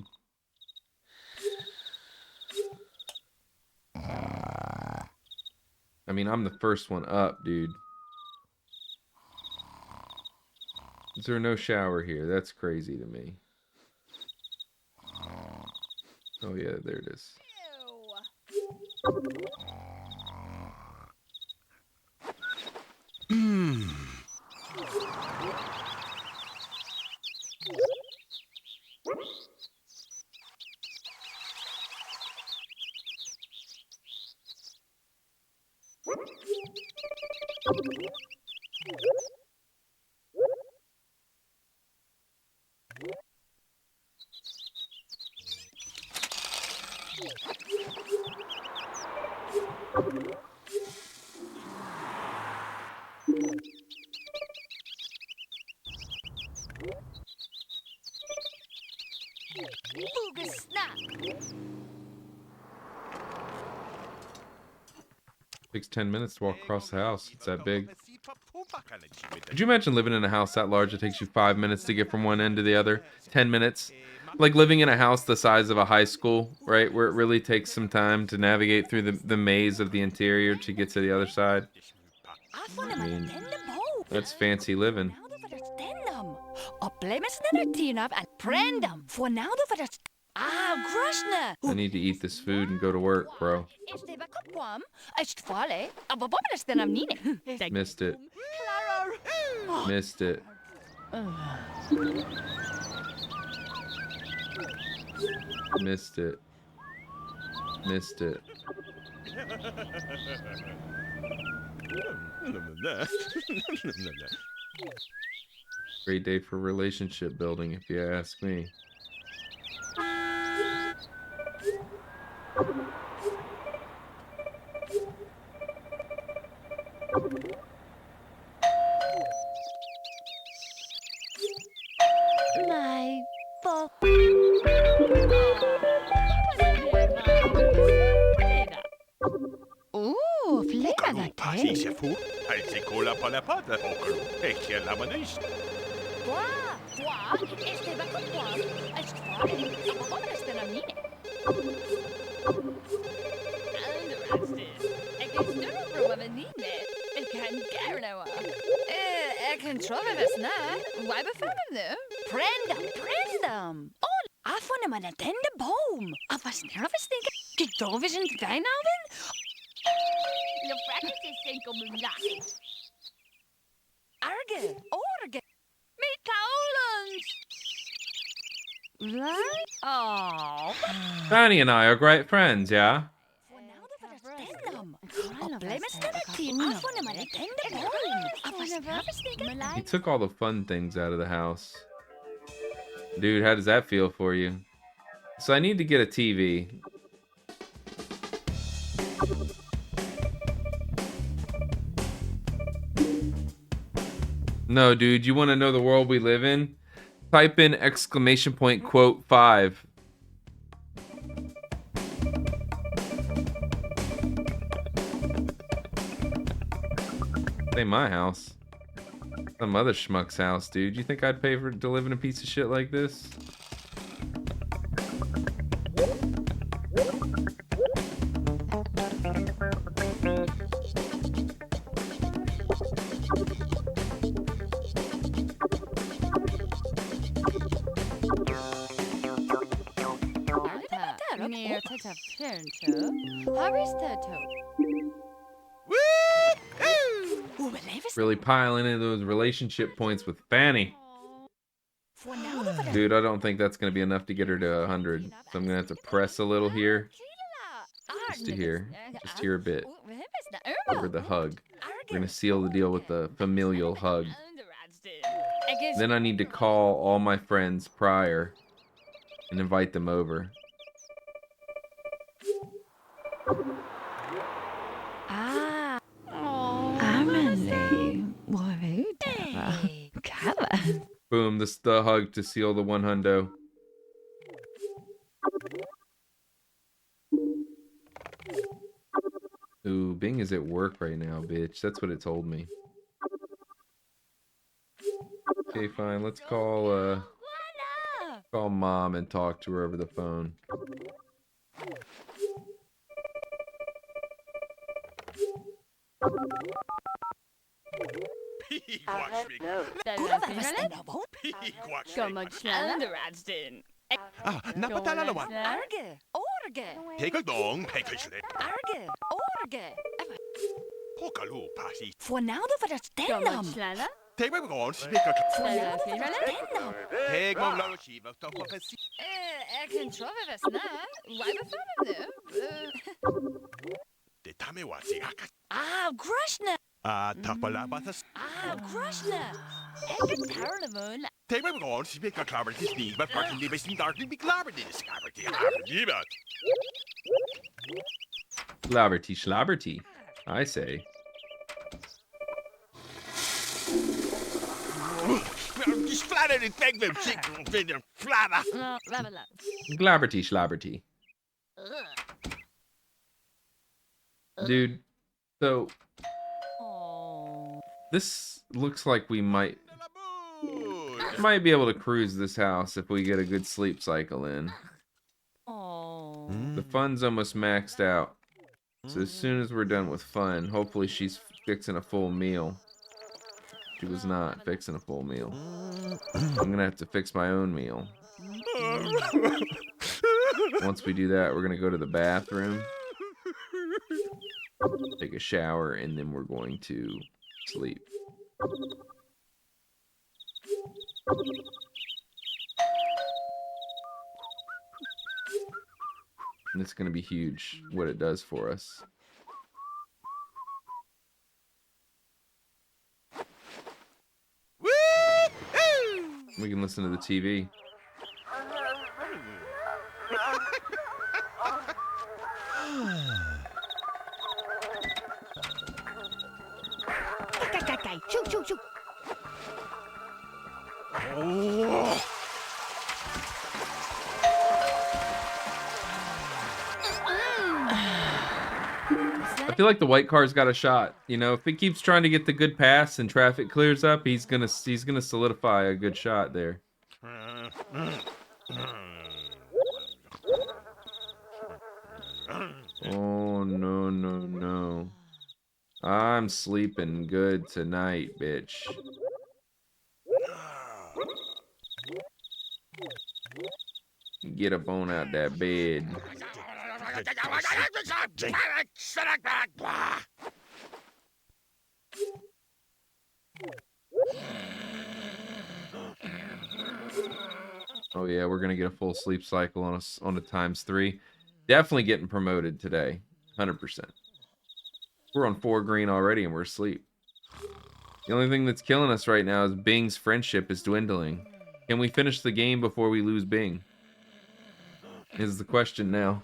I mean, I'm the first one up, dude. Is there no shower here? That's crazy to me. Oh yeah, there it is. Takes 10 minutes to walk across the house. It's that big. Could you imagine living in a house that large? It takes you 5 minutes to get from one end to the other. 10 minutes. Like living in a house the size of a high school, right? Where it really takes some time to navigate through the maze of the interior to get to the other side. I mean, that's fancy living. groszne. I need to eat this food and go to work, bro. Este va kopłam, echt fale, aber wo ist denn am Nine? Missed it. Missed it. Missed it. Missed it. Great day for relationship building, if you ask me. My fuck. Flera Parti ser fuld. Altid cola på la potte. Ikke lammer nys. Este va kopłam, echt fale, aber wo ist denn am Nine? Ik is nu over wat mijn Nine. Ik kan gerne wel. Ik kan trouwen was na. Wij bevallen nu. Prendam. Oh, afvonden maar net in de boom. Af was nervous denken. Kijk, daar is een wijnalben. Je vraagt is denk om een nacht. Arge, orge. Met Paulens. What? Oh. Fanny and I are great friends, yeah? He took all the fun things out of the house. Dude, how does that feel for you? So I need to get a TV. No, dude, you want to know the world we live in? Type in exclamation point quote 5. This ain't my house. Some other schmuck's house, dude. You think I'd pay for to live in a piece of shit like this? Really piling in those relationship points with Fanny. Dude, I don't think that's going to be enough to get her to 100. So I'm going to have to press a little here. Just to here. Just here a bit. Over the hug. We're going to seal the deal with the familial hug. Then I need to call all my friends prior and invite them over. Boom, this the hug to seal the 100. Ooh, Bing is at work right now, bitch. That's what it told me. Okay, fine. Let's call mom and talk to her over the phone. Napatalawan. Arge, orge. Take dong, pekisle. Arge, orge. Pokalu parti. For now the for stendam. Take my gone, speaker. For now the for stendam. Take my love sheep of top of a sea. Ik kan trouwen was na. Wij bevallen nu. De tamewazi haka. Groszne. Tapalabatas. Groszne. Ik ben Carlemon. Take my gone, speaker clobber his knee, but parking the best in darkly be clobbered in the scabbard. Slobberty, slobberty, I say. Just flattered and beg them, flatter. Glabberty, slobberty. Dude, so this looks like we might be able to cruise this house if we get a good sleep cycle in. The fun's almost maxed out. So as soon as we're done with fun, hopefully she's fixing a full meal. She was not fixing a full meal. I'm gonna have to fix my own meal. Once we do that, we're gonna go to the bathroom, take a shower, and then we're going to sleep. And it's gonna be huge what it does for us. We can listen to the TV. Choo, choo, choo. I feel like the white car's got a shot. You know, if it keeps trying to get the good pass and traffic clears up, he's gonna solidify a good shot there. Oh no no no! I'm sleeping good tonight, bitch. Get up on out that bed. Oh yeah, we're gonna get a full sleep cycle on a ×3. Definitely getting promoted today, 100%. We're on 4 green already and we're asleep. The only thing that's killing us right now is Bing's friendship is dwindling. Can we finish the game before we lose Bing? Is the question now.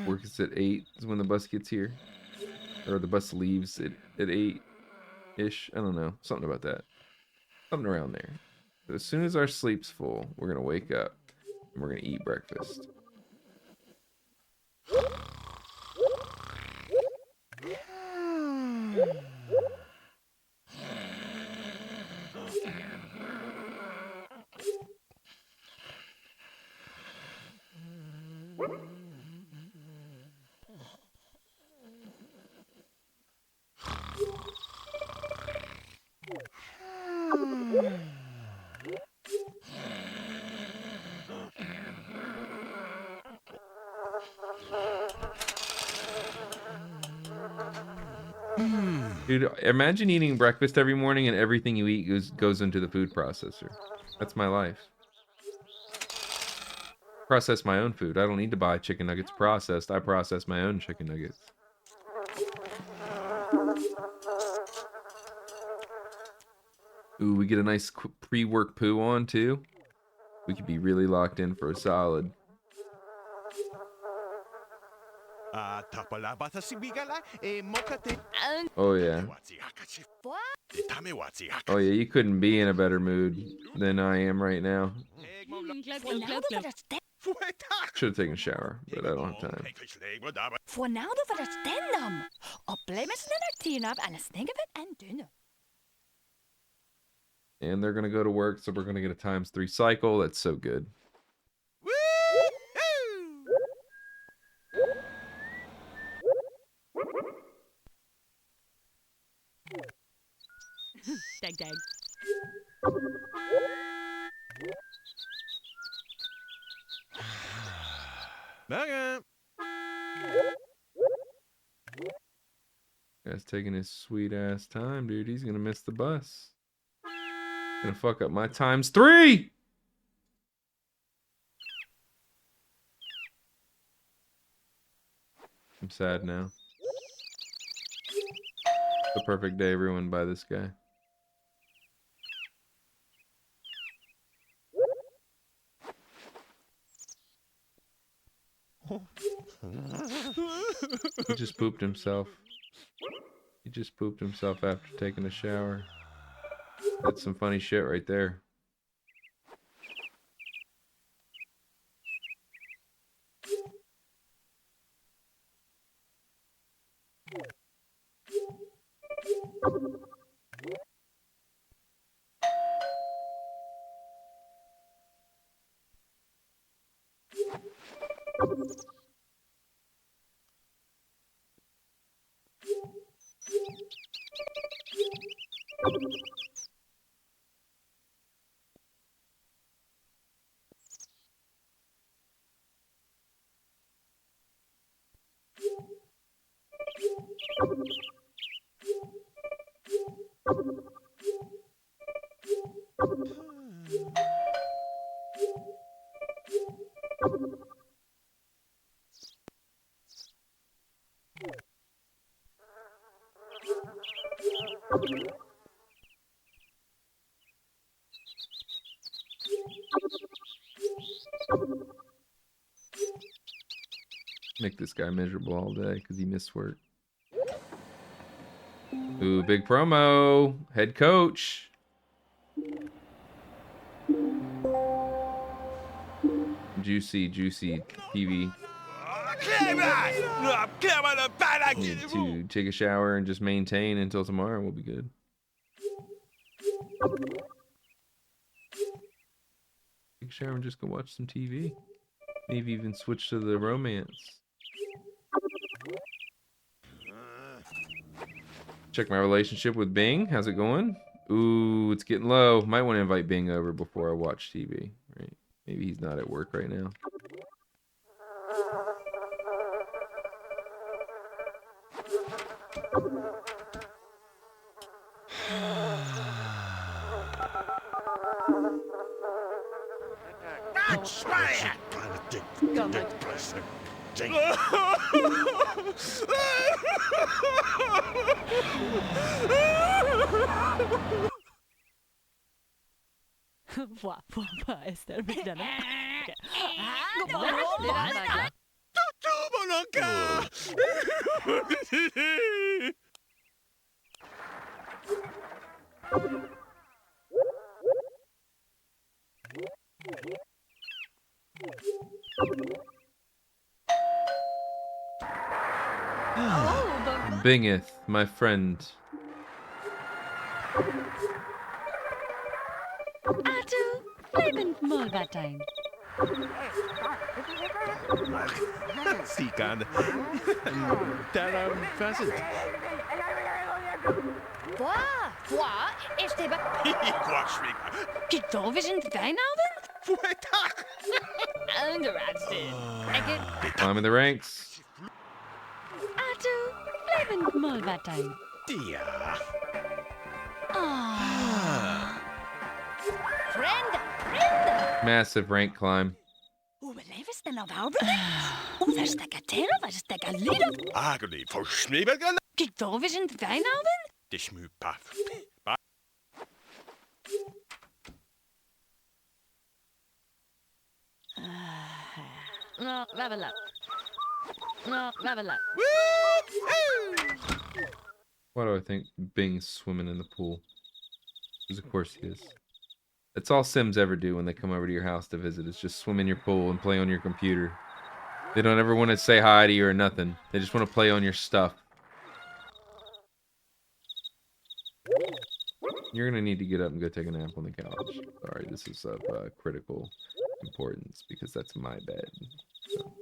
Work is at 8 is when the bus gets here. Or the bus leaves at 8-ish. I don't know. Something about that. Something around there. But as soon as our sleep's full, we're going to wake up. And we're going to eat breakfast. Dude, imagine eating breakfast every morning and everything you eat goes into the food processor. That's my life. Process my own food. I don't need to buy chicken nuggets processed. I process my own chicken nuggets. Ooh, we get a nice pre-work poo on too. We could be really locked in for a solid. Oh yeah. Oh yeah, you couldn't be in a better mood than I am right now. Should have taken a shower, but I don't have time. And they're gonna go to work, so we're gonna get a ×3 cycle. That's so good. Dag, dag. Guy's taking his sweet ass time, dude. He's gonna miss the bus. Gonna fuck up my ×3. I'm sad now. The perfect day ruined by this guy. He just pooped himself. He just pooped himself after taking a shower. That's some funny shit right there. Make this guy miserable all day because he missed work. Ooh, big promo. Head coach. Juicy TV. Need to take a shower and just maintain until tomorrow. We'll be good. Take a shower and just go watch some TV. Maybe even switch to the romance. Check my relationship with Bing. How's it going? Ooh, it's getting low. Might want to invite Bing over before I watch TV. Right? Maybe he's not at work right now. Esther, mira, ¿no? Bingeth, my friend. Arthur, bleibend Mulbertein. Sikan. Daarom was het. Boah, ist der... Quackschwing. Doof is in de wijnalden? Fuetak. Underraad. Climbing the ranks. Arthur, bleibend Mulbertein. Ja. Friend. Massive rank climb. Hoe beleven ze dan op Albert? Hoe was de katero? Was de galito? Agony for Schneebergen. Doof is in de wijnalden? De schmuupaf. No, level up. No, level up. Why do I think Bing's swimming in the pool? Because of course he is. That's all Sims ever do when they come over to your house to visit, is just swim in your pool and play on your computer. They don't ever want to say hi to you or nothing. They just want to play on your stuff. You're going to need to get up and go take a nap on the couch. Sorry, this is of critical importance because that's my bed. So.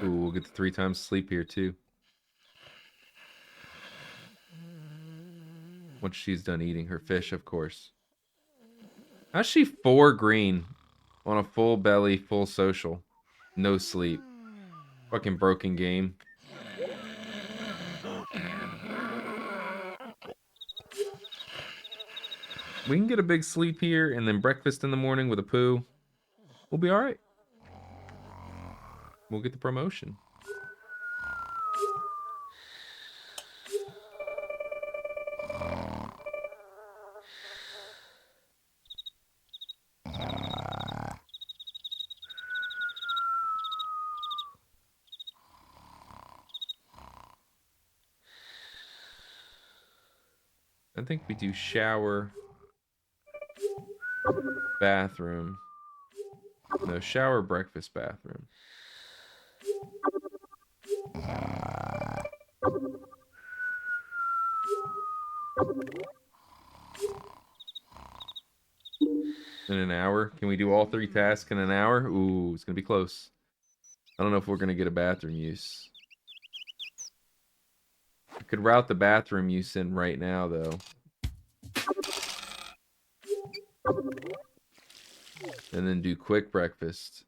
Ooh, we'll get the 3 times sleep here too. Once she's done eating her fish, of course. How's she 4 green on a full belly, full social? No sleep. Fucking broken game. We can get a big sleep here and then breakfast in the morning with a poo. We'll be alright. We'll get the promotion. I think we do shower, bathroom. No, shower, breakfast, bathroom. In an hour? Can we do all 3 tasks in an hour? Ooh, it's gonna be close. I don't know if we're gonna get a bathroom use. I could route the bathroom use in right now, though. And then do quick breakfast.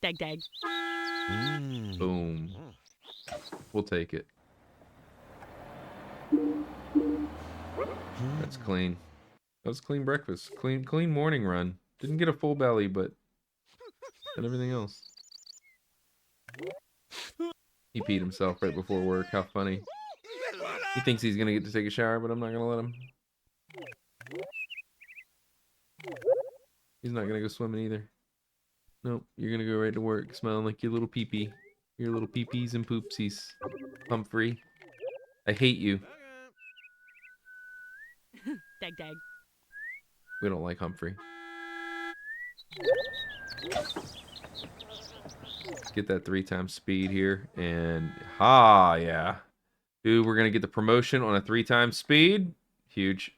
Dag dag. Boom. We'll take it. That's clean. That was clean breakfast. Clean morning run. Didn't get a full belly, but got everything else. He peed himself right before work. How funny. He thinks he's gonna get to take a shower, but I'm not gonna let him. He's not gonna go swimming either. Nope, you're gonna go right to work smelling like your little pee-pee. Your little pee-pees and poopsies. Humphrey. I hate you. Dag dag. We don't like Humphrey. Let's get that 3 times speed here. And yeah. Dude, we're gonna get the promotion on a 3 times speed. Huge.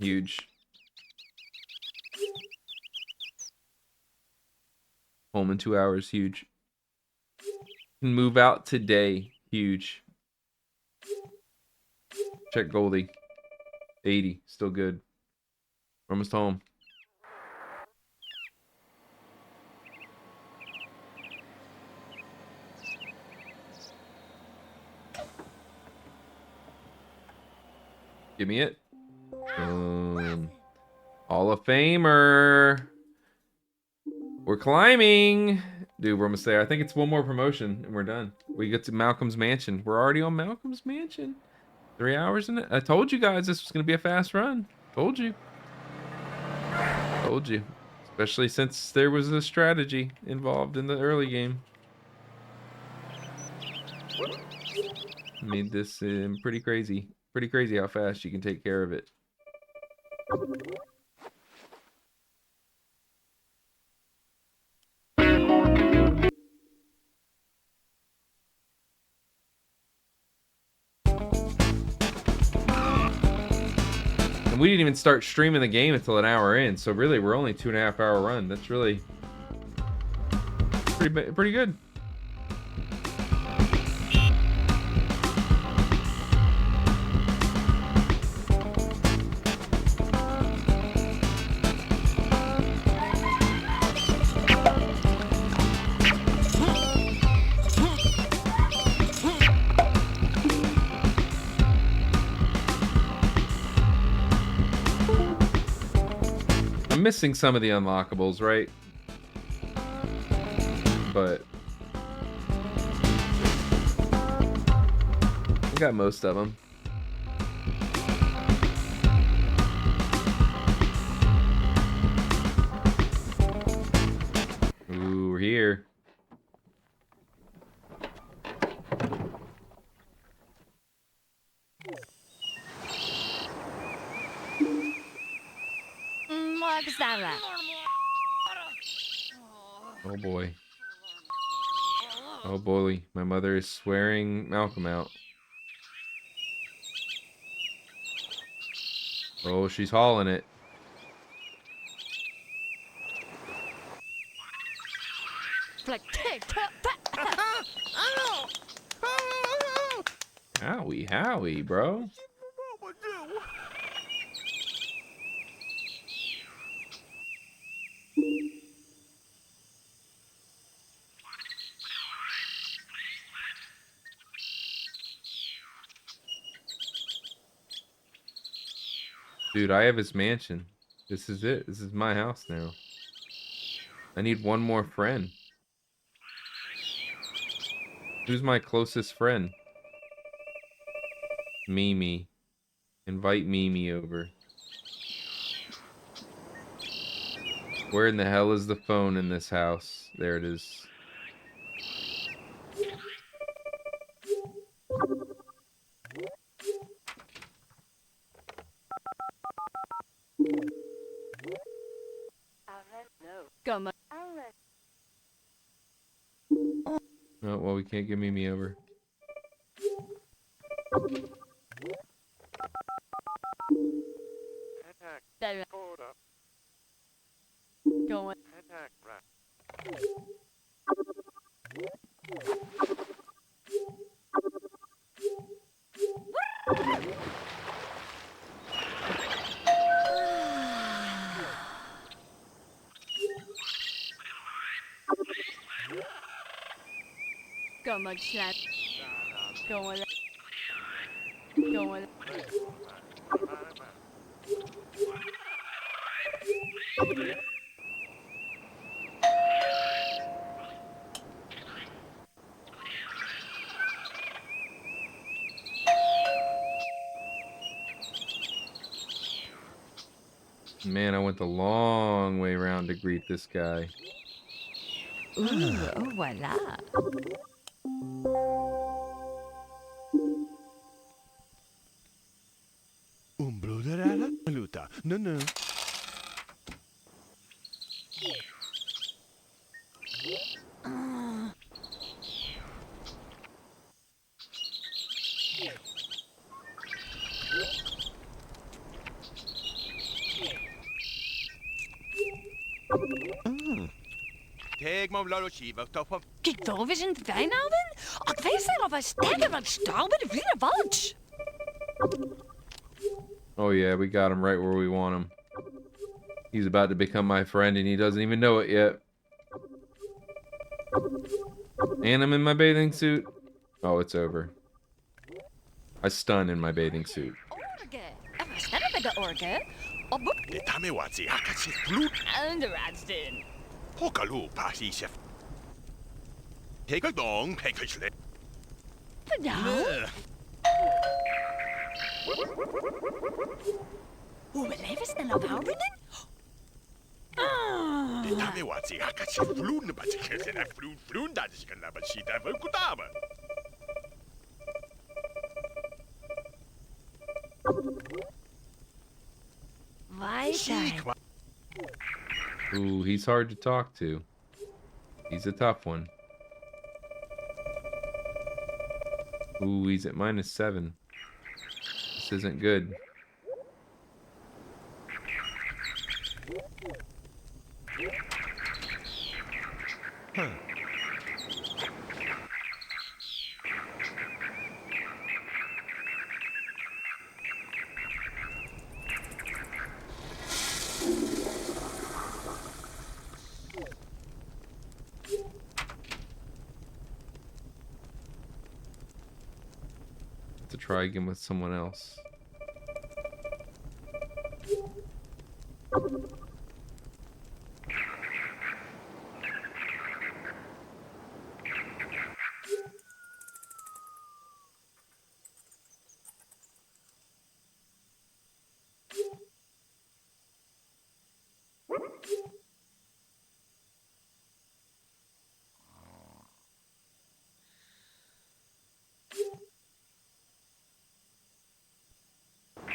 Huge. Home in 2 hours. Huge. Can move out today. Huge. Check Goldie. 80. Still good. Almost home. Give me it. Hall of Famer. We're climbing. Dude, we're almost there. I think it's one more promotion and we're done. We get to Malcolm's Mansion. We're already on Malcolm's Mansion. 3 hours in it. I told you guys this was going to be a fast run. Told you. Told you. Especially since there was a strategy involved in the early game. Made this pretty crazy. Pretty crazy how fast you can take care of it. And we didn't even start streaming the game until an hour in, so really we're only 2.5 hour run. That's really pretty good. Missing some of the unlockables, right? But I got most of them. Ooh, we're here. Oh boy. Oh boy, my mother is swearing Malcolm out. Oh, she's hauling it. Howie, Howie, bro. Dude, I have his mansion. This is it. This is my house now. I need one more friend. Who's my closest friend? Mimi. Invite Mimi over. Where in the hell is the phone in this house? There it is. Oh, well, we can't get Mimi over. Going. so much that going going. Man, I went the long way around to greet this guy. Ooh, oh, voila. Umbluderala luta. No, no. Kijk, daar is een wijnalven. Ik weet niet of hij sterker wat stormen de wiele watch. Oh yeah, we got him right where we want him. He's about to become my friend and he doesn't even know it yet. And I'm in my bathing suit. Oh, it's over. I stun in my bathing suit. Orge. Er was net bij de orge. Op boek. De tamewatsi hakatsi floed. En de radstin. Hokalu pasi chef. Take a dong, take a slip. Nou. Hoe beleven ze dan op houden? De tamewatsi hakatsi floed. Maar ze kent dat floed. Dat is een labachita van Kutama. Weiter. Ooh, he's hard to talk to. He's a tough one. Ooh, he's at -7. This isn't good. To try again with someone else.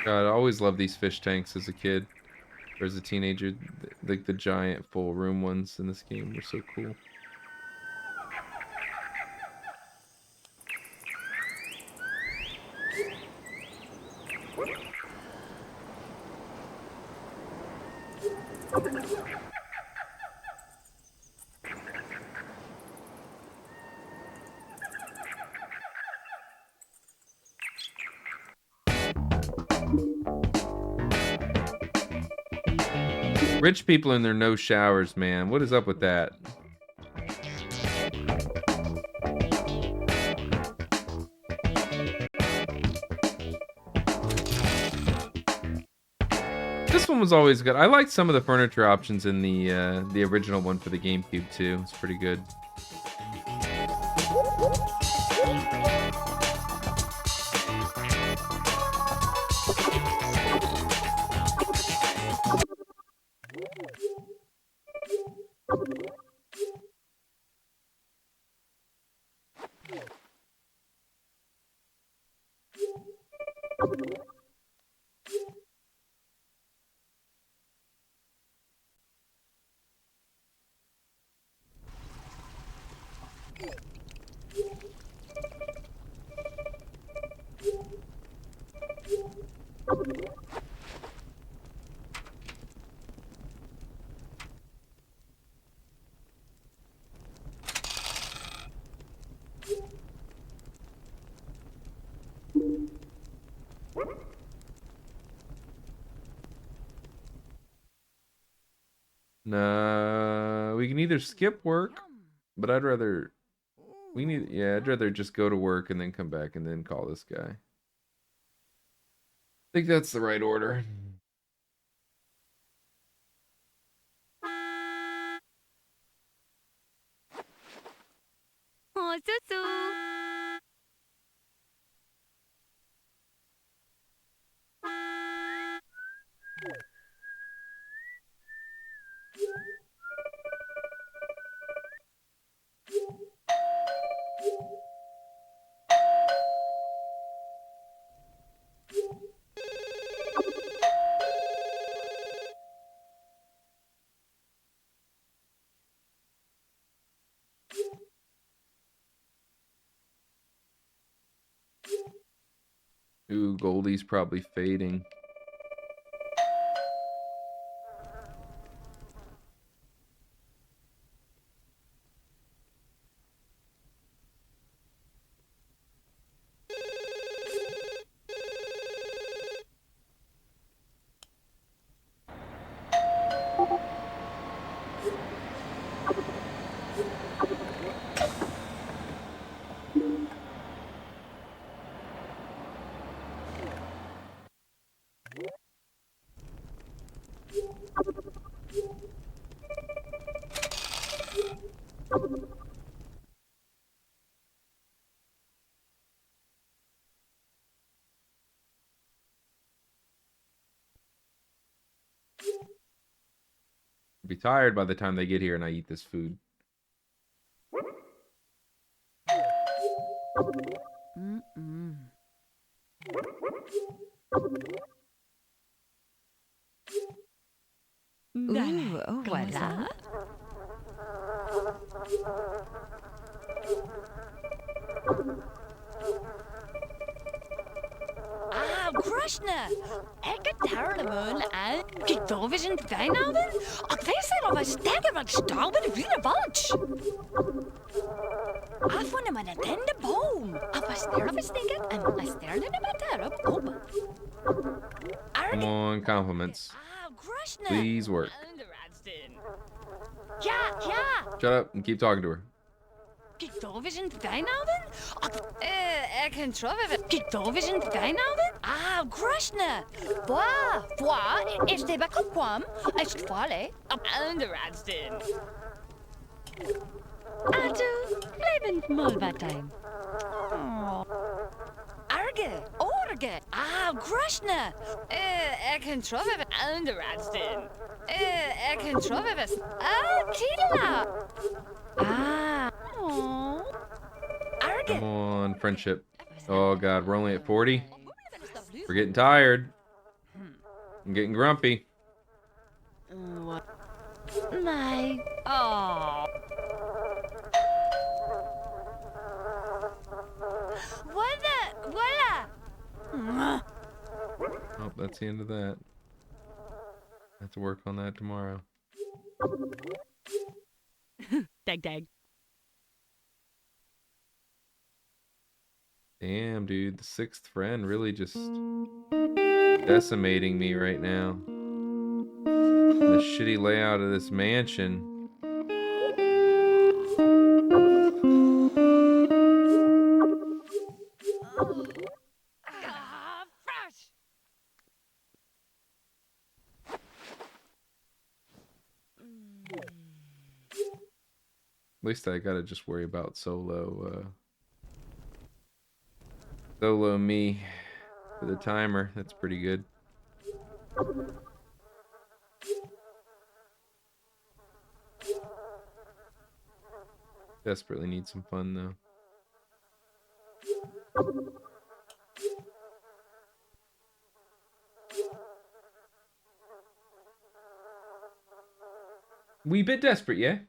God, I always loved these fish tanks as a kid. Or as a teenager. Like the giant full room ones in this game were so cool. Rich people in their no showers, man. What is up with that? This one was always good. I liked some of the furniture options in the original one for the GameCube too. It's pretty good. Nah, we can either skip work, but I'd rather We need, yeah, I'd rather just go to work and then come back and then call this guy. I think that's the right order. Oh, Susu. Ooh, Goldie's probably fading. I'll be tired by the time they get here and I eat this food. Ooh, oh, voilà. Ah, Krishna! Ikke tarlemun en gitovision vijnaven? Ik weet er of stekker wat stauben de wiele watch. Af van hem aan de boom. Af was sterven stikken en I stared in hem daarop open. Come on, compliments. Ah, Krishna! Please work. Ja, ja! Shut up and keep talking to her. Gitovision vijnaven? Ik kan trouwen. Gitovision vijnaven? Ah, Krishna! Boah, is de bakken kwam? Is het vallen? Op Anderradsten. Also, levend molbatijn. Orge. Ah, Krishna! Ik kan trouwen. Anderradsten. Ik kan trouwen. Ah, Tidela! Ah. Come on, friendship. Oh god, we're only at 40. We're getting tired. I'm getting grumpy. Nee. Oh. Voila! Oh, that's the end of that. I have to work on that tomorrow. Dag. Damn, dude, the sixth friend really just decimating me right now. The shitty layout of this mansion. Fresh! At least I gotta just worry about solo me for the timer. That's pretty good. Desperately need some fun though. Wee bit desperate, yeah?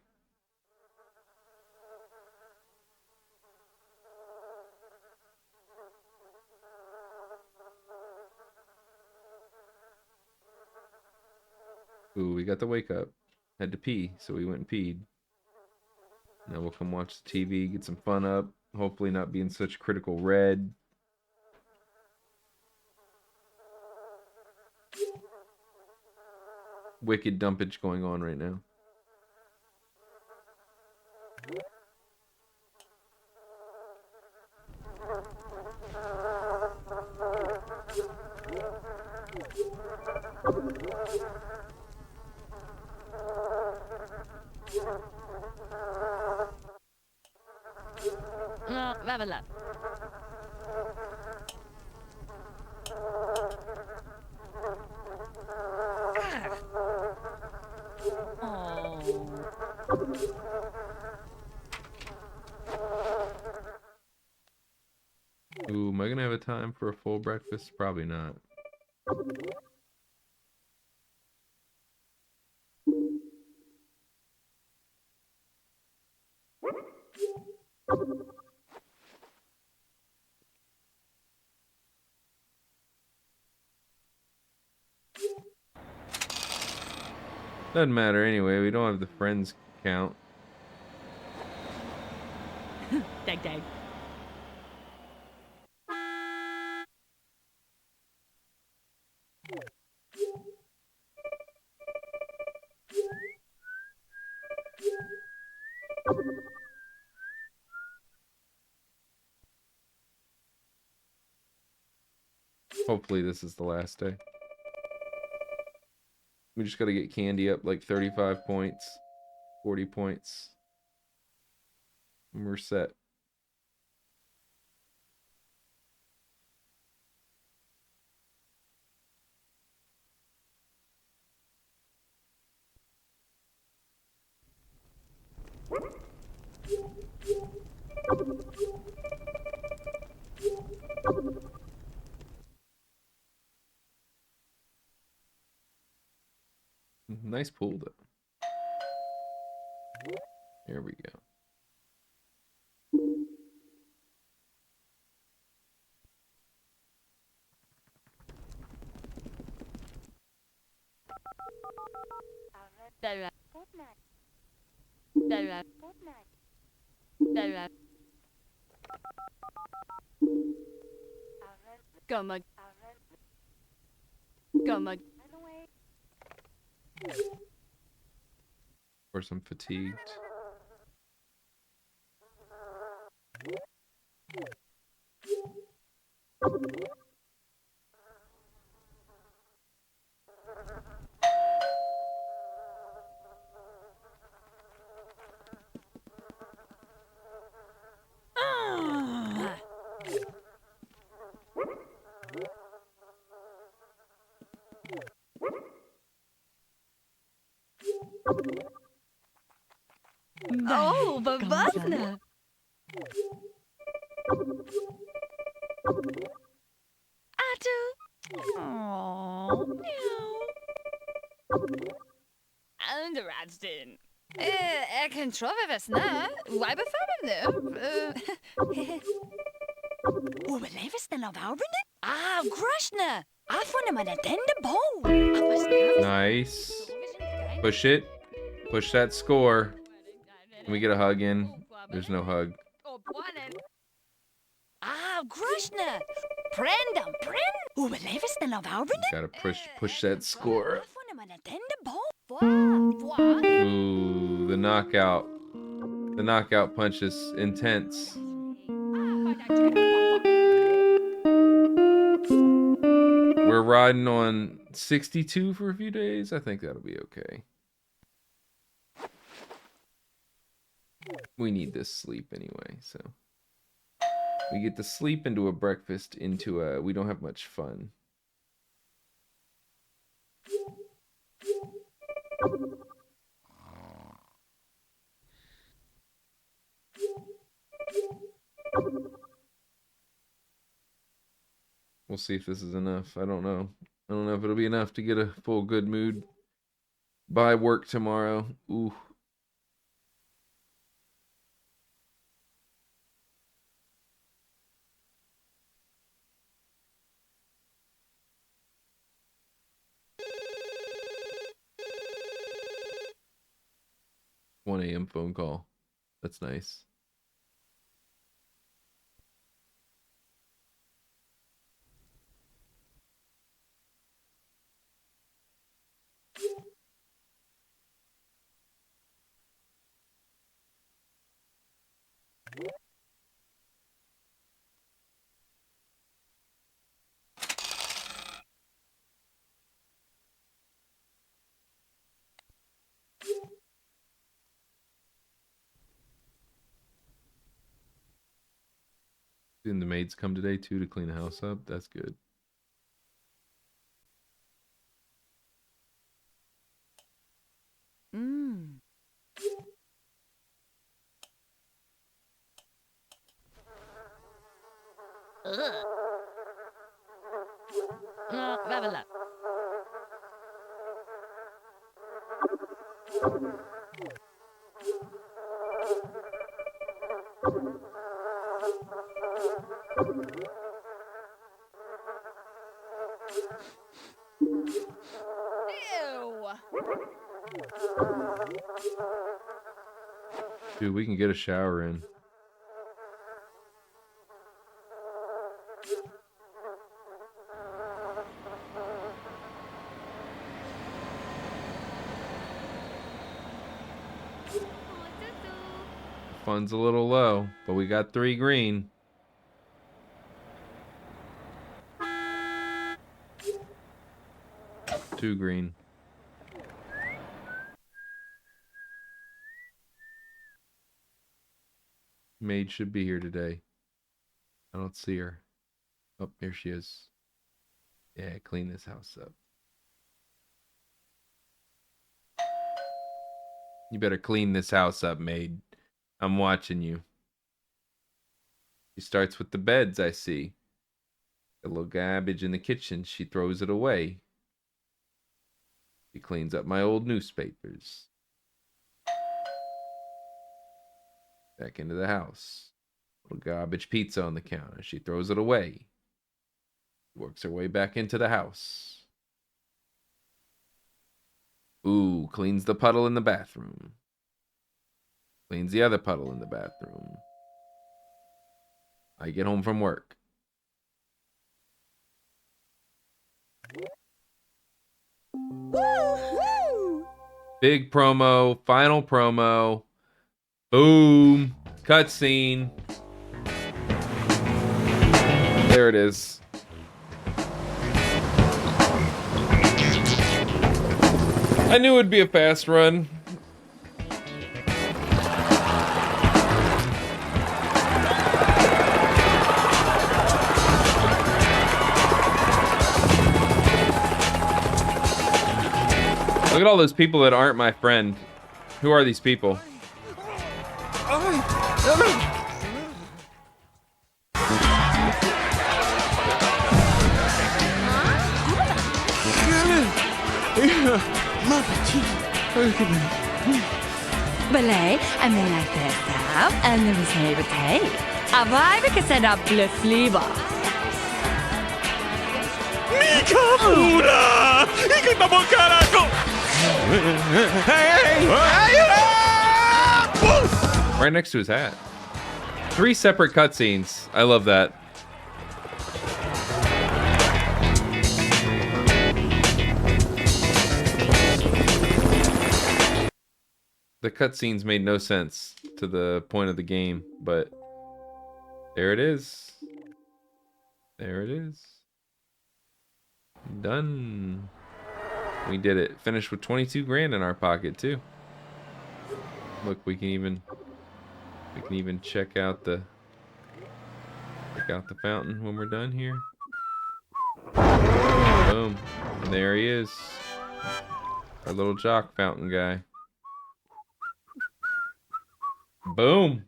Ooh, we got the wake up. Had to pee, so we went and peed. Now we'll come watch the TV, get some fun up. Hopefully not be in such critical red. Wicked dumpage going on right now. have a look. Oh. Ooh, am I gonna have a time for a full breakfast? Probably not. Doesn't matter anyway, we don't have the friends count. Dag, dag. Hopefully this is the last day. We just gotta get Candy up like 35 points, 40 points. And we're set. Nice pool though. There we go. Gumma. Gumma. Or some fatigued. Oh, but Bustin. Oh, Underradsden. Jeg kan tro vi var snart. Hva befaler du? Overleves den av arvene? Ah, Grushna! I found him at the end of bowl. Nice. Push it. Push that score. Can we get a hug in? There's no hug. Ah, Grushna! Prendam, prend! Overleves den av arvene? Gotta push that score. I found him at the end of bowl. Ooh, the knockout. The knockout punch is intense. We're riding on 62 for a few days. I think that'll be okay. We need this sleep anyway, so. We get to sleep into a breakfast, into a, we don't have much fun. We'll see if this is enough. I don't know. I don't know if it'll be enough to get a full good mood by work tomorrow. Ooh. One a.m. phone call. That's nice. And the maids come today too to clean the house up. That's good. Mm. Babala. Ew. Dude, we can get a shower in. Fun's a little low, but we got 3 green. Two green. Maid should be here today. I don't see her. Oh, here she is. Yeah, clean this house up. You better clean this house up, maid. I'm watching you. She starts with the beds, I see. A little garbage in the kitchen. She throws it away. She cleans up my old newspapers. Back into the house. Little garbage pizza on the counter. She throws it away. Works her way back into the house. Ooh, cleans the puddle in the bathroom. Cleans the other puddle in the bathroom. I get home from work. Woo-hoo! Big promo, final promo. Boom. Cutscene. There it is. I knew it'd be a fast run. Look at all those people that aren't my friend. Who are these people? Belay, I mean like this up, and then we say the tape. Aber wir können da Bluff lieber. Mikamura! Ikita carajo! Right next to his hat. 3 separate cutscenes. I love that. The cutscenes made no sense to the point of the game, but there it is. There it is. Done. We did it. Finished with 22 grand in our pocket too. Look, we can even check out the fountain when we're done here. Boom. And there he is. Our little jock fountain guy. Boom.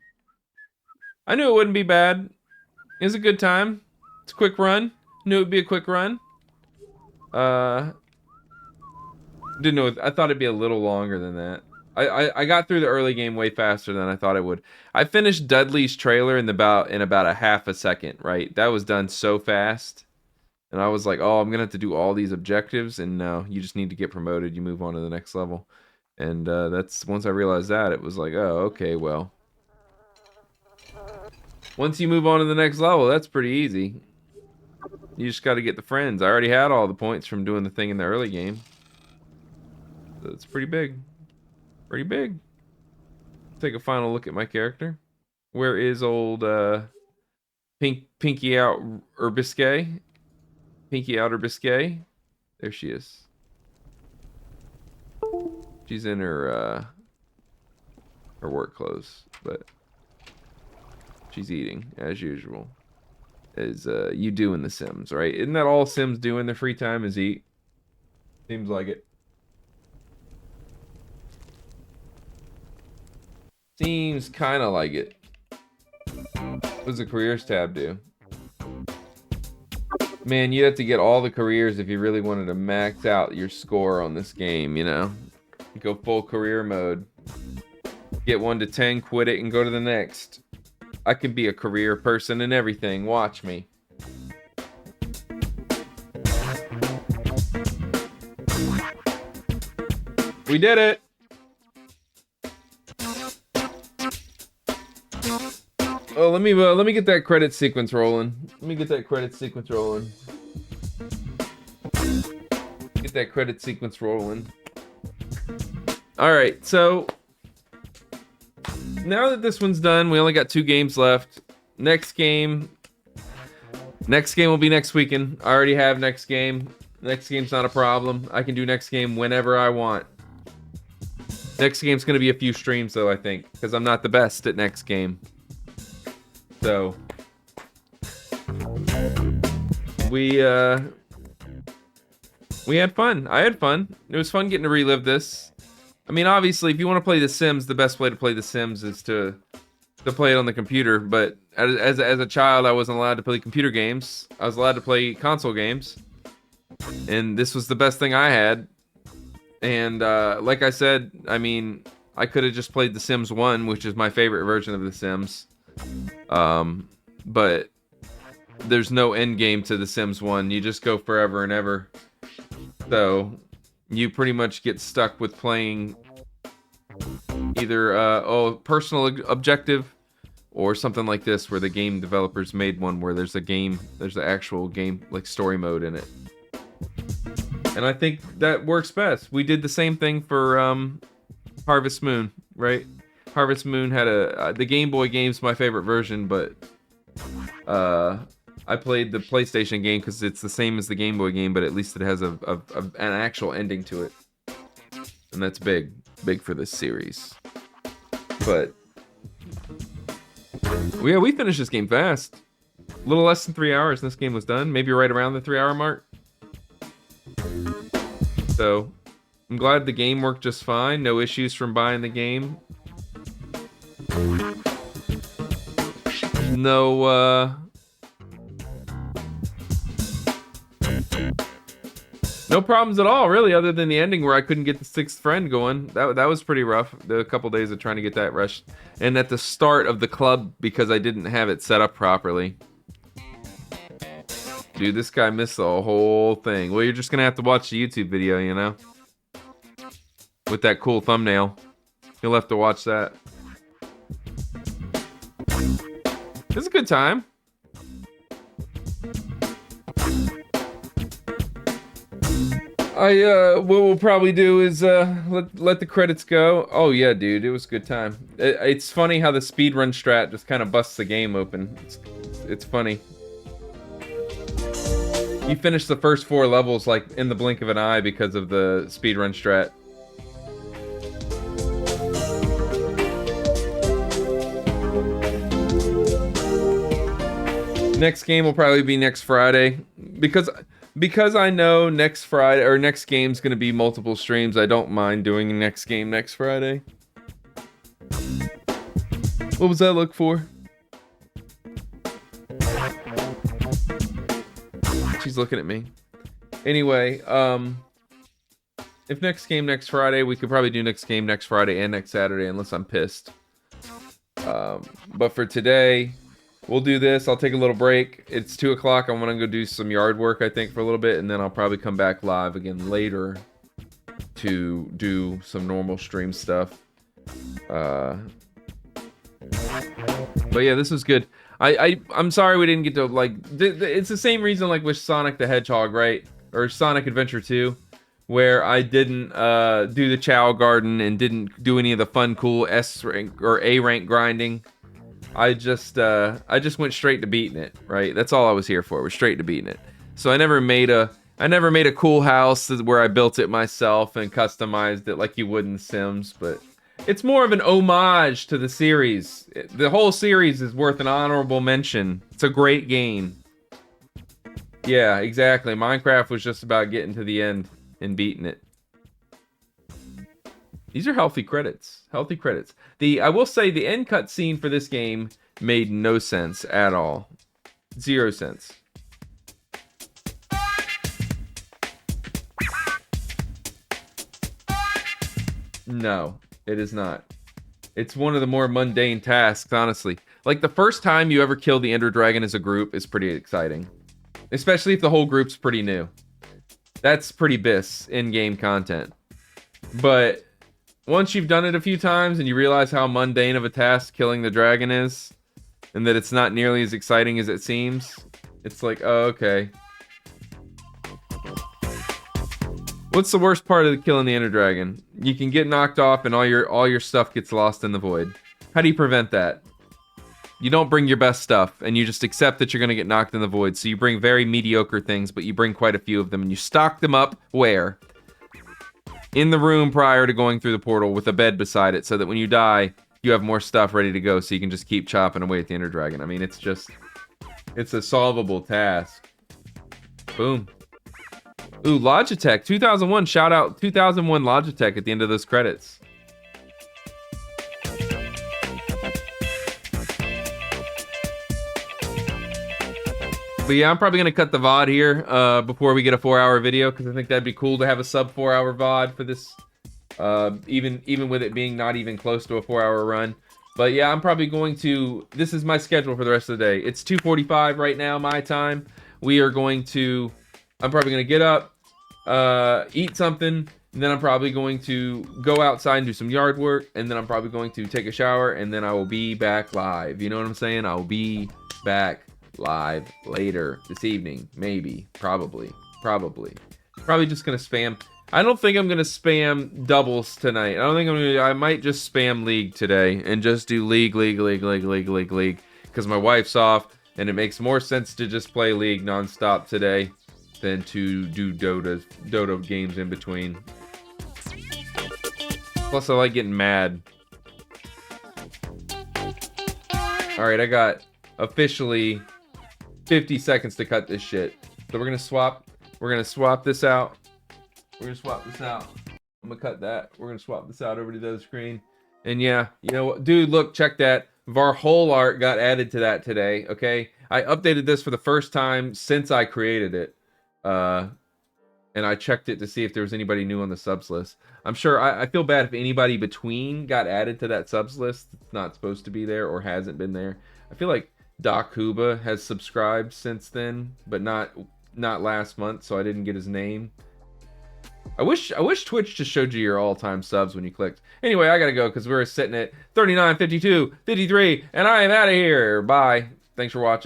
I knew it wouldn't be bad. It was a good time. It's a quick run. Knew it would be a quick run. Didn't know. I thought it'd be a little longer than that. I got through the early game way faster than I thought it would. I finished Dudley's trailer in about a half a second, right? That was done so fast. And I was like, oh, I'm gonna have to do all these objectives, and no, you just need to get promoted, you move on to the next level. And that's once I realized that, it was like, oh, okay, well. Once you move on to the next level, that's pretty easy. You just gotta get the friends. I already had all the points from doing the thing in the early game. So it's pretty big. Pretty big. Take a final look at my character. Where is old Pinky out Biscay? Pinky Outer Biscay. There she is. She's in her work clothes, but she's eating as usual. you do in The Sims, right? Isn't that all Sims do in their free time is eat? Seems like it. Seems kind of like it. What does the careers tab do? Man, you'd have to get all the careers if you really wanted to max out your score on this game, you know? Go full career mode. Get 1 to 10, quit it, and go to the next. I can be a career person and everything. Watch me. We did it! Oh, let me get that credit sequence rolling. Get that credit sequence rolling. All right, so now that this one's done, we only got 2 games left. Next game will be next weekend. I already have next game. Next game's not a problem. I can do next game whenever I want. Next game's gonna be a few streams though, I think, because I'm not the best at next game. So we had fun. I had fun. It was fun getting to relive this. I mean, obviously, if you want to play The Sims, the best way to play The Sims is to play it on the computer. But as a child, I wasn't allowed to play computer games. I was allowed to play console games, and this was the best thing I had. And like I said, I mean, I could have just played The Sims 1, which is my favorite version of The Sims. But there's no end game to The Sims 1. You just go forever and ever. So you pretty much get stuck with playing either personal objective or something like this, where the game developers made one where there's the actual game, like story mode in it. And I think that works best. We did the same thing for Harvest Moon, right? Harvest Moon had the Game Boy game's my favorite version, but I played the PlayStation game because it's the same as the Game Boy game, but at least it has an actual ending to it, and that's big for this series. But yeah, we finished this game fast. A little less than 3 hours, and this game was done. Maybe right around the 3-hour mark. So I'm glad the game worked just fine. No issues from buying the game. No problems at all, really, other than the ending where I couldn't get the 6th friend going. That was pretty rough. A couple days of trying to get that rushed. And at the start of the club, because I didn't have it set up properly. Dude, this guy missed the whole thing. Well, you're just gonna have to watch the YouTube video, you know? With that cool thumbnail. You'll have to watch that. It was a good time. What we'll probably do is let the credits go. Oh yeah, dude, it was a good time. It's funny how the speedrun strat just kind of busts the game open. It's funny. You finish the first 4 levels like in the blink of an eye because of the speedrun strat. Next game will probably be next Friday because I know next Friday or next game's gonna be multiple streams. I don't mind doing next game next Friday. What was that look for? She's looking at me. Anyway, if next game next Friday, we could probably do next game next Friday and next Saturday, unless I'm pissed. But for today, we'll do this. I'll take a little break. It's 2 o'clock. I want to go do some yard work, I think, for a little bit, and then I'll probably come back live again later to do some normal stream stuff. But yeah, this was good. I'm sorry we didn't get to, like, it's the same reason, like, with Sonic the Hedgehog, right? Or Sonic Adventure 2, where I didn't do the Chow Garden and didn't do any of the fun, cool S rank or A rank grinding. I just went straight to beating it, right? That's all I was here for, was straight to beating it. So I never made a cool house where I built it myself and customized it like you would in Sims, but it's more of an homage to the series. The whole series is worth an honorable mention. It's a great game. Yeah, exactly. Minecraft was just about getting to the end and beating it. These are healthy credits. Healthy credits. I will say the end cutscene for this game made no sense at all. 0 cents. No, it is not. It's one of the more mundane tasks, honestly. Like, the first time you ever kill the Ender Dragon as a group is pretty exciting. Especially if the whole group's pretty new. That's pretty bis in-game content. But once you've done it a few times and you realize how mundane of a task killing the dragon is, and that it's not nearly as exciting as it seems, it's like, oh, okay. What's the worst part of killing the Ender Dragon? You can get knocked off and all your stuff gets lost in the void. How do you prevent that? You don't bring your best stuff, and you just accept that you're going to get knocked in the void. So you bring very mediocre things, but you bring quite a few of them, and you stock them up where? In the room prior to going through the portal with a bed beside it, so that when you die, you have more stuff ready to go, so you can just keep chopping away at the Ender Dragon. I mean, it's a solvable task. Boom. Ooh, Logitech, 2001. Shout out 2001 Logitech at the end of those credits. But yeah, I'm probably going to cut the VOD here before we get a 4-hour video, because I think that'd be cool to have a sub 4-hour VOD for this, even with it being not even close to a 4-hour run. But yeah, I'm probably going to, this is my schedule for the rest of the day. It's 2:45 right now, my time. I'm probably going to get up, eat something, and then I'm probably going to go outside and do some yard work, and then I'm probably going to take a shower, and then I will be back live. You know what I'm saying? I will be back live later this evening. Maybe. Probably just gonna spam. I don't think I'm gonna spam doubles tonight. I might just spam League today and just do League, because my wife's off and it makes more sense to just play League nonstop today than to do Dota games in between. Plus I like getting mad. Alright, I got officially 50 seconds to cut this shit. So we're gonna swap this out. I'm gonna cut that. We're gonna swap this out over to the other screen. And yeah, you know what, dude, look, check that. Varhol art got added to that today, okay? I updated this for the first time since I created it. And I checked it to see if there was anybody new on the subs list. I'm sure, I feel bad if anybody between got added to that subs list that's not supposed to be there or hasn't been there. I feel like Doc Huba has subscribed since then, but not last month, so I didn't get his name. I wish Twitch just showed you your all-time subs when you clicked. Anyway, I gotta go because we're sitting at 39, 52, 53, and I am out of here. Bye. Thanks for watching.